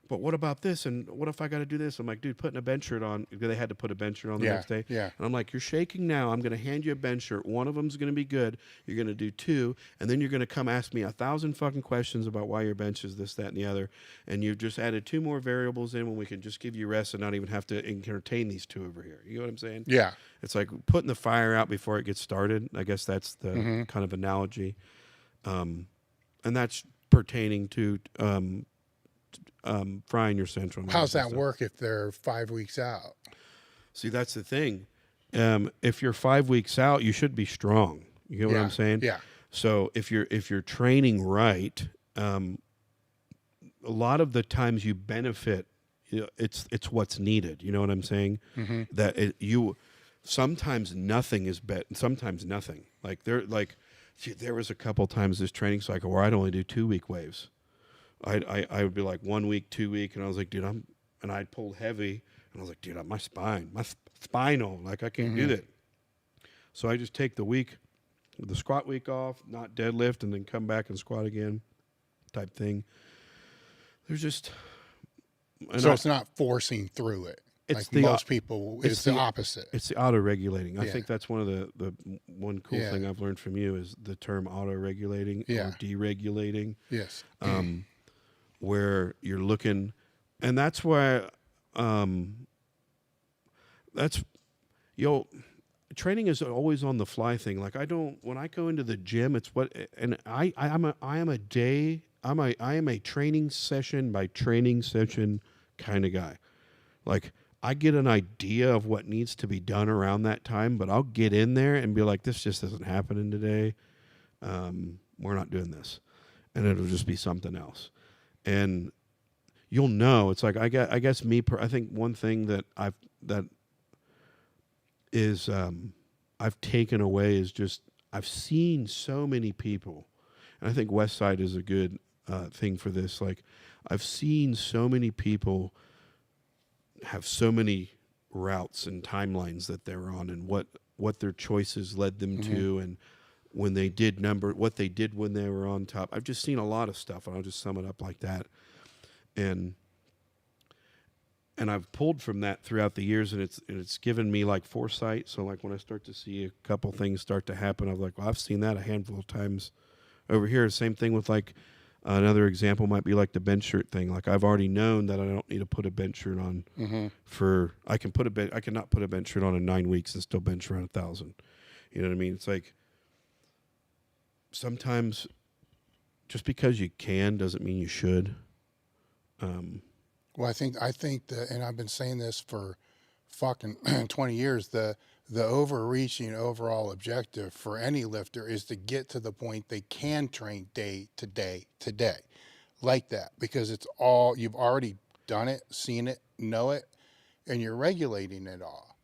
but what about this? And what if I got to do this? I'm like, dude, putting a bench shirt on. They had to put a bench shirt on the next day. Yeah. And I'm like, you're shaking now. I'm going to hand you a bench shirt. One of them's going to be good. You're going to do 2. And then you're going to come ask me 1,000 fucking questions about why your bench is this, that, and the other. And you've just added 2 more variables in when we can just give you rest and not even have to entertain these 2 over here. You know what I'm saying? Yeah. It's like putting the fire out before it gets started. I guess that's the kind of analogy. And that's pertaining to frying your central nervous How's that system. work if they're 5 weeks out? See, that's the thing. If you're 5 weeks out, you should be strong. You get what I'm saying? Yeah. So if you're training right, a lot of the times you benefit. You know, it's what's needed. You know what I'm saying? That sometimes nothing is better. Sometimes nothing. There was a couple times this training cycle where I'd only do 2-week waves. I would be like 1 week, 2 week, and I was like, dude, and I'd pull heavy, and I was like, dude, my spinal, like I can't do that. So I just take the squat week off, not deadlift, and then come back and squat again, type thing. There's just It's not forcing through it. It's Like most people, it's the opposite. It's the auto-regulating. I think that's one of the one cool thing I've learned from you is the term auto-regulating or deregulating. Yes. Where you're looking, and that's why training is always on the fly thing. Like when I go into the gym, it's I am a training session by training session kind of guy. Like I get an idea of what needs to be done around that time, but I'll get in there and be like, this just isn't happening today. We're not doing this. And it'll just be something else. And you'll know. It's like, I guess I think one thing that I've taken away is just, I've seen so many people, and I think Westside is a good thing for this. Like I've seen so many people have so many routes and timelines that they're on, and what their choices led them to, and when they did what they did when they were on top. I've just seen a lot of stuff, and I'll just sum it up like that. And I've pulled from that throughout the years, and it's given me like foresight. So like when I start to see a couple things start to happen, I'm like, well, I've seen that a handful of times over here. Same thing with like another example might be like the bench shirt thing. Like I've already known that I don't need to put a bench shirt on I cannot put a bench shirt on in 9 weeks and still bench around 1,000. You know what I mean? It's like sometimes just because you can doesn't mean you should. Well, I think that, and I've been saying this for fucking 20 years, the overreaching overall objective for any lifter is to get to the point they can train day to day like that, because it's all, you've already done it, seen it, know it, and you're regulating it all.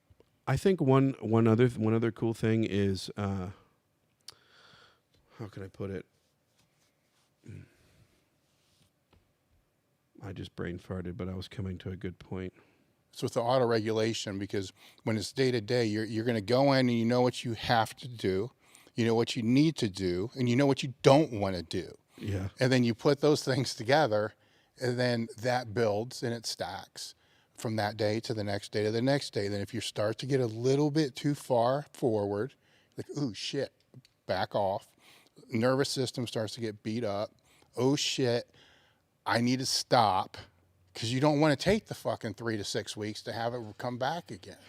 I think one other cool thing is how can I put it? I just brain farted, but I was coming to a good point. It's with the auto-regulation, because when it's day-to-day, you're going to go in and you know what you have to do, you know what you need to do, and you know what you don't want to do. Yeah. And then you put those things together, and then that builds and it stacks from that day to the next day to the next day. Then if you start to get a little bit too far forward, like, ooh, shit, back off. Nervous system starts to get beat up. Oh, shit, I need to stop, because you don't want to take the fucking 3 to 6 weeks to have it come back again.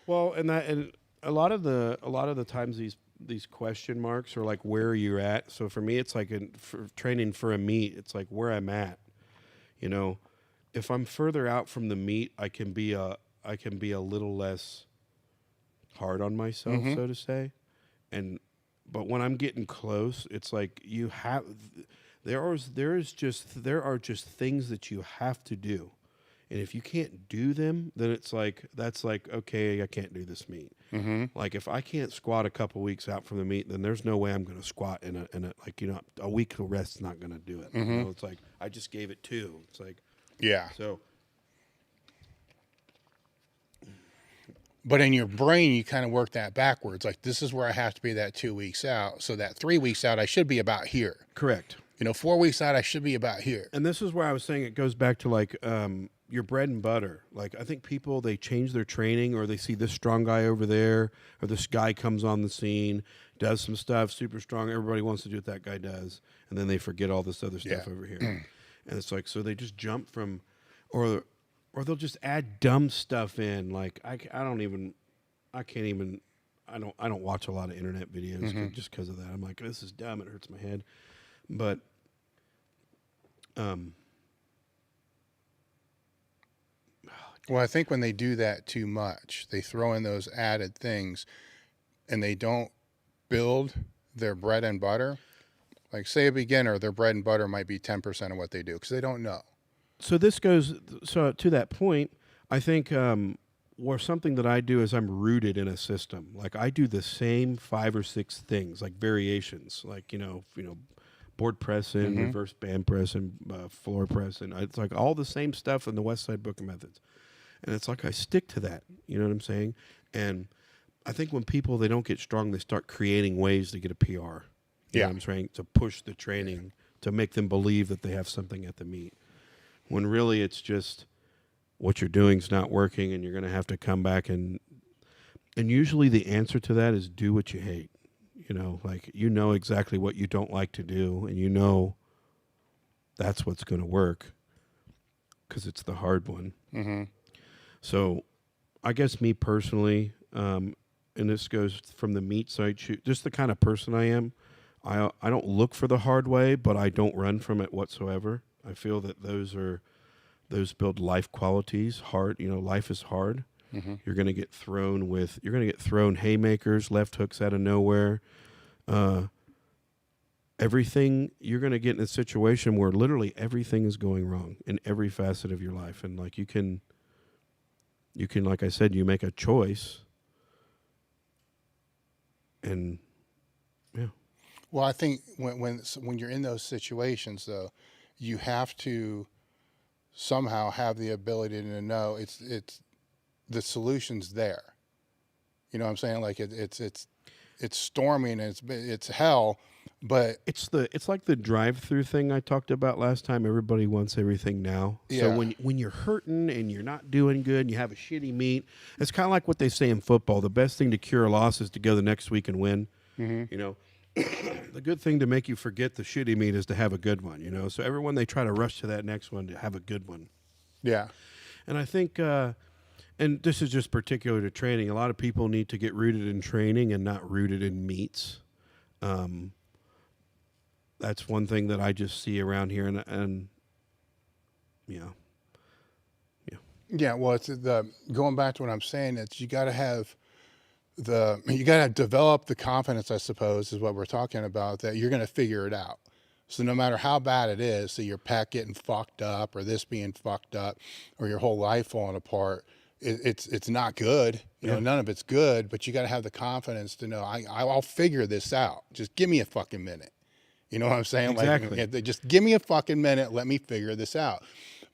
Well, and a lot of the times these question marks are like, where are you at? So for me, it's like for training for a meet, it's like where I'm at. You know, if I'm further out from the meet, I can be a little less hard on myself, so to say. But when I'm getting close, it's like there are just things that you have to do, and if you can't do them, then it's like okay, I can't do this meet. Like if I can't squat a couple weeks out from the meet, then there's no way I'm going to squat in a like, you know, a week of rest's not going to do it. You know, it's like I just gave it 2. It's like, yeah. So, but in your brain, you kind of work that backwards. Like, this is where I have to be that 2 weeks out. So that 3 weeks out, I should be about here. correct. 4 weeks out, I should be about here. And this is where I was saying it goes back to like your bread and butter. Like I think people, they change their training, or they see this strong guy over there, or this guy comes on the scene, does some stuff, super strong. Everybody wants to do what that guy does. And then they forget all this other stuff over here. And it's like, so they just jump from, or they'll just add dumb stuff in. Like I don't watch a lot of internet videos just because of that. I'm like, this is dumb. It hurts my head. But, well, I think when they do that too much, they throw in those added things and they don't build their bread and butter. Like say a beginner, their bread and butter might be 10% of what they do because they don't know. So this goes, so to that point, I think or something that I do is I'm rooted in a system. Like I do the same 5 or 6 things, like variations, like, board pressing, reverse band pressing, floor pressing. It's like all the same stuff in the Westside Book of Methods. And it's like I stick to that, you know what I'm saying? And I think when people, they don't get strong, they start creating ways to get a PR. You know what I'm saying? To push the training, to make them believe that they have something at the meet. When really it's just what you're doing is not working, and you're going to have to come back and usually the answer to that is do what you hate. Like exactly what you don't like to do, and that's what's going to work because it's the hard one. Mm-hmm. So I guess me personally, and this goes from the meat side, just the kind of person I am, I don't look for the hard way, but I don't run from it whatsoever. I feel that those build life qualities. Hard, life is hard. Mm-hmm. You're going to get thrown haymakers, left hooks out of nowhere. Everything, you're going to get in a situation where literally everything is going wrong in every facet of your life. And like you can, like I said, you make a choice. And yeah. Well, I think when you're in those situations, though, you have to somehow have the ability to know it's the solution's there. You know what I'm saying? Like it's storming and it's hell, but it's like the drive-through thing I talked about last time. Everybody wants everything now. Yeah. So when you're hurting and you're not doing good and you have a shitty meet, it's kind of like what they say in football. The best thing to cure a loss is to go the next week and win. Mm-hmm. The good thing to make you forget the shitty meet is to have a good one. So everyone, they try to rush to that next one to have a good one. Yeah. And I think, and this is just particular to training, a lot of people need to get rooted in training and not rooted in meets. That's one thing that I just see around here, and yeah. Yeah, well, it's going back to what I'm saying, it's you got to develop the confidence, I suppose, is what we're talking about, that you're going to figure it out. So no matter how bad it is, so your pec getting fucked up or this being fucked up or your whole life falling apart, it's not good. None of it's good, but you got to have the confidence to know I'll figure this out. Just give me a fucking minute. You know what I'm saying? Exactly. Like, just give me a fucking minute. Let me figure this out.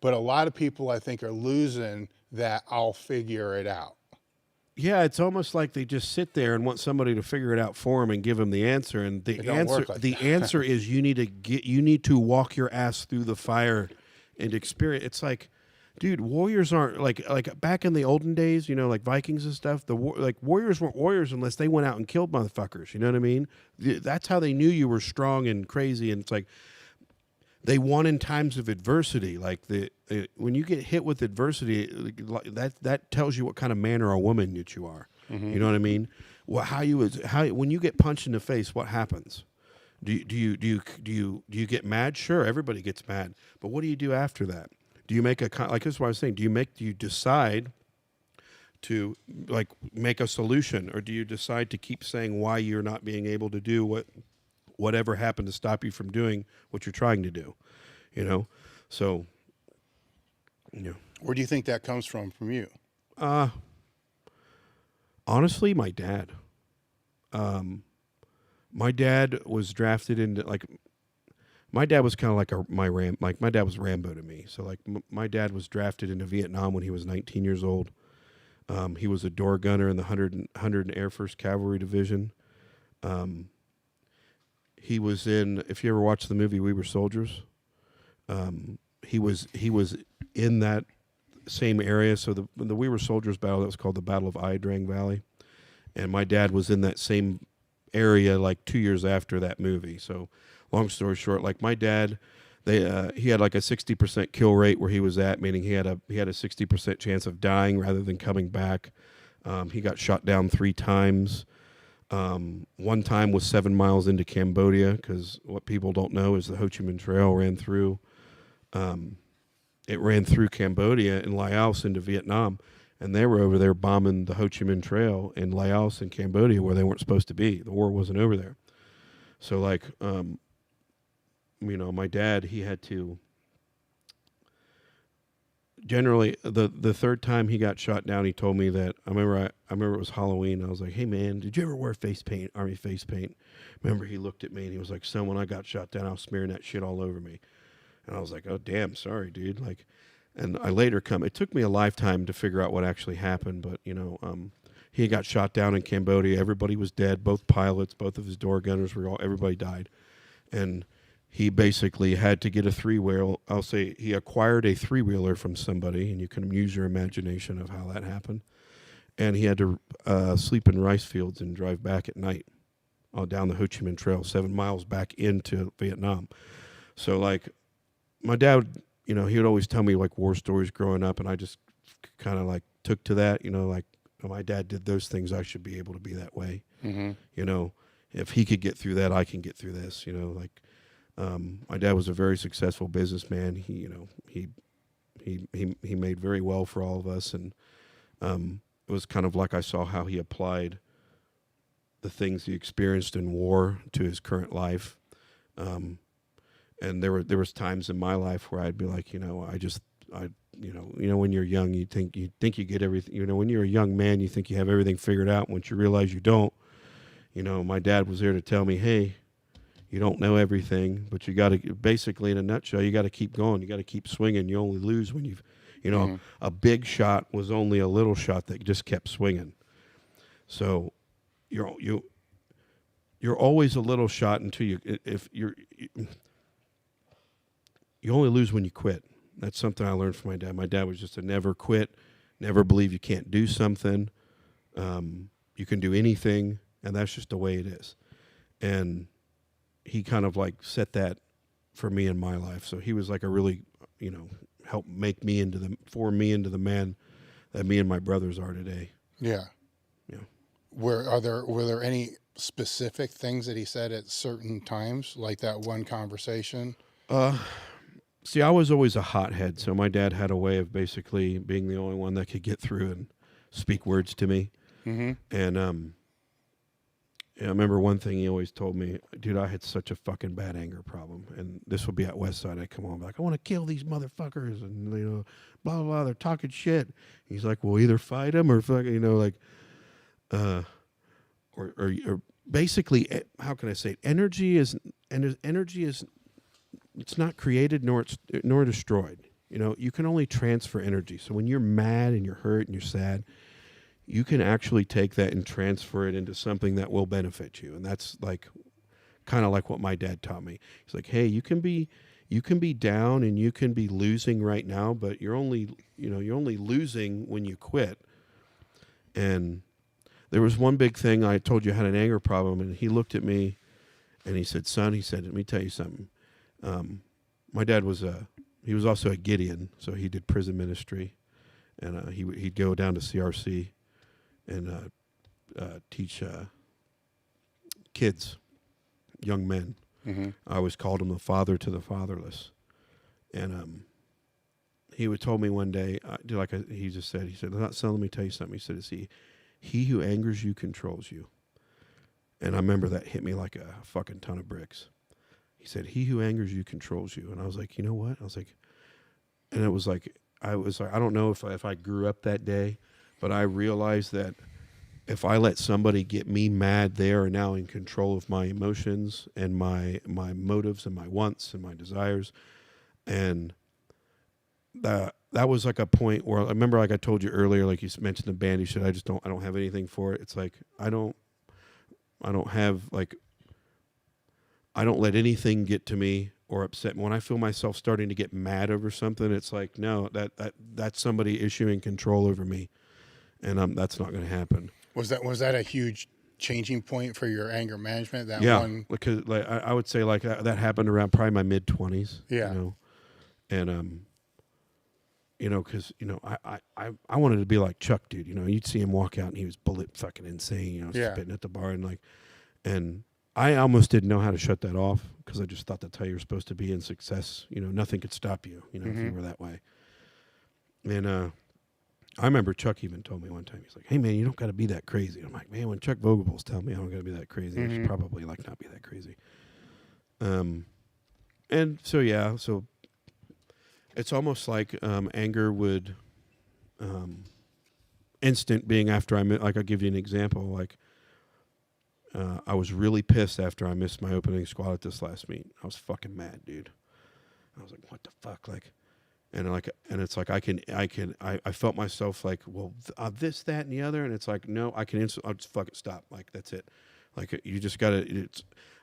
But a lot of people, I think, are losing that I'll figure it out. Yeah, it's almost like they just sit there and want somebody to figure it out for them and give them the answer. And the answer is you need to walk your ass through the fire and experience. It's like, dude, warriors aren't like back in the olden days, like Vikings and stuff. Warriors weren't warriors unless they went out and killed motherfuckers. You know what I mean? That's how they knew you were strong and crazy. And it's like they won in times of adversity. Like when you get hit with adversity, that tells you what kind of man or a woman that you are. Mm-hmm. You know what I mean? Well, when you get punched in the face, what happens? Do you get mad? Sure, everybody gets mad. But what do you do after that? Do you make like this is what I was saying? Do you decide to make a solution, or do you decide to keep saying why you're not being able to do whatever happened to stop you from doing what you're trying to do? So Where do you think that comes from you? Honestly, my dad. My dad was drafted into my dad was kind of my dad was Rambo to me. So my dad was drafted into Vietnam when he was 19 years old. He was a door gunner in the 100 Air Force Cavalry Division. he was in, if you ever watched the movie We Were Soldiers, he was in that same area. So the We Were Soldiers battle, that was called the Battle of Iadrang Valley. And my dad was in that same area like 2 years after that movie. So long story short, like my dad, he had like a 60% kill rate where he was at, meaning he had a 60% chance of dying rather than coming back. He got shot down 3 times. One time was 7 miles into Cambodia, because what people don't know is the Ho Chi Minh Trail ran through Cambodia and Laos into Vietnam, and they were over there bombing the Ho Chi Minh Trail in Laos and Cambodia where they weren't supposed to be. The war wasn't over there. So like, my dad, he had to, generally, the third time he got shot down, he told me that, I remember it was Halloween. I was like, hey man, did you ever wear face paint, army face paint? Remember, he looked at me and he was like, son, when I got shot down, I was smearing that shit all over me. And I was like, oh damn, sorry dude. Like, and I later it took me a lifetime to figure out what actually happened, but he got shot down in Cambodia. Everybody was dead, both pilots, both of his door gunners everybody died. And he basically had to get a 3-wheel. I'll say he acquired a 3-wheeler from somebody, and you can use your imagination of how that happened. And he had to sleep in rice fields and drive back at night down the Ho Chi Minh Trail, 7 miles back into Vietnam. So, like, my dad, he would always tell me, like, war stories growing up, and I just kind of, like, took to that, like, my dad did those things, I should be able to be that way. Mm-hmm. If he could get through that, I can get through this, like. My dad was a very successful businessman. He made very well for all of us, and it was kind of like I saw how he applied the things he experienced in war to his current life. And there was times in my life where I'd be like, when you're young, you think you get everything. When you're a young man, you think you have everything figured out. Once you realize you don't, my dad was there to tell me, hey, you don't know everything, but you got to, basically in a nutshell, you got to keep going. You got to keep swinging. You only lose when a big shot was only a little shot that just kept swinging. So you're always a little shot until you only lose when you quit. That's something I learned from my dad. My dad was just a never quit, never believe you can't do something. You can do anything, and that's just the way it is. And he kind of like set that for me in my life. So he was like a really, helped form me into the man that me and my brothers are today. Yeah. Yeah. Were there any specific things that he said at certain times, like that one conversation? See, I was always a hothead, so my dad had a way of basically being the only one that could get through and speak words to me. Mm-hmm. And I remember one thing he always told me, dude, I had such a fucking bad anger problem. And this will be at Westside. I come on, like, I want to kill these motherfuckers. And, blah, blah, blah, they're talking shit. He's like, well, either fight them or fucking, or basically, how can I say it? Energy is, it's not created nor destroyed. You can only transfer energy. So when you're mad and you're hurt and you're sad, you can actually take that and transfer it into something that will benefit you. And that's like kind of like what my dad taught me. He's like, hey, you can be down and you can be losing right now, but you're only losing when you quit. And there was one big thing. I told you I had an anger problem, and he looked at me and he said, son, let me tell you something. My dad he was also a Gideon, so he did prison ministry, and he'd go down to CRC and teach kids, young men. Mm-hmm. I always called him the father to the fatherless. And he told me one day, he said, son, let me tell you something. He said, he who angers you controls you. And I remember that hit me like a fucking ton of bricks. He said, he who angers you controls you. And I was like, you know what? I was like, I don't know if I grew up that day, but I realized that if I let somebody get me mad, they are now in control of my emotions and my motives and my wants and my desires. And that was like a point where I remember, like I told you earlier, like you mentioned the band, you said, I don't have anything for it. It's like, I don't have like, I don't let anything get to me or upset me. When I feel myself starting to get mad over something, it's like, no, that's somebody issuing control over me, and that's not going to happen. Was that a huge changing point for your anger management? That Yeah, one, because like I would say like that happened around probably my mid-20s. Yeah. You know, and you know, because you know I wanted to be like Chuck, dude. You know, you'd see him walk out and he was bullet fucking insane. You know, Yeah. spitting at the bar and I almost didn't know how to shut that off because I just thought that's how you're supposed to be in success. You know, nothing could stop you. You know, if you were that way. And I remember Chuck even told me one time, he's like, "Hey man, you don't got to be that crazy." I'm like, "Man, when Chuck Vogelbos tell me I don't got to be that crazy, I should probably like not be that crazy." And so yeah, so it's almost like anger would instant being after like I'll give you an example. Like I was really pissed after I missed my opening squat at this last meet. I was fucking mad, dude. I was like, "What the fuck?" Like. And it's like I felt myself like, well, this, that, and the other, and it's like, no, I'll just fucking stop. Like that's it. Like you just gotta.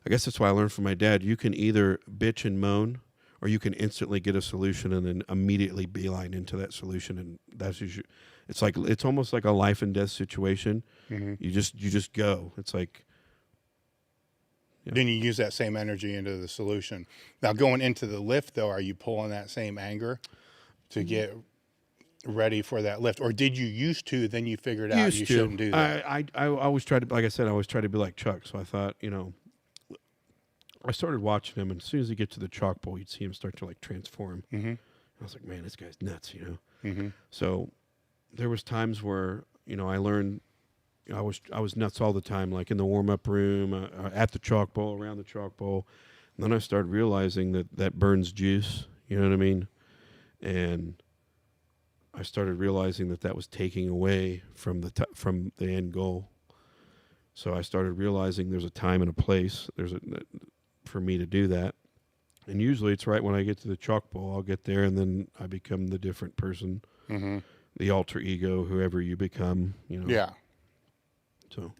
I guess that's why I learned from my dad. You can either bitch and moan, or you can instantly get a solution and then immediately beeline into that solution, and that's usually. It's almost like a life and death situation. You just go. It's like. Yeah. Then you use that same energy into the solution. Now, going into the lift, though, are you pulling that same anger to get ready for that lift? Or did you used to, then you figured out you shouldn't do that? I always tried to, like I said, I always tried to be like Chuck. So I thought, you know, I started watching him, and as soon as he gets to the chalk bowl, you'd see him start to like transform. I was like, man, this guy's nuts, you know? So there was times where, you know, I learned, I was nuts all the time, like in the warm-up room, at the chalk bowl, around the chalk bowl. And then I started realizing that burns juice, you know what I mean? And I started realizing that was taking away from the end goal. So I started realizing there's a time and a place for me to do that. And usually it's right when I get to the chalk bowl, I'll get there and then I become the different person, the alter ego, whoever you become, you know? Yeah. So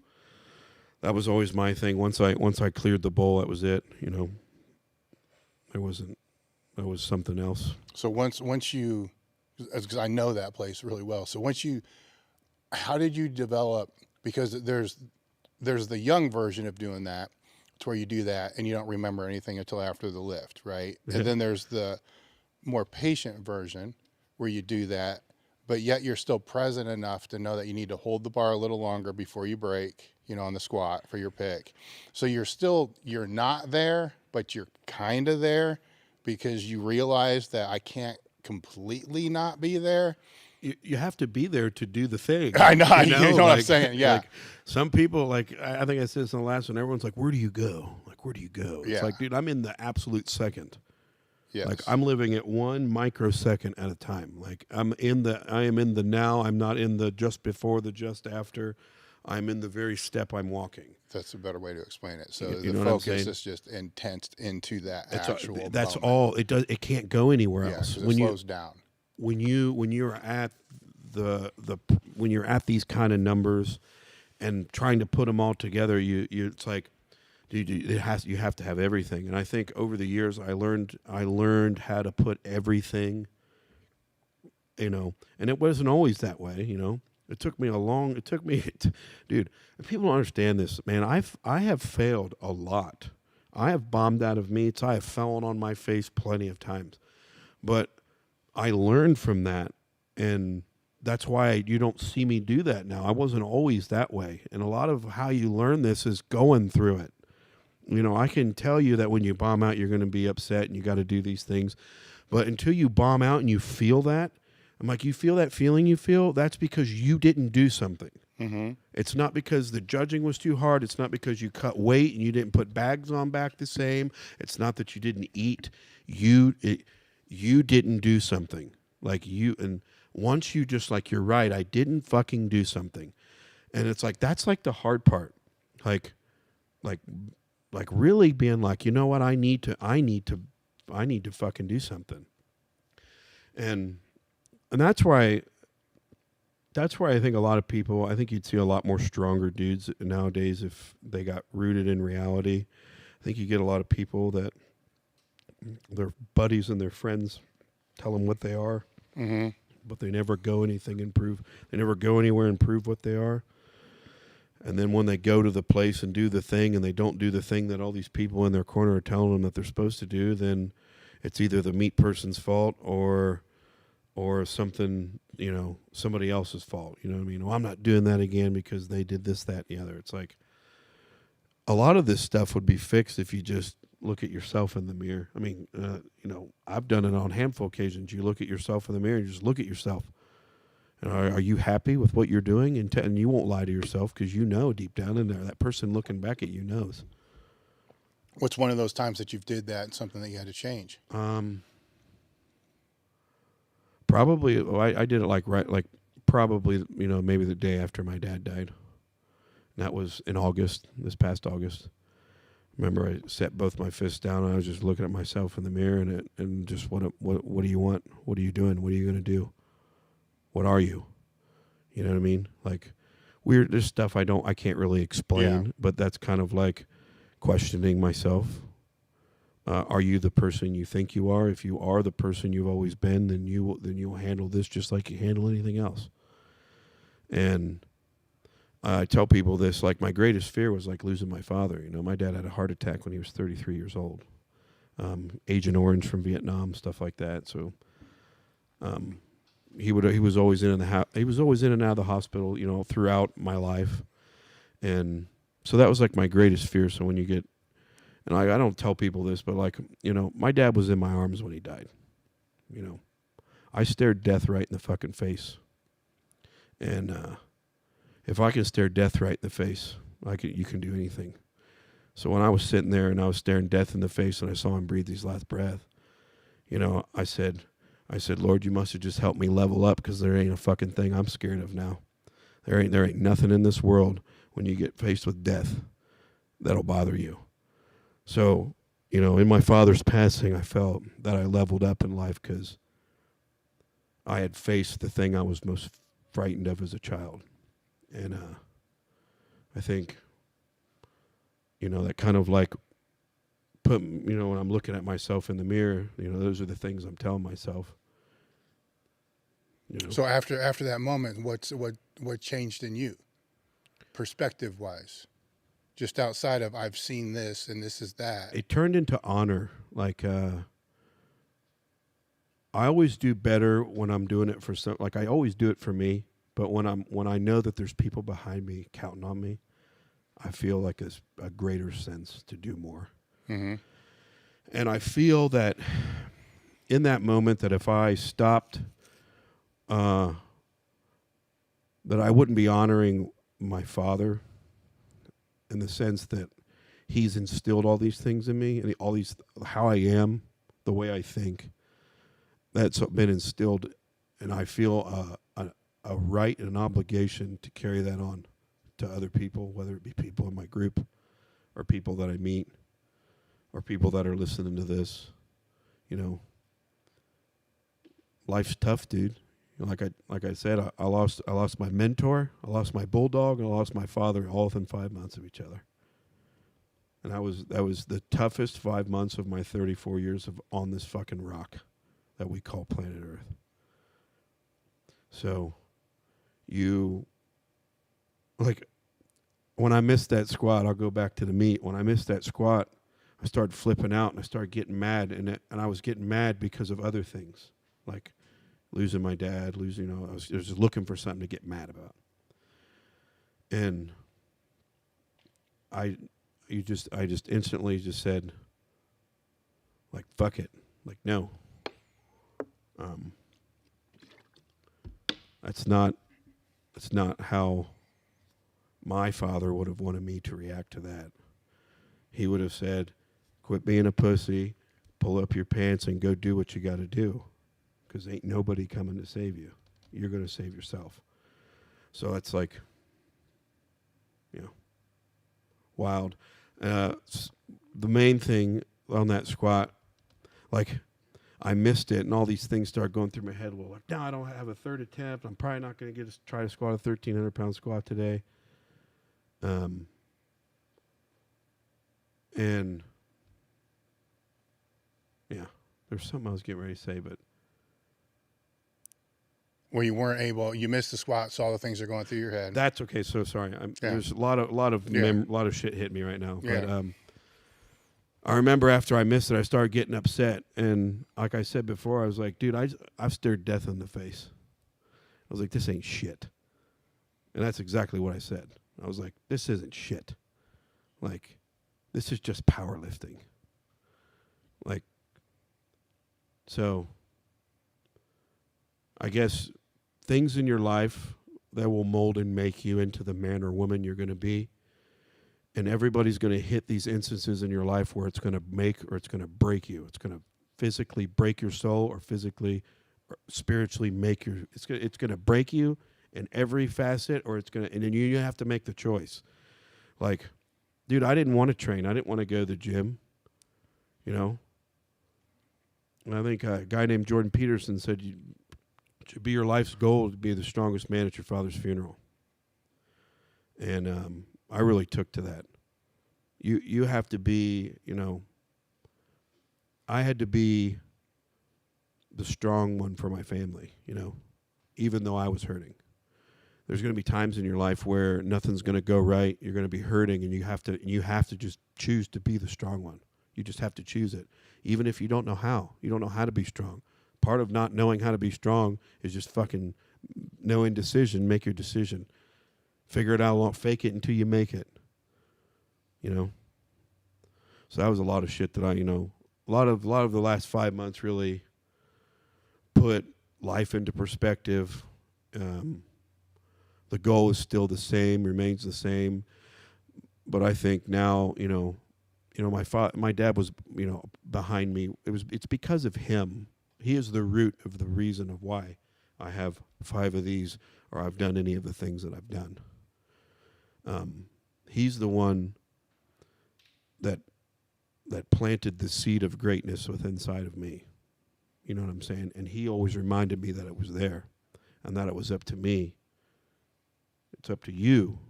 that was always my thing. Once I cleared the bowl, that was it. You know, there was something else. So once you, because I know that place really well. So how did you develop? Because there's the young version of doing that, to where you do that and you don't remember anything until after the lift, right? Yeah. And then there's the more patient version where you do that, but yet you're still present enough to know that you need to hold the bar a little longer before you break, you know, on the squat for your pick. So you're not there, but you're kind of there because you realize that I can't completely not be there. You have to be there to do the thing. I know, you know what I'm saying, yeah. Like some people, like I think I said this in the last one, everyone's like, where do you go? Like, where do you go? Yeah. It's like, dude, I'm in the absolute second. Yes. Like I'm living at 1 microsecond at a time. Like I am in the now. I'm not in the just before, the just after. I'm in the very step I'm walking. That's a better way to explain it. So You the know focus is just intense into that actual That's moment. all it does. It can't go anywhere else. 'Cause it slows down. When you're at when you're at these kind of numbers and trying to put them all together, it's like, dude, you have to have everything. And I think over the years I learned how to put everything, you know, and it wasn't always that way, you know. Dude, people don't understand this, man. I have failed a lot. I have bombed out of meets. I have fallen on my face plenty of times. But I learned from that, and that's why you don't see me do that now. I wasn't always that way. And a lot of how you learn this is going through it. You know, I can tell you that when you bomb out, you're going to be upset and you got to do these things. But until you bomb out and you feel that, I'm like, you feel that feeling you feel? That's because you didn't do something. It's not because the judging was too hard. It's not because you cut weight and you didn't put bags on back the same. It's not that you didn't eat. You didn't do something. And once you just like, you're right, I didn't fucking do something. And it's like, that's like the hard part. Like really being like, you know what, I need to fucking do something. And that's why I think a lot of people, I think you'd see a lot more stronger dudes nowadays if they got rooted in reality. I think you get a lot of people that their buddies and their friends tell them what they are, but they never go anything and prove. They never go anywhere and prove what they are. And then when they go to the place and do the thing and they don't do the thing that all these people in their corner are telling them that they're supposed to do, then it's either the meat person's fault or something, you know, somebody else's fault. You know what I mean? Well, I'm not doing that again because they did this, that, and the other. It's like a lot of this stuff would be fixed if you just look at yourself in the mirror. I mean, you know, I've done it on a handful of occasions. You look at yourself in the mirror and you just look at yourself. And are you happy with what you're doing? And you won't lie to yourself because you know deep down in there, that person looking back at you knows. What's one of those times that you've did that and something that you had to change? Probably, I did it probably, you know, maybe the day after my dad died. And that was in August, this past August. Remember, I set both my fists down and I was just looking at myself in the mirror and just what do you want? What are you doing? What are you going to do? What are you? You know what I mean? Like there's stuff I can't really explain, but that's kind of like questioning myself. Are you the person you think you are? If you are the person you've always been, then you will handle this just like you handle anything else. And I tell people this, like my greatest fear was like losing my father. You know, my dad had a heart attack when he was 33 years old. Agent Orange from Vietnam, stuff like that. So, he was always in and out of the hospital, you know, throughout my life. And so that was like my greatest fear. So when you get, and I don't tell people this, but like, you know, my dad was in my arms when he died. You know, I stared death right in the fucking face. And if I can stare death right in the face, you can do anything. So when I was sitting there and I was staring death in the face and I saw him breathe his last breath, you know, I said, Lord, you must have just helped me level up because there ain't a fucking thing I'm scared of now. There ain't nothing in this world when you get faced with death that'll bother you. So, you know, in my father's passing, I felt that I leveled up in life because I had faced the thing I was most frightened of as a child. And I think, you know, that kind of like you know, when I'm looking at myself in the mirror, you know, those are the things I'm telling myself. You know? So after that moment, what changed in you, perspective wise, just outside of I've seen this and this is that? It turned into honor. Like I always do better when I'm doing it for some. Like I always do it for me, but when I know that there's people behind me counting on me, I feel like it's a greater sense to do more. Mm-hmm. And I feel that in that moment that if I stopped, that I wouldn't be honoring my father in the sense that he's instilled all these things in me and all these, how I am, the way I think, that's been instilled. And I feel a right and an obligation to carry that on to other people, whether it be people in my group or people that I meet or people that are listening to this. You know, life's tough, dude. You know, like I said, I lost my mentor, I lost my bulldog, and I lost my father all within 5 months of each other. And that was the toughest 5 months of my 34 years on this fucking rock that we call planet Earth. So, like, when I missed that squat, I'll go back to the meet. When I missed that squat, I started flipping out and I started getting mad, and I was getting mad because of other things, like losing my dad, you know, I was just looking for something to get mad about. And I just instantly just said, like, fuck it. Like, no. That's not how my father would have wanted me to react to that. He would have said, quit being a pussy, pull up your pants and go do what you got to do, because ain't nobody coming to save you. You're going to save yourself. So it's like, you know, wild. The main thing on that squat, like, I missed it, and all these things started going through my head. Well, like, no, I don't have a third attempt. I'm probably not going to try to squat a 1,300-pound squat today. And Yeah. There's something I was getting ready to say, but Where you weren't able, you missed the squat, so all the things are going through your head. that's okay. So sorry. There's a lot of shit hit me right now. Yeah. But I remember after I missed it, I started getting upset, and like I said before, I was like, dude, I've stared death in the face. I was like, this ain't shit, and that's exactly what I said. I was like, this isn't shit. Like, this is just powerlifting. Like, so I guess things in your life that will mold and make you into the man or woman you're going to be. And everybody's going to hit these instances in your life where it's going to make or it's going to break you. It's going to physically break your soul or physically or spiritually make your, it's going to break you in every facet, or it's going to, and then you have to make the choice. Like, dude, I didn't want to train. I didn't want to go to the gym, you know? And I think a guy named Jordan Peterson said, it should be your life's goal to be the strongest man at your father's funeral. And I really took to that. You have to be, you know, I had to be the strong one for my family, you know, even though I was hurting. There's going to be times in your life where nothing's going to go right. You're going to be hurting, and you have to just choose to be the strong one. You just have to choose it, even if you don't know how. You don't know how to be strong. Part of not knowing how to be strong is just fucking no indecision. Make your decision. Figure it out. Fake it until you make it. You know. So that was a lot of shit that I, you know, a lot of the last 5 months really put life into perspective. The goal is still the same, remains the same, but I think now, you know, my dad was, you know, behind me. It's because of him. He is the root of the reason of why I have 5 of these, or I've done any of the things that I've done. He's the one that planted the seed of greatness within inside of me. You know what I'm saying? And he always reminded me that it was there, and that it was up to me. It's up to you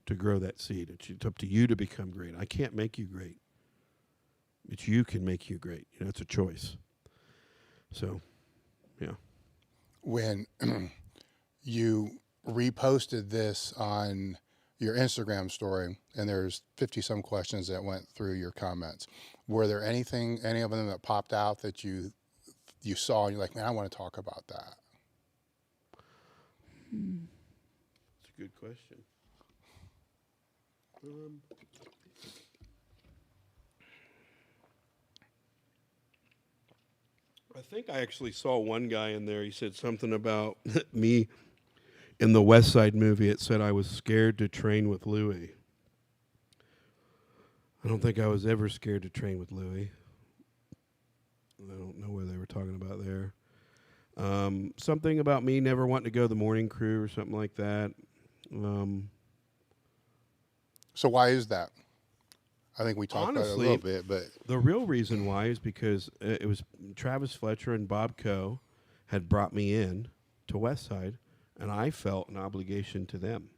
to grow that seed. It's up to you to become great. I can't make you great. It's you can make you great. You know, it's a choice. So, yeah. When you reposted this on your Instagram story, and there's 50-some questions that went through your comments, were there any of them that popped out that you saw and you're like, man, I want to talk about that? That's a good question. I think I actually saw one guy in there. He said something about me in the Westside movie. It said I was scared to train with Louie. I don't think I was ever scared to train with Louie. I don't know what they were talking about there. Something about me never wanting to go to the morning crew or something like that. So why is that? I think we talked about it a Honestly, little bit, but the real reason why is because it was Travis Fletcher and Bob Coe had brought me in to Westside, and I felt an obligation to them.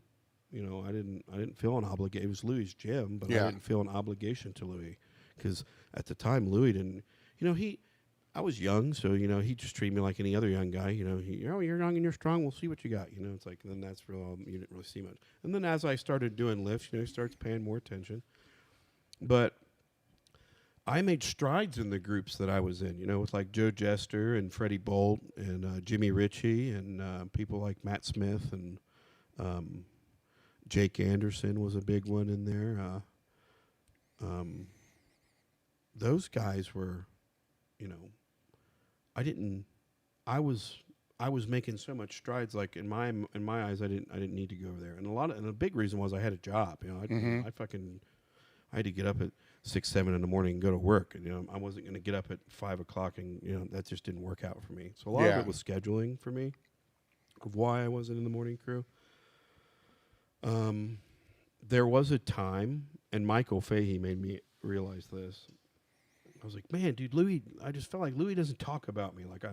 You know, I didn't feel an obligation. It was Louie's gym, but I didn't feel an obligation to Louie because at the time Louie didn't. You know, I was young, so you know he just treated me like any other young guy. You know, you're young and you're strong. We'll see what you got. You know, it's like then that's real. You didn't really see much. And then as I started doing lifts, you know, he starts paying more attention. But I made strides in the groups that I was in, you know, with like Joe Jester and Freddie Bolt and Jimmy Ritchie and people like Matt Smith and Jake Anderson was a big one in there. Those guys were, you know, I was making so much strides. Like in my eyes, I didn't need to go over there. And a big reason was I had a job. You know, I had to get up at 6, 7 in the morning and go to work. And, you know, I wasn't going to get up at 5 o'clock, and you know that just didn't work out for me. So a lot of it was scheduling for me, of why I wasn't in the morning crew. There was a time, and Michael Fahey made me realize this. I was like, man, dude, Louie. I just felt like Louie doesn't talk about me. Like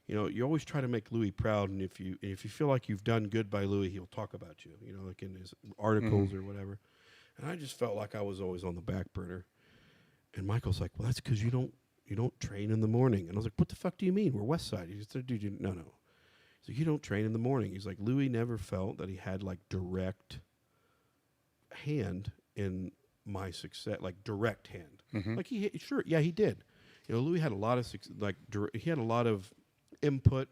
you know, you always try to make Louie proud, and if you feel like you've done good by Louie, he'll talk about you. You know, like in his articles or whatever. And I just felt like I was always on the back burner. And Michael's like, well, that's because you don't train in the morning. And I was like, what the fuck do you mean? We're Westside. He said, dude, no. He's like, you don't train in the morning. He's like, Louie never felt that he had like direct hand in my success, like direct hand. Like he did. You know, Louie had a lot of he had a lot of input,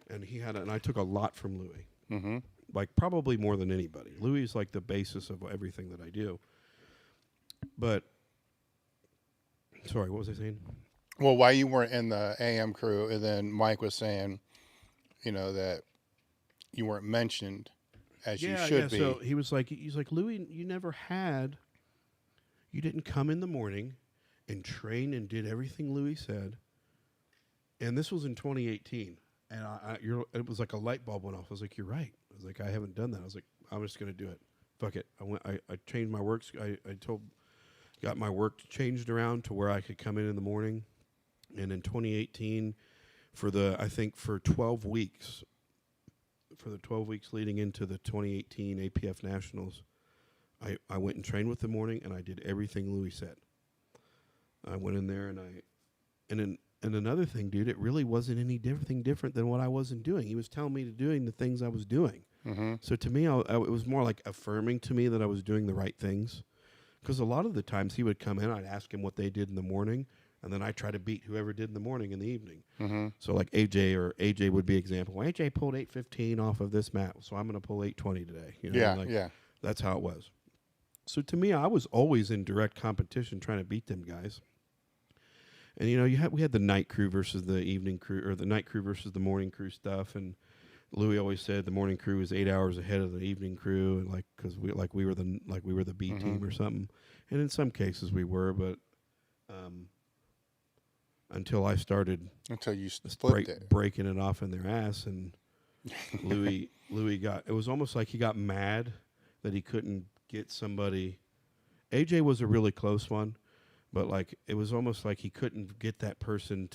and and I took a lot from Louie. Like probably more than anybody. Louie is like the basis of everything that I do. But sorry, what was I saying? Well, why you weren't in the AM crew, and then Mike was saying, you know, that you weren't mentioned as you should be. So he's like, Louie, you didn't come in the morning and train and did everything Louie said. And this was in 2018. And it was like a light bulb went off. I was like, you're right. I was like, I haven't done that. I was like, I'm just going to do it. Fuck it. I changed my work. Got my work changed around to where I could come in the morning. And in 2018, for 12 weeks, leading into the 2018 APF Nationals, I went and trained with the morning, and I did everything Louie said. I went in there, and another thing, dude, it really wasn't anything different than what I wasn't doing. He was telling me to doing the things I was doing. So to me, it was more like affirming to me that I was doing the right things. Because a lot of the times he would come in, I'd ask him what they did in the morning, and then I try to beat whoever did in the morning in the evening. So like AJ would be example. Well, AJ pulled 815 off of this mat, so I'm going to pull 820 today. You know, that's how it was. So to me, I was always in direct competition trying to beat them guys. And you know, we had the night crew versus the evening crew, or the night crew versus the morning crew stuff. And Louie always said the morning crew was 8 hours ahead of the evening crew, and like because we were the B team or something. And in some cases we were, but until you split breaking it off in their ass, and Louie it was almost like he got mad that he couldn't get somebody. AJ was a really close one. But like it was almost like he couldn't get that person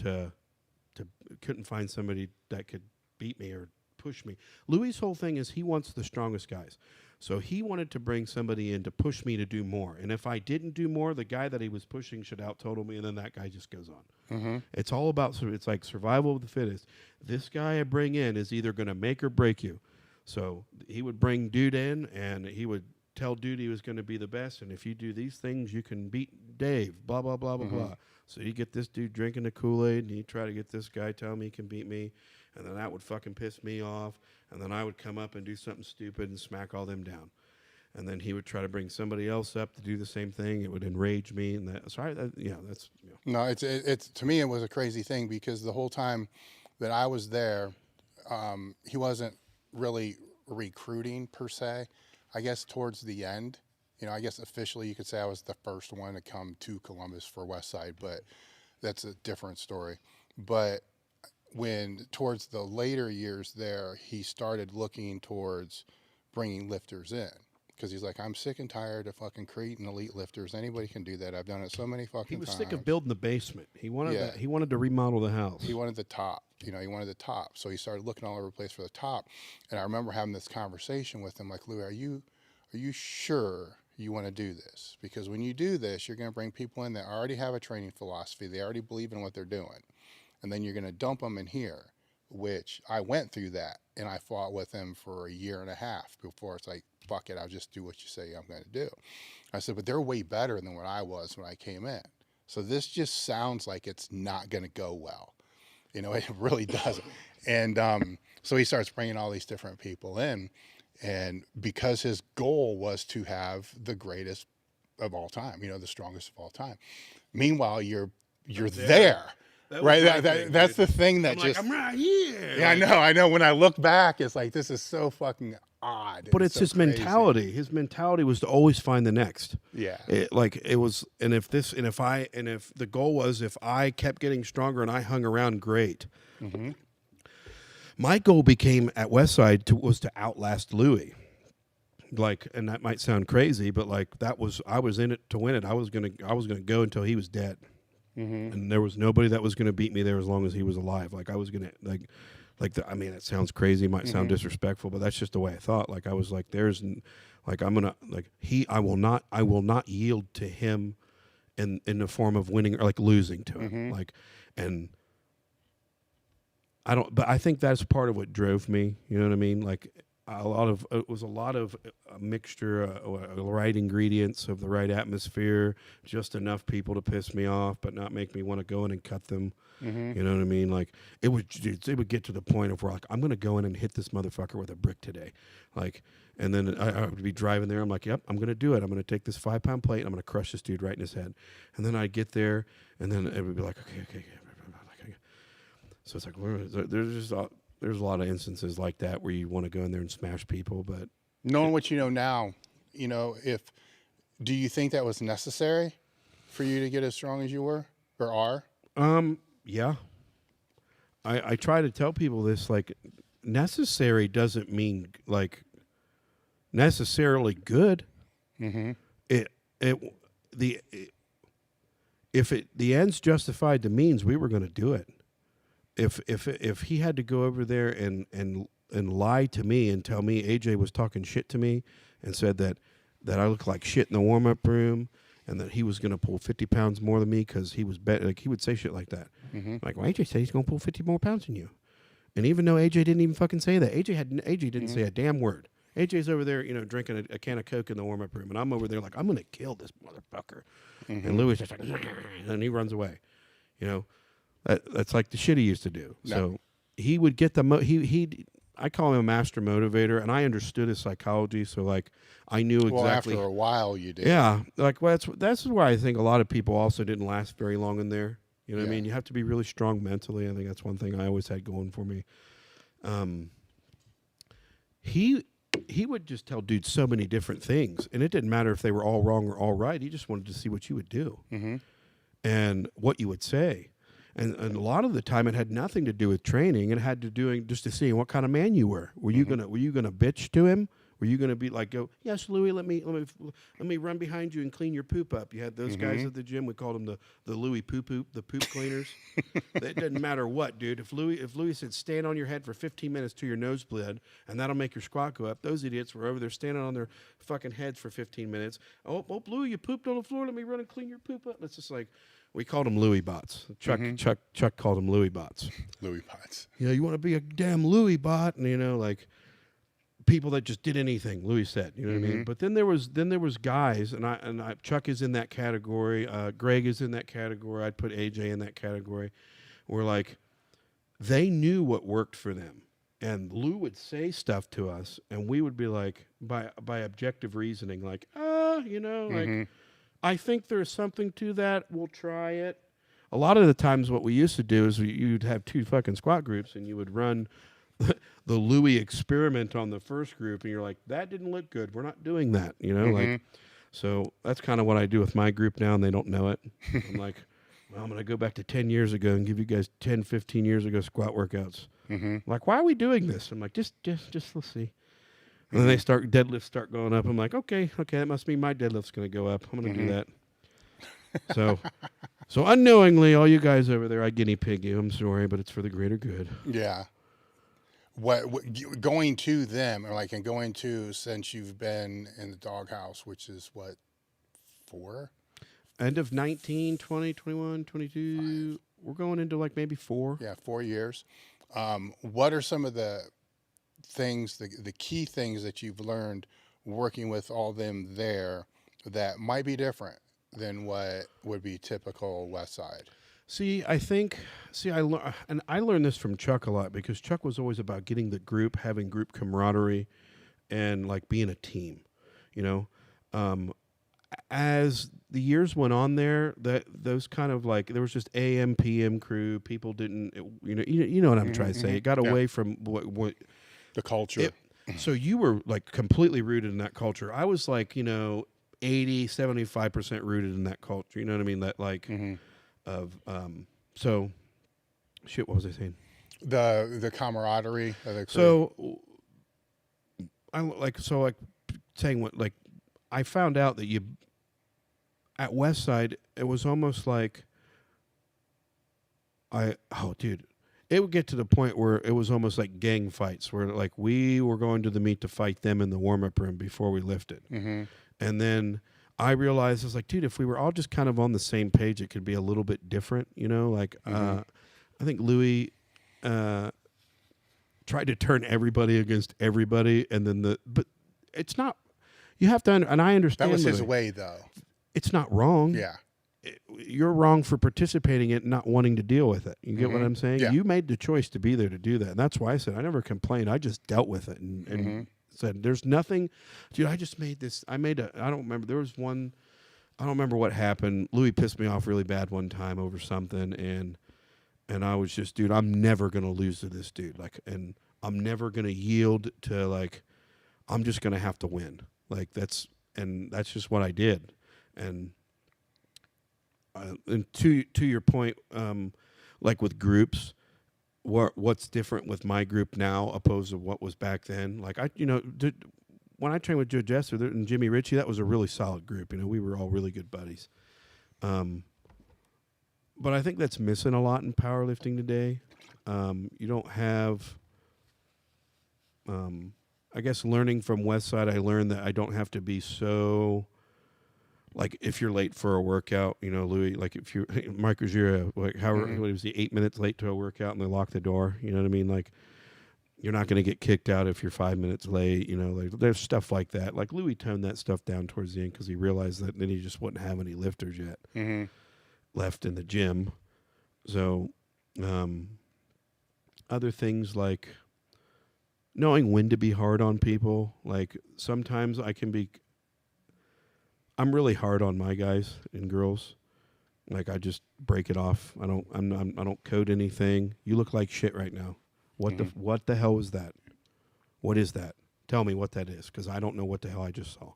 couldn't find somebody that could beat me or push me. Louie's whole thing is he wants the strongest guys. So he wanted to bring somebody in to push me to do more. And if I didn't do more, the guy that he was pushing should out-total me, and then that guy just goes on. It's all about, it's like survival of the fittest. This guy I bring in is either going to make or break you. So he would bring dude in, and he would tell dude he was going to be the best, and if you do these things, you can beat Dave, blah, blah, blah, blah, blah. So you get this dude drinking the Kool-Aid, and you try to get this guy telling me he can beat me, and then that would fucking piss me off, and then I would come up and do something stupid and smack all them down. And then he would try to bring somebody else up to do the same thing. It would enrage me, and that's. No, it's to me, it was a crazy thing, because the whole time that I was there, he wasn't really recruiting per se. I guess towards the end, you know, I guess officially you could say I was the first one to come to Columbus for Westside, but that's a different story. But when towards the later years there, he started looking towards bringing lifters in, because he's like, I'm sick and tired of fucking creating elite lifters. Anybody can do that. I've done it so many fucking times. He was sick of building the basement. He wanted he wanted to remodel the house. He wanted the top. You know, he wanted the top. So he started looking all over the place for the top. And I remember having this conversation with him, like, Louie, are you sure you want to do this? Because when you do this, you're going to bring people in that already have a training philosophy. They already believe in what they're doing. And then you're going to dump them in here, which I went through that. And I fought with him for a year and a half before it's like, fuck it, I'll just do what you say I'm going to do. I said, but they're way better than what I was when I came in. So this just sounds like it's not going to go well. You know, it really doesn't. And so he starts bringing all these different people in. And because his goal was to have the greatest of all time, you know, the strongest of all time. Meanwhile, you're there. Right? That's the thing that I'm right here. Yeah, I know. When I look back, it's like, this is so fucking odd. But it's so his crazy mentality. His mentality was to always find the next. Yeah. If the goal was, if I kept getting stronger and I hung around, great. My goal became at Westside was to outlast Louie. Like, and that might sound crazy, but like I was in it to win it. I was gonna go until he was dead. And there was nobody that was going to beat me there as long as he was alive. Like I was going to I mean, it sounds crazy, might sound disrespectful, but that's just the way I thought. Like I was like, I will not yield to him in the form of winning or like losing to him. Like, and but I think that's part of what drove me. You know what I mean? Like it was a lot of a mixture, the right ingredients of the right atmosphere, just enough people to piss me off, but not make me want to go in and cut them. You know what I mean? Like it would get to the point of where like, I'm going to go in and hit this motherfucker with a brick today. Like, and then I would be driving there. I'm like, yep, I'm going to do it. I'm going to take this 5-pound plate and I'm going to crush this dude right in his head. And then I'd get there and then it would be like, okay. So it's like, there's a lot of instances like that where you want to go in there and smash people, but knowing what you know now, do you think that was necessary for you to get as strong as you were or are? Yeah. I try to tell people this, like, necessary doesn't mean like necessarily good. If the ends justified the means, we were going to do it. If he had to go over there and lie to me and tell me AJ was talking shit to me and said that I looked like shit in the warm-up room and that he was going to pull 50 pounds more than me because he was like he would say shit like that. Like, well, AJ said he's going to pull 50 more pounds than you. And even though AJ didn't even fucking say that, AJ didn't say a damn word. AJ's over there, drinking a can of Coke in the warm-up room, and I'm over there like, I'm going to kill this motherfucker. And Louie's just like, and he runs away. That's like the shit he used to do. No. So he would get I call him a master motivator, and I understood his psychology. So like I knew exactly. Well, after a while, you did. Yeah, like that's why I think a lot of people also didn't last very long in there. You know what I mean? You have to be really strong mentally. I think that's one thing I always had going for me. He would just tell dudes so many different things, and it didn't matter if they were all wrong or all right. He just wanted to see what you would do and what you would say. And a lot of the time, it had nothing to do with training. It had to do just to see what kind of man you were. Were you gonna bitch to him? Were you gonna be like, go, yes, Louie, let me run behind you and clean your poop up? You had those guys at the gym. We called them the Louie poop cleaners. It didn't matter what, dude. If Louie said stand on your head for 15 minutes till your nose bled, and that'll make your squat go up, those idiots were over there standing on their fucking heads for 15 minutes. Oh, Louie, you pooped on the floor. Let me run and clean your poop up. It's just like. We called them Louie bots. Chuck called them Louie bots. Louie bots. Yeah, you want to be a damn Louie bot, and like people that just did anything. Louie said, you know what I mean. But then there was guys, and I Chuck is in that category. Greg is in that category. I'd put AJ in that category. Where like they knew what worked for them, and Lou would say stuff to us, and we would be like, by objective reasoning, like, like. I think there's something to that. We'll try it. A lot of the times what we used to do is you'd have two fucking squat groups, and you would run the Louie experiment on the first group, and you're like, that didn't look good. We're not doing that, like. So that's kind of what I do with my group now, and they don't know it. I'm like, well, I'm going to go back to 10 years ago and give you guys 10, 15 years ago squat workouts. Like, why are we doing this? I'm like, just let's see. And then deadlifts start going up. I'm like, okay, that must mean my deadlift's going to go up. I'm going to do that. So unknowingly, all you guys over there, I guinea pig you. I'm sorry, but it's for the greater good. Yeah. What going to them, or like, and going to, since you've been in the Dogg House, which is what, 4? End of 19, 20, 21, 22. 5. We're going into like maybe 4. Yeah, 4 years. What are some of the things, the key things that you've learned working with all them there that might be different than what would be typical Westside? I learned this from Chuck a lot, because Chuck was always about getting the group, having group camaraderie, and like being a team, as the years went on there, those kind of like, there was just AM, PM crew. People didn't, you know what I'm trying to say. It got away from what the culture. So you were like completely rooted in that culture. I was like, 80, 75% rooted in that culture. You know what I mean? That like so shit, what was I saying? The camaraderie of the crew. So saying what, like, I found out that at Westside, it was almost like it would get to the point where it was almost like gang fights, where like we were going to the meet to fight them in the warm-up room before we lifted. And then I realized, I was like, dude, if we were all just kind of on the same page, it could be a little bit different, you know? Like, I think Louie tried to turn everybody against everybody, and then but it's not, you have to, and I understand. That was his Louie. way, though. It's not wrong. Yeah. You're wrong for participating in it and not wanting to deal with it. You get what I'm saying? Yeah. You made the choice to be there to do that. And that's why I said I never complained. I just dealt with it and said, there's nothing. Dude, I just made this. I don't remember. There was one. I don't remember what happened. Louie pissed me off really bad one time over something. And I was just, dude, I'm never going to lose to this dude. Like, and I'm never going to yield to, like, I'm just going to have to win. Like, that's just what I did. And to your point, like with groups, what's different with my group now opposed to what was back then? Like when I trained with Joe Jester and Jimmy Ritchie, that was a really solid group. You know, we were all really good buddies. But I think that's missing a lot in powerlifting today. You don't have, I guess, learning from Westside, I learned that I don't have to be so. Like, if you're late for a workout, you know, Louie, like, if you're, Mike Rozier, like, what was he, 8 minutes late to a workout and they lock the door, you know what I mean? Like, you're not going to get kicked out if you're 5 minutes late, you know, like, there's stuff like that. Like, Louie toned that stuff down towards the end because he realized that then he just wouldn't have any lifters yet left in the gym. So, other things like knowing when to be hard on people. Like, sometimes I'm really hard on my guys and girls. Like, I just break it off. I don't code anything. You look like shit right now. What the hell was that? What is that? Tell me what that is, because I don't know what the hell I just saw.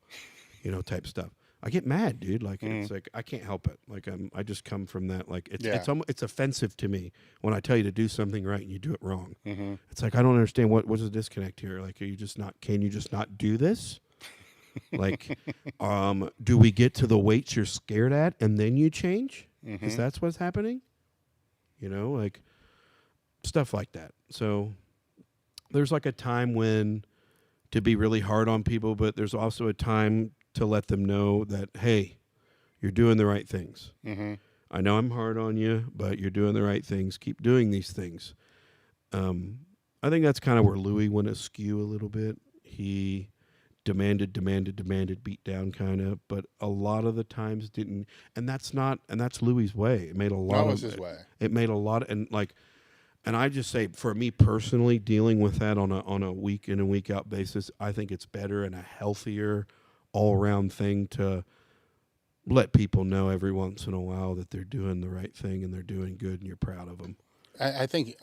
You know, type stuff. I get mad, dude. Like, it's like I can't help it. Like, I just come from that. Like, it's offensive to me when I tell you to do something right and you do it wrong. It's like, I don't understand what's the disconnect here. Like, can you just not do this? Like, do we get to the weights you're scared at and then you change? Because that's what's happening. You know, like stuff like that. So there's like a time when to be really hard on people, but there's also a time to let them know that, hey, you're doing the right things. I know I'm hard on you, but you're doing the right things. Keep doing these things. I think that's kind of where Louie went askew a little bit. He demanded, beat down kind of, but a lot of the times didn't, and that's Louie's way. It made a lot That was his way. It made a lot, and I just say, for me personally, dealing with that on a week in and week out basis, I think it's better and a healthier all around thing to let people know every once in a while that they're doing the right thing and they're doing good and you're proud of them. I think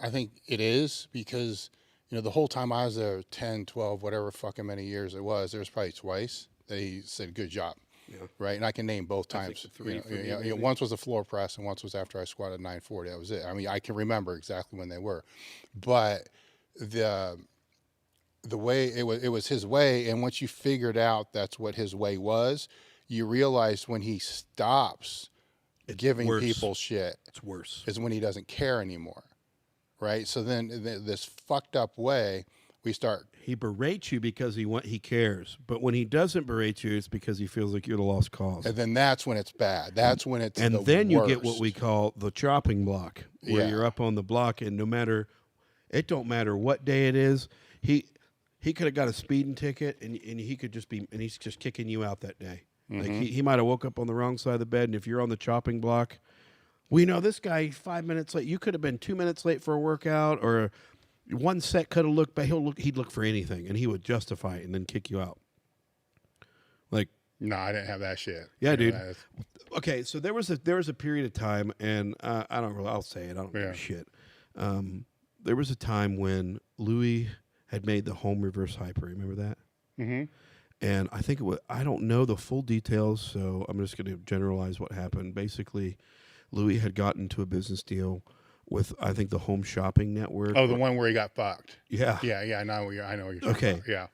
it is, because you know, the whole time I was there, 10, 12, whatever fucking many years it was, there was probably twice that he said, good job. Yeah. Right. And I can name both times. Once was a floor press and once was after I squatted 940. That was it. I mean, I can remember exactly when they were, but the way it was his way. And once you figured out that's what his way was, you realize when he stops giving people shit, it's worse. Is when he doesn't care anymore. Right. So then this fucked up way, we start. He berates you because he cares, but when he doesn't berate you, it's because he feels like you're the lost cause. And then that's when it's bad. That's when it's and the then worst. You get what we call the chopping block, where you're up on the block, and it don't matter what day it is. He could have got a speeding ticket, and he could just be, and he's just kicking you out that day. Like he might have woke up on the wrong side of the bed, and if you're on the chopping block. We know this guy 5 minutes late. You could have been 2 minutes late for a workout, or one set could have looked, but he'd look for anything, and he would justify it and then kick you out. Like, no, I didn't have that shit. Yeah, dude. Okay, so there was a period of time, and I'll say it. I don't give a shit. There was a time when Louie had made the home reverse hyper. Remember that? And I think I don't know the full details, so I'm just going to generalize what happened. Basically, Louie had gotten to a business deal with, I think, the Home Shopping Network. Oh, the one where he got fucked. Yeah. Yeah. I know what you're talking about. Yeah.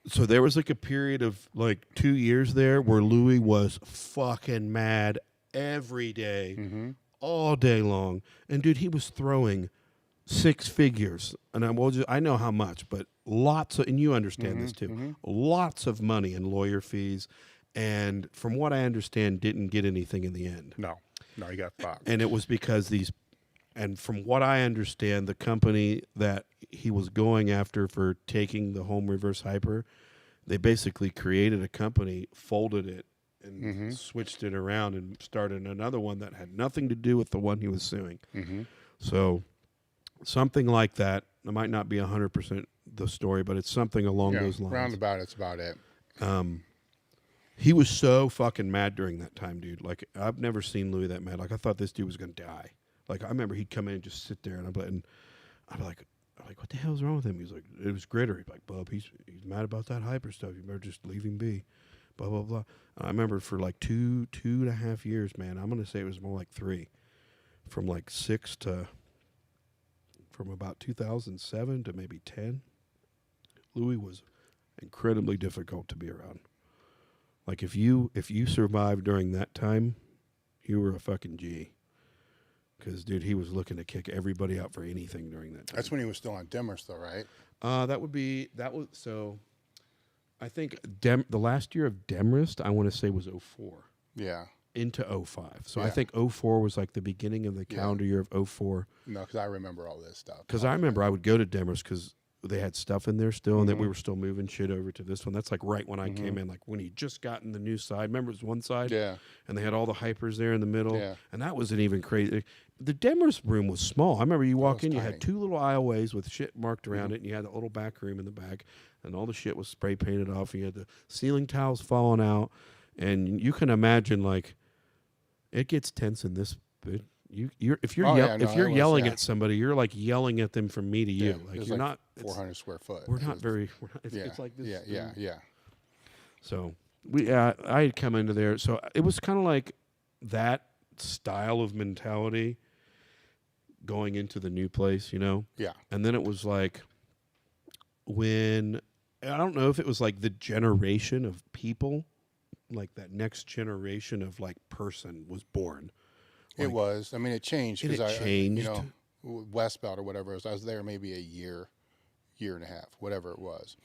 So there was like a period of like 2 years there where Louie was fucking mad every day, all day long. And dude, he was throwing six figures. And I know how much, but lots of, and you understand this too, lots of money in lawyer fees and from what I understand, didn't get anything in the end. No, he got fucked. And it was because and from what I understand, the company that he was going after for taking the home reverse hyper, they basically created a company, folded it, and switched it around and started another one that had nothing to do with the one he was suing. So something like that. It might not be 100% the story, but it's something along those lines. Roundabout, it's about it. He was so fucking mad during that time, dude. Like, I've never seen Louie that mad. Like, I thought this dude was going to die. Like, I remember he'd come in and just sit there, and I'd be like, what the hell's wrong with him? He's like, it was Gritter. He's like, Bub, he's mad about that hyper stuff. You better just leave him be. Blah, blah, blah. And I remember for like two and a half years, man, I'm going to say it was more like 3. From like 6 to, from about 2007 to maybe 10, Louie was incredibly difficult to be around. Like, if you survived during that time, you were a fucking G. Because, dude, he was looking to kick everybody out for anything during that time. That's when he was still on Dimmers, though, right? I think the last year of Demrist, I want to say, was 04. Yeah. Into 05. So I think 04 was like the beginning of the calendar year of 04. No, because I remember all this stuff. Because I remember I would go to Demers because they had stuff in there still, and then we were still moving shit over to this one. That's like right when I came in, like when he just gotten the new side. Remember, it was one side? Yeah. And they had all the hypers there in the middle. Yeah. And that wasn't even crazy. The Demers room was small. I remember you walk in, you tiny. had 2 little aisleways with shit marked around it, and you had a little back room in the back, and all the shit was spray painted off. And you had the ceiling tiles falling out. And you can imagine, like, it gets tense in this bit. If you're yelling at somebody, you're like yelling at them from me to you. Like, you're not 400 square foot. It's like this. Yeah. So I had come into there. So it was kind of like that style of mentality going into the new place, you know? Yeah. And then it was like when, I don't know if it was like the generation of people, like that next generation of like person was born. Like, it was. I mean, it changed. It changed. West Belt or whatever. I was there maybe a year and a half, whatever it was.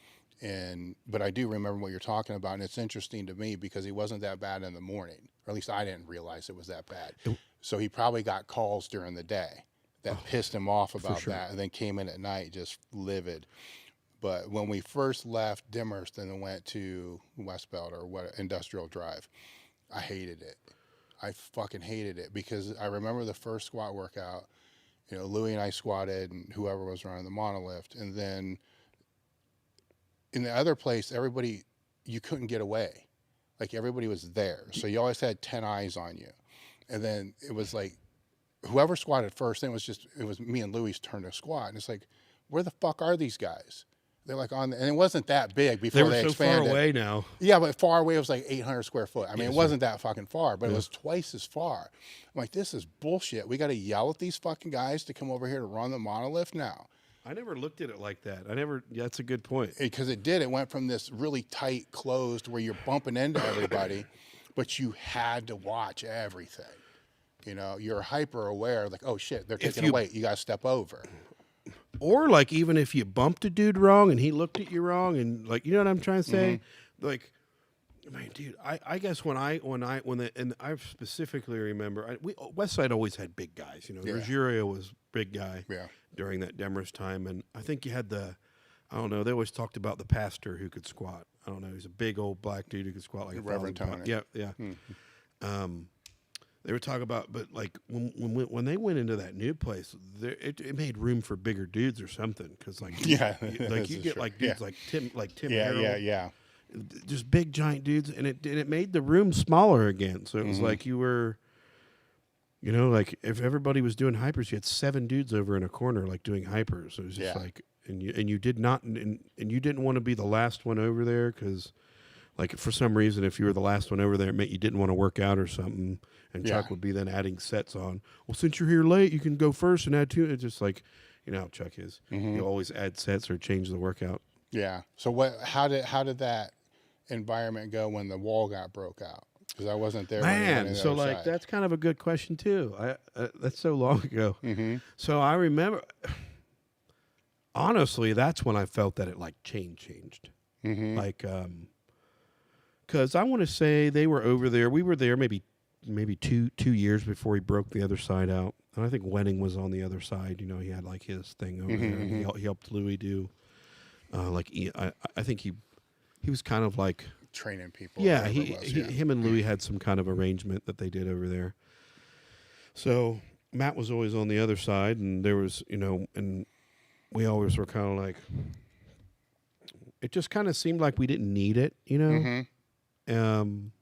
But I do remember what you're talking about, and it's interesting to me because he wasn't that bad in the morning, or at least I didn't realize it was that bad. So he probably got calls during the day that pissed him off about that, and then came in at night just livid. But when we first left Dimmers and then went to West Belt or Industrial Drive, I hated it. I fucking hated it because I remember the first squat workout, Louie and I squatted and whoever was running the monolift. And then in the other place, everybody, you couldn't get away. Like everybody was there. So you always had 10 eyes on you. And then it was like, whoever squatted first, then it was me and Louie's turn to squat. And it's like, where the fuck are these guys? They're like and it wasn't that big before they expanded. They were so far away now. Yeah, but far away, it was like 800 square foot. I mean, it wasn't that fucking far, but it was twice as far. I'm like, this is bullshit. We got to yell at these fucking guys to come over here to run the monolift now. I never looked at it like that. That's a good point. Because it went from this really tight, closed, where you're bumping into everybody, but you had to watch everything. You're hyper aware, like, oh shit, they're taking a weight. You got to step over. Or like even if you bumped a dude wrong and he looked at you wrong and like, you know what I'm trying to say? Like, man, dude, I guess I specifically remember, Westside always had big guys. Rogerio was big guy during that Demers time, and I think you had they always talked about the pastor who could squat. I don't know, he's a big old black dude who could squat like Reverend Tony. Yeah. They were talking about, but like when they went into that new place, it made room for bigger dudes or something. Because like you get like dudes like Tim Harrell, yeah, just big giant dudes, and it made the room smaller again. So it was like you were, like if everybody was doing hypers, you had 7 dudes over in a corner like doing hypers. So it was just like, and you did not, and you didn't want to be the last one over there because. Like, for some reason, if you were the last one over there, it meant you didn't want to work out or something. And Chuck would be then adding sets on. Well, since you're here late, you can go first and add 2. It's just like, how Chuck is. He'll always add sets or change the workout. Yeah. So how did that environment go when the wall got broke out? Because I wasn't there. Man, so like, that's kind of a good question, too. That's so long ago. So I remember, honestly, that's when I felt that it, like, changed. Like, Because I want to say they were over there. We were there maybe 2 years before he broke the other side out. And I think Wenning was on the other side. You know, he had like his thing over there. And he helped Louie do, I think he was kind of like training people. Yeah, him and Louie had some kind of arrangement that they did over there. So Matt was always on the other side, and there was, and we always were kind of like, it just kind of seemed like we didn't need it, And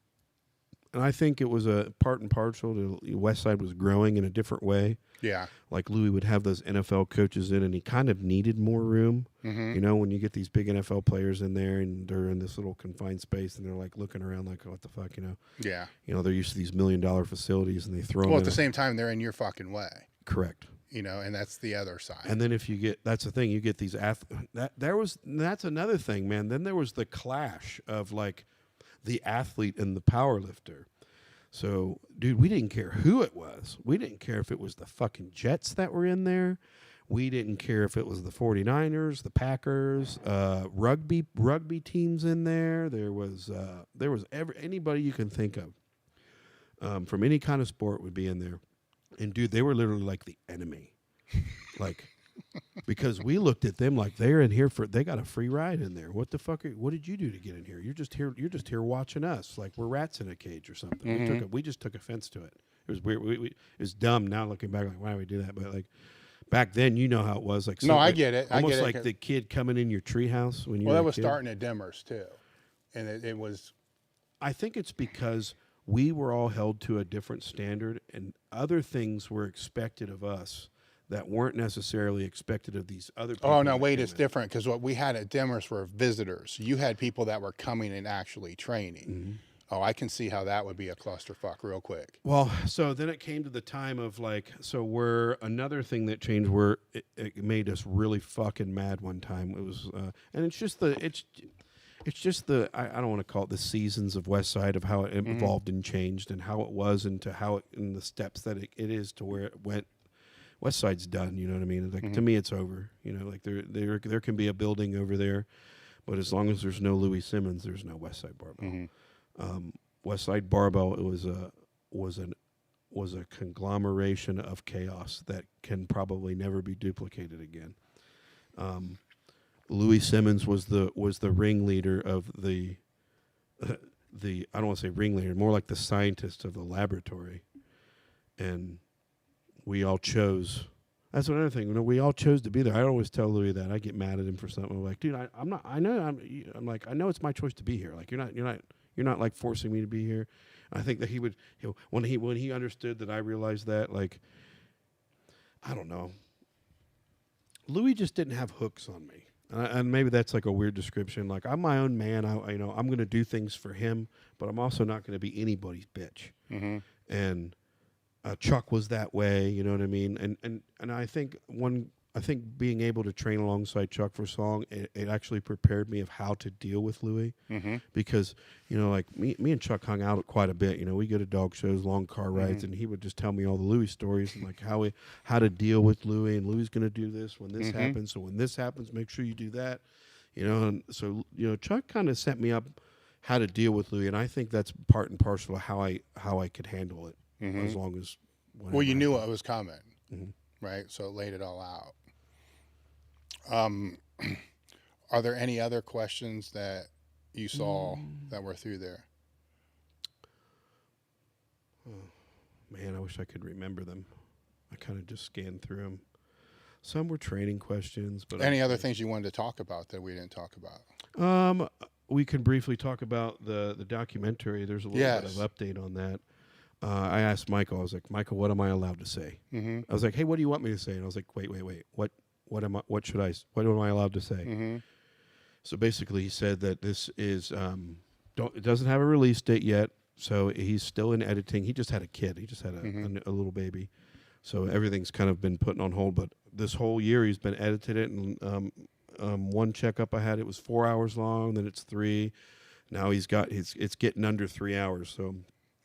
I think it was a part and parcel to Westside was growing in a different way. Yeah. Like Louie would have those NFL coaches in, and he kind of needed more room. When you get these big NFL players in there and they're in this little confined space and they're like looking around like, what the fuck, Yeah. They're used to these $1 million facilities and they throw them Well, at the same time, they're in your fucking way. Correct. And that's the other side. And then if you get, that's the thing, you get these that's another thing, man. Then there was the clash of like the athlete and the power lifter. So, dude, we didn't care who it was. We didn't care if it was the fucking Jets that were in there. We didn't care if it was the 49ers, the Packers, rugby teams in there. There was anybody you can think of from any kind of sport would be in there. And, dude, they were literally like the enemy. Like, because we looked at them like they're in here they got a free ride in there. What the fuck? What did you do to get in here? You're just here watching us like we're rats in a cage or something. We just took offense to it. It was weird. It was dumb now looking back. Like, why did we do that? But like back then, you know how it was. Like, no, I get it. Almost I get like it. the kid coming in your treehouse when you. Well, were that a was kid. starting at Dimmers too, and it was. I think it's because we were all held to a different standard, and other things were expected of us that weren't necessarily expected of these other people. Oh, no, wait, it's different because what we had at Dimmers were visitors. You had people that were coming and actually training. Oh, I can see how that would be a clusterfuck real quick. Well, so then it came to the time of like, another thing that changed where it made us really fucking mad one time. It was, and it's just the, I don't want to call it the seasons of Westside, of how it evolved and changed and how it was and to how it, and the steps that it is to where it went. Westside's done, you know what I mean? Like to me, it's over. Like there can be a building over there, but as long as there's no Louie Simmons, there's no Westside Barbell. Westside Barbell was a conglomeration of chaos that can probably never be duplicated again. Louie Simmons was the ringleader of the I don't want to say ringleader, more like the scientist of the laboratory, and we all chose. That's another thing. We all chose to be there. I always tell Louie that. I get mad at him for something. I'm like, dude, I'm not. I know it's my choice to be here. Like you're not like forcing me to be here. And I think that he would. When he understood that I realized that, like, I don't know. Louie just didn't have hooks on me, and maybe that's like a weird description. Like I'm my own man. I'm going to do things for him, but I'm also not going to be anybody's bitch. And Chuck was that way, you know what I mean? And I think being able to train alongside Chuck for so long, it actually prepared me of how to deal with Louie. Because, like me and Chuck hung out quite a bit. We go to dog shows, long car rides, and he would just tell me all the Louie stories and like how to deal with Louie, and Louie's going to do this when this happens. So when this happens, make sure you do that. And so, Chuck kind of set me up how to deal with Louie, and I think that's part and parcel of how I could handle it. As long as you knew what was coming, right? So it laid it all out. Are there any other questions that you saw that were through there? Oh, man, I wish I could remember them. I kind of just scanned through them. Some were training questions, but any other things you wanted to talk about that we didn't talk about? We can briefly talk about the documentary. There's a little bit of update on that. I asked Michael. I was like, Michael, what am I allowed to say? I was like, hey, what do you want me to say? And I was like, wait. What am I allowed to say? So basically, he said that this is it doesn't have a release date yet. So he's still in editing. He just had a kid. He just had a little baby. So everything's kind of been put on hold. But this whole year, he's been edited it. And one checkup I had, it was 4 hours long. Then it's 3. Now it's getting under 3 hours. So.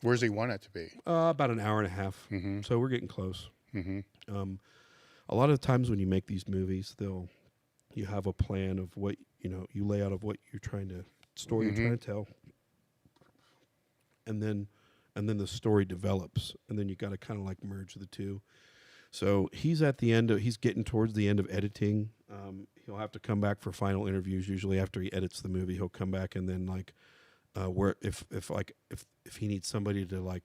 Where does he want it to be? About an hour and a half. So we're getting close. A lot of times when you make these movies, you have a plan of what you lay out of what you're trying to story you're trying to tell. and then the story develops, and then you got to kind of like merge the two. So he's getting towards the end of editing. He'll have to come back for final interviews. Usually after he edits the movie, he'll come back, and then like where if he needs somebody to like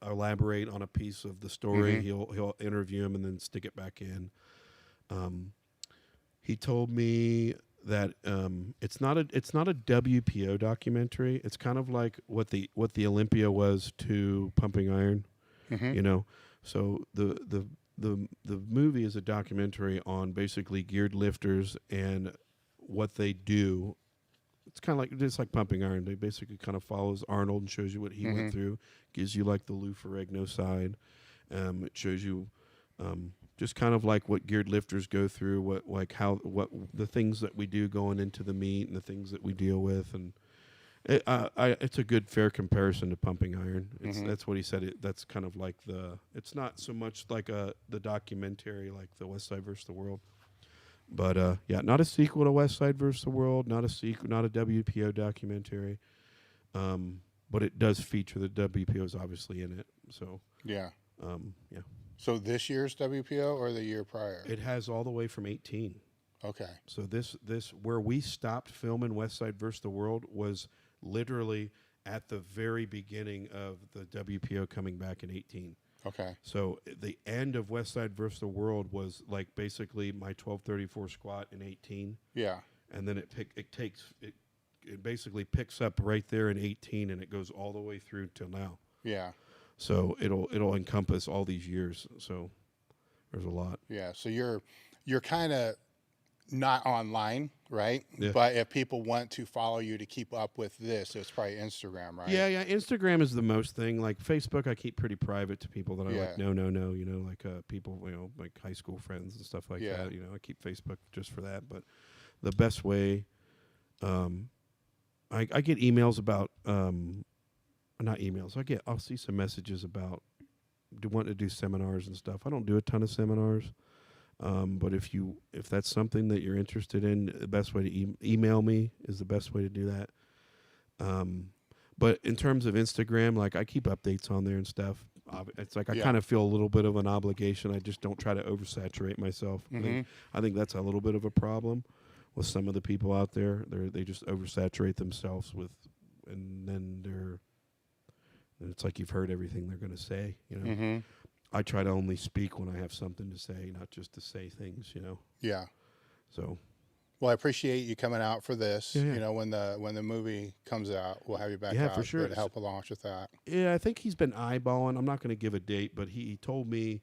elaborate on a piece of the story, he'll interview him and then stick it back in. He told me that it's not a WPO documentary. It's kind of like what the Olympia was to pumping iron, you know. So the movie is a documentary on basically geared lifters and what they do. It's kind of like just like pumping iron. They basically kind of follows Arnold and shows you what he went through. Gives you like the Lou Ferrigno side. It shows you just kind of like what geared lifters go through, what the things that we do going into the meet and the things that we deal with, and it's a good fair comparison to pumping iron. That's what he said. That's kind of like it's not so much like the documentary like the Westside versus the World, but yeah, not a sequel to Westside versus the World, not a WPO documentary, but it does feature the WPOs obviously in it. So yeah. Yeah. So this year's WPO or the year prior? It has all the way from 18. Okay. So this where we stopped filming Westside versus the World was literally at the very beginning of the WPO coming back in 18. Okay. So the end of Westside versus the World was like basically my 1234 squat in 18. Yeah. And then it basically picks up right there in 18 and it goes all the way through till now. Yeah. So it'll encompass all these years. So there's a lot. Yeah. So you're kind of not online, right? Yeah. But if people want to follow you to keep up with this, it's probably Instagram, right? Yeah. Instagram is the most thing. Like Facebook, I keep pretty private to people that I Yeah. like. No. You know, like people, you know, like high school friends and stuff like that. You know, I keep Facebook just for that. But the best way, I get emails about. Not emails. I'll see some messages about wanting to do seminars and stuff. I don't do a ton of seminars, but if that's something that you're interested in, the best way to email me is the best way to do that. But in terms of Instagram, like I keep updates on there and stuff. It's like I kind of feel a little bit of an obligation. I just don't try to oversaturate myself. I think that's a little bit of a problem with some of the people out there. They just oversaturate themselves with, and then it's like you've heard everything they're going to say, you know. I try to only speak when I have something to say, not just to say things, you know. Yeah. So. Well, I appreciate you coming out for this. Yeah. You know, when the movie comes out, we'll have you back out for sure to help launch with that. Yeah, I think he's been eyeballing. I'm not going to give a date, but he told me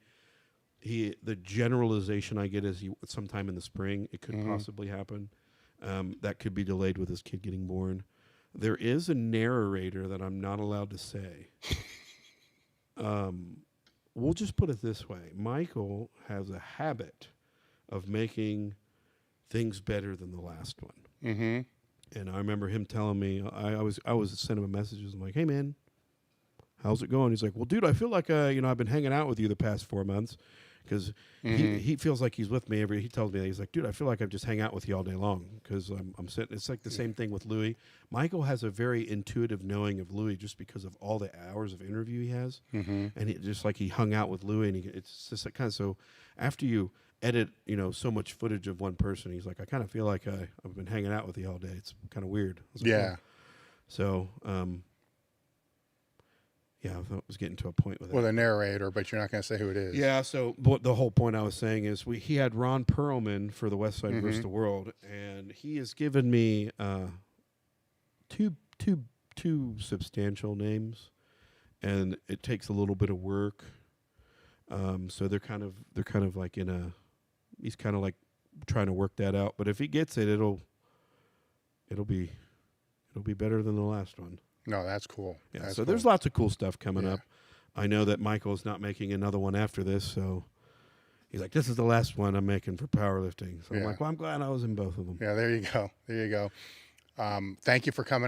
the generalization I get is sometime in the spring it could possibly happen. That could be delayed with his kid getting born. There is a narrator that I'm not allowed to say. We'll just put it this way. Michael has a habit of making things better than the last one. And I remember him telling me, I was sending him messages. I'm like, hey, man, how's it going? He's like, well, dude, I feel like, I've been hanging out with you the past 4 months. Because he feels like he's with me he tells me that he's like, dude, I feel like I just hang out with you all day long because I'm sitting. It's like the same thing with Louie. Michael has a very intuitive knowing of Louie just because of all the hours of interview he has, and just like he hung out with Louie, and it's just like kind of so. After you edit, so much footage of one person, he's like, I kind of feel like I've been hanging out with you all day. It's kind of weird. I was like, Yeah. So. Yeah, I thought it was getting to a point with it. With a narrator, but you're not going to say who it is. Yeah, so the whole point I was saying is he had Ron Perlman for the Westside versus the World, and he has given me two substantial names, and it takes a little bit of work. So they're kind of like he's kind of like trying to work that out. But if he gets it, it'll be better than the last one. No, that's cool. Yeah, that's so cool. there's lots of cool stuff coming up. I know that Michael's not making another one after this, so he's like, this is the last one I'm making for powerlifting. So I'm like, well, I'm glad I was in both of them. Yeah, there you go. Thank you for coming